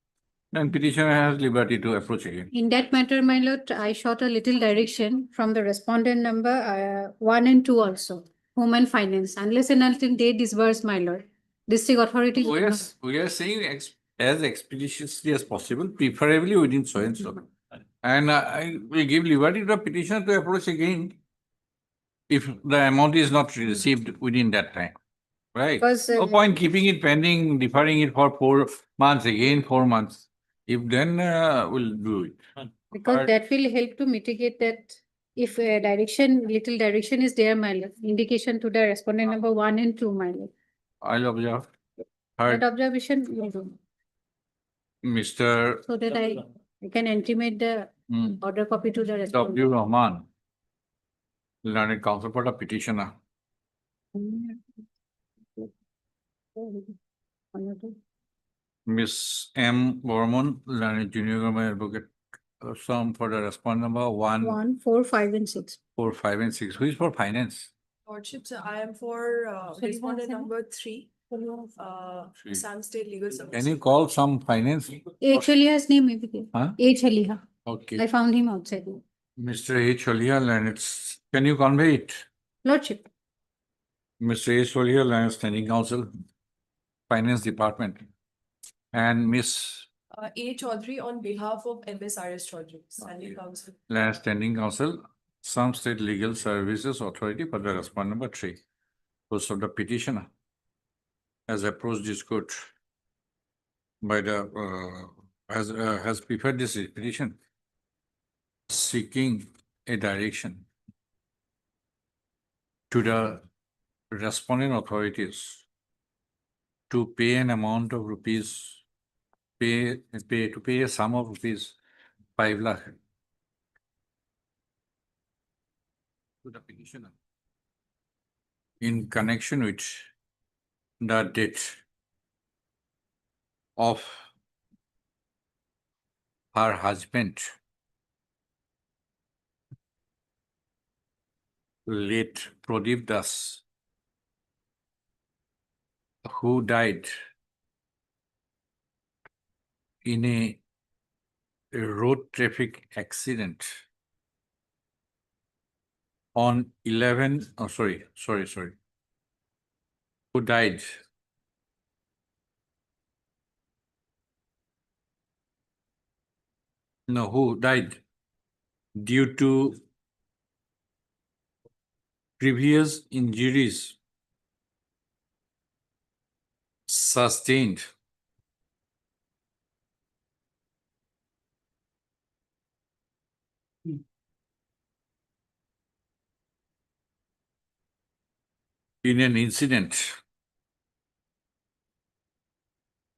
then petitioner has liberty to approach again. In that matter, my lord, I shot a little direction from the respondent number 1 and 2 also, Home and Finance, unless and until they disburse, my lord. District authority. We are saying as expeditiously as possible, preferably within so and so. And I will give liberty to the petitioner to approach again if the amount is not received within that time. Right? Because, No point keeping it pending, deferring it for 4 months, again 4 months. If then we'll do it. Because that will help to mitigate that if little direction is there, my lord, indication to the respondent number 1 and 2, my lord. I'll observe. That Heard observation, will do. Mr. So that I can intimate the order copy to the respondent. W. Rahman, learned counsel for the petitioner. Miss M. Borman, learned junior government advocate, some for the respondent number 1, 1, 4, 5, and 6. 4, 5, and 6. Who is for finance? Lordship, so I am for respondent number 3, Three. Assam State Legal Service. Can you call some finance? H. Aliha's name may be there. Huh? H. Aliha. Okay. I found him outside. Mr. H. Olial, and can you convey it? Lordship. Mr. H. Olial, and Standing Counsel, Finance Department, and Miss A. Chaudhary on behalf of MSRS Chaudhary, Standing Counsel. Standing Counsel, some State Legal Services Authority for the respondent number 3. Post of the petitioner has approached this court by the has prepared this petition seeking a direction to the respondent authorities to pay an amount of rupees, pay a sum of rupees 5 lakh to the petitioner in connection with the death of her husband, late Pradip Das, who died in a road traffic accident on 11, oh, sorry, who died due to previous injuries sustained in an incident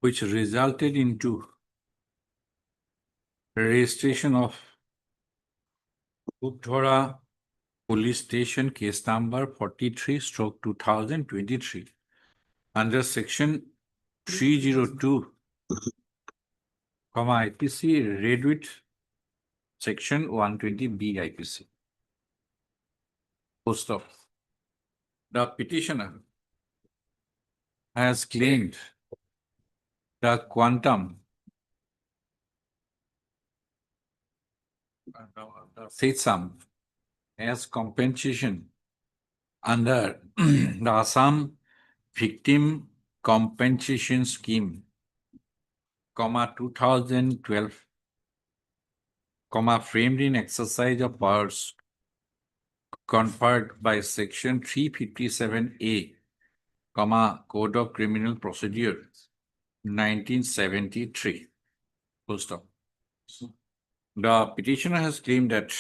which resulted into registration of Upthora Police Station case number 43/2023 under section 302, IPC read with section 120B IPC. Post of the petitioner has claimed the quantum the said sum as compensation under the Assam Victim Compensation Scheme, 2012, framed in exercise of powers conferred by section 357A, Code of Criminal Procedure, 1973. Full stop. The petitioner has claimed that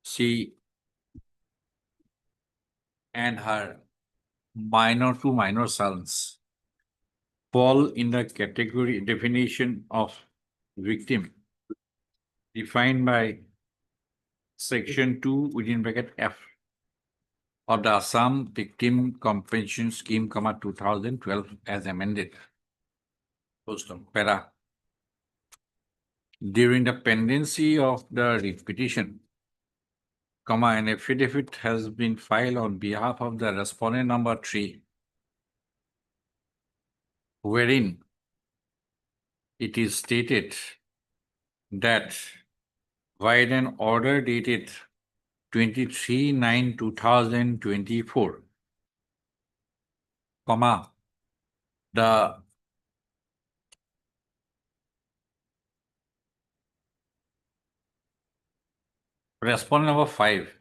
she and her two minor sons fall in the category definition of victim defined by section 2 within bracket F of the Assam Victim Compensation Scheme, 2012 as amended. Post of para. During the pendency of the petition, an affidavit has been filed on behalf of the respondent number 3, wherein it is stated that while an order dated 23/9/2024, the respondent number 5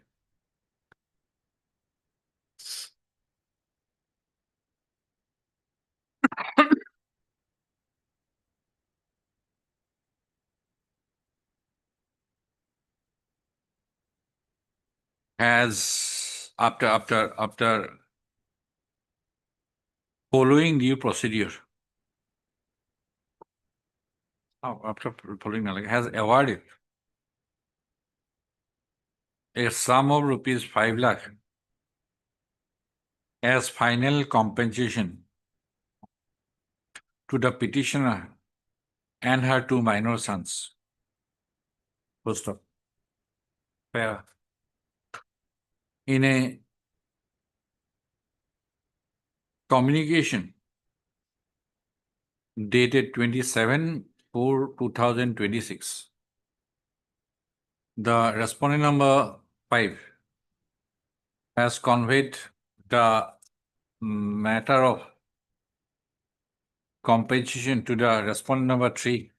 has after following due procedure, has awarded a sum of rupees 5 lakh as final compensation to the petitioner and her two minor sons. Full stop. In a communication dated 27/4/2026, the respondent number 5 has conveyed the matter of compensation to the respondent number 3.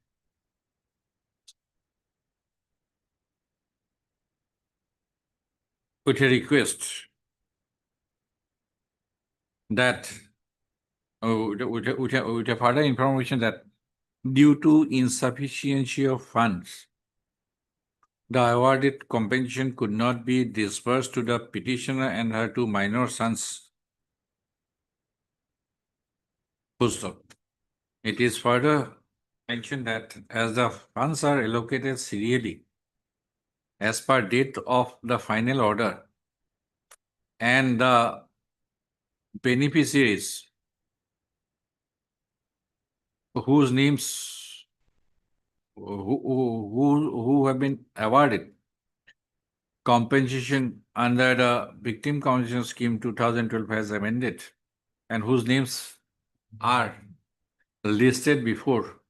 With a request that with a further information that due to insufficiency of funds, the awarded compensation could not be disbursed to the petitioner and her 2 minor sons. Full stop. It is further mentioned that as the funds are allocated serially as per date of the final order and the beneficiaries whose names who have been awarded compensation under the Victim Compensation Scheme 2012 as amended and whose names are listed before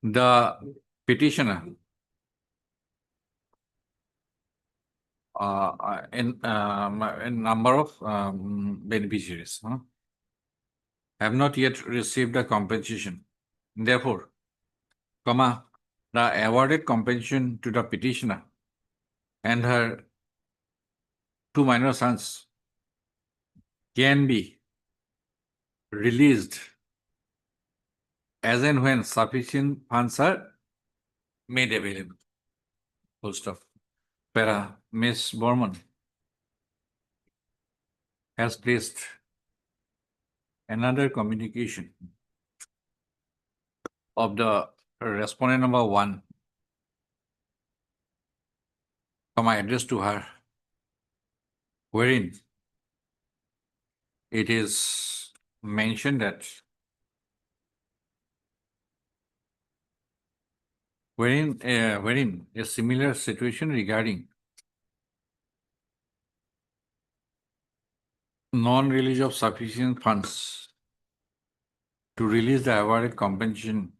the petitioner in number of beneficiaries have not yet received the compensation. Therefore, the awarded compensation to the petitioner and her 2 minor sons can be released as and when sufficient funds are made available. Full stop. Para Ms. Borman has placed another communication of the respondent number 1, addressed to her, wherein it is mentioned that wherein a similar situation regarding non-release of sufficient funds to release the awarded compensation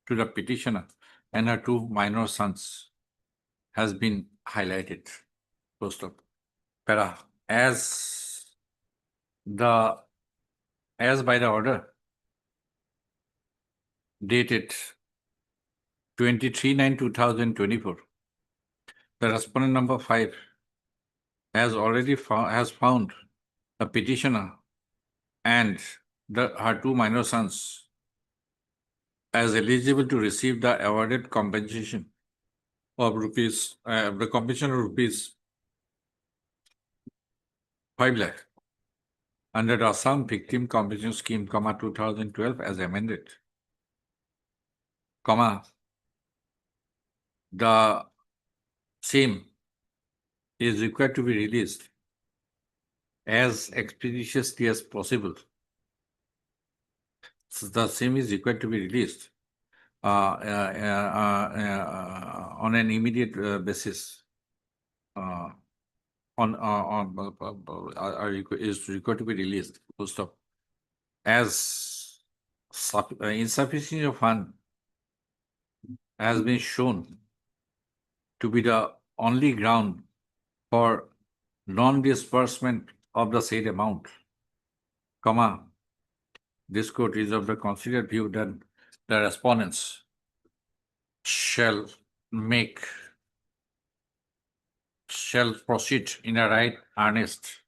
to the petitioner and her 2 minor sons has been highlighted. Post of para as by the order dated 23/9/2024, the respondent number 5 has already found the petitioner and her 2 minor sons as eligible to receive the awarded compensation of the compensation of rupees 5 lakh under the Assam Victim Compensation Scheme, 2012 as amended, the same is required to be released as expeditiously as possible. So the same is required to be released on an immediate basis. Is required to be released. Full stop. As insufficiency of fund has been shown to be the only ground for non-disbursement of the said amount, this court is of the considered view that the respondents shall proceed in a right earnest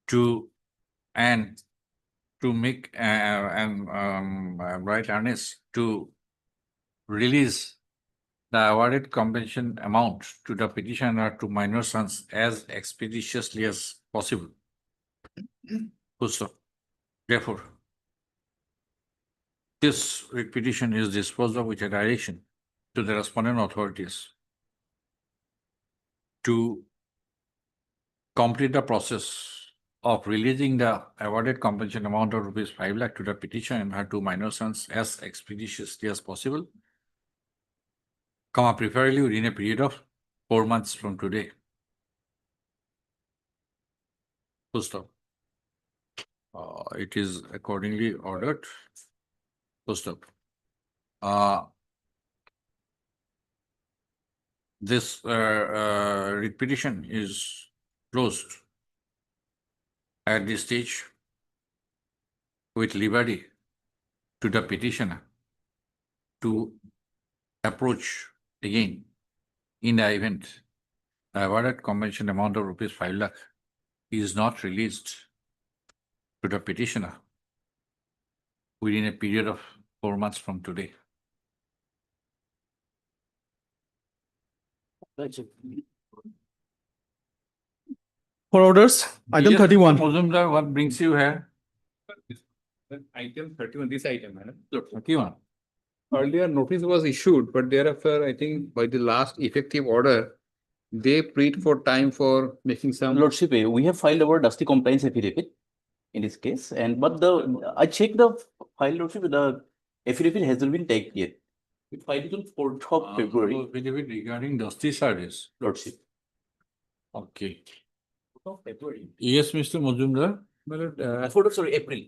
to release the awarded compensation amount to the petitioner to minor sons as expeditiously as possible. Full stop. Therefore, this petition is disposed of with a direction to the respondent authorities to complete the process of releasing the awarded compensation amount of rupees 5 lakh to the petitioner and her 2 minor sons as expeditiously as possible, preferably within a period of 4 months from today. Full stop. It is accordingly ordered. Full stop. this writ petition is closed at this stage with liberty to the petitioner to approach again in the event the awarded compensation amount of rupees 5 lakh is not released to the petitioner within a period of 4 months from today. For orders, item Yes, 31. Mozumdar, what brings you here? Item 31, this item, madam. 31. Earlier notice was issued, but thereafter, I think by the last effective order, they plead for time for making some. Lordship, we have filed our dusty compliance affidavit in this case, and but I checked the file, Lordship, the affidavit hasn't been taken yet. We filed it on 4th of February. Affidavit regarding dusty service. Lordship. Okay. 4th of February. Yes, Mr. Mozumdar. Well, 4th of, sorry, April.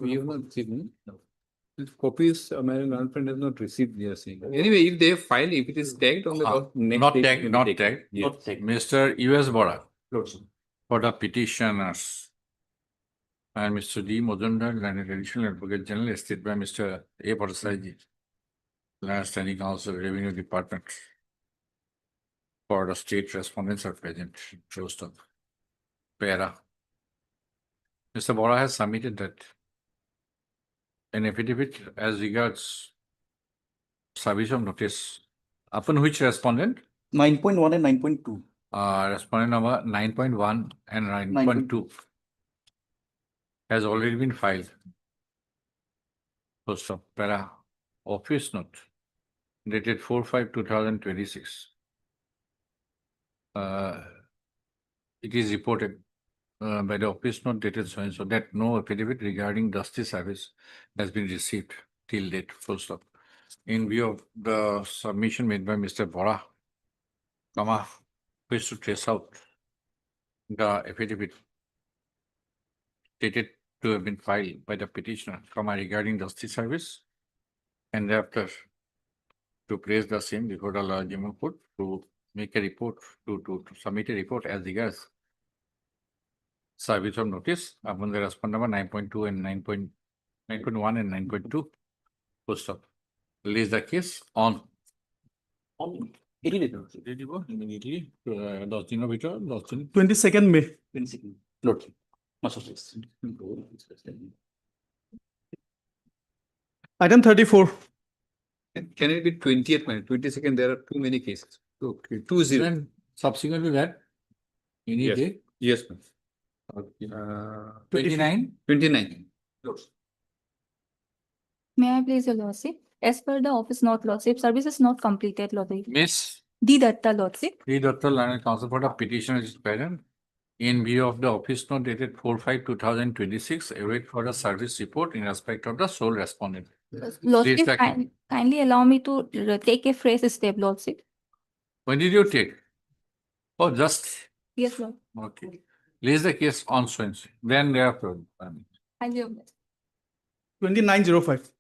we have not seen. These copies, my grandfriend has not received, they are saying. Anyway, if they file, if it is tagged on the next Not day, tagged, it will not be taken. tagged. Yes. Not tagged. Mr. U.S. Bora Lordship. for the petitioners. And Mr. D. Mozumdar, Learned Additional Advocate General, estate by Mr. Aforesaid, Land Standing Council, Revenue Department. For the state respondents are present, closed up. Para. Mr. Bora has submitted that an affidavit as regards service of notice. Upon which respondent? 9.1 and 9.2. Respondent number 9.1 and 9.2 has already been filed. First of para office note dated 4/5/2026. It is reported by the office note dated so and so that no affidavit regarding dusty service has been received till date. Full stop. In view of the submission made by Mr. Bora, wish to trace out the affidavit stated to have been filed by the petitioner, regarding dusty service, and thereafter to place the same before the law judgment court to make a report, to submit a report as regards service of notice upon the respondent number 9.2 and 9.1 and 9.2. Full stop. Release the case on 22nd May. 22nd. Lordship. Item 34. Can it be 20th, man? 22nd, there are too many cases. Okay, 20. Then subsequent to that, any Yes. day, Yes, ma'am. 29. 29. May I please, your lordship? As per the office note, lordship, service is not completed, lordship. Miss D. Datta, lordship. D. Dr. Learned Counsel for the petitioner is present. In view of the office note dated 4/5/2026, await for the service report in respect of the sole respondent. Lordship, Please, kindly allow me to take a fresh step, lordship. when did you take? Oh, just, Yes, lord. okay. Raise the case on so and so. Then thereafter. Kindly observe. 2905.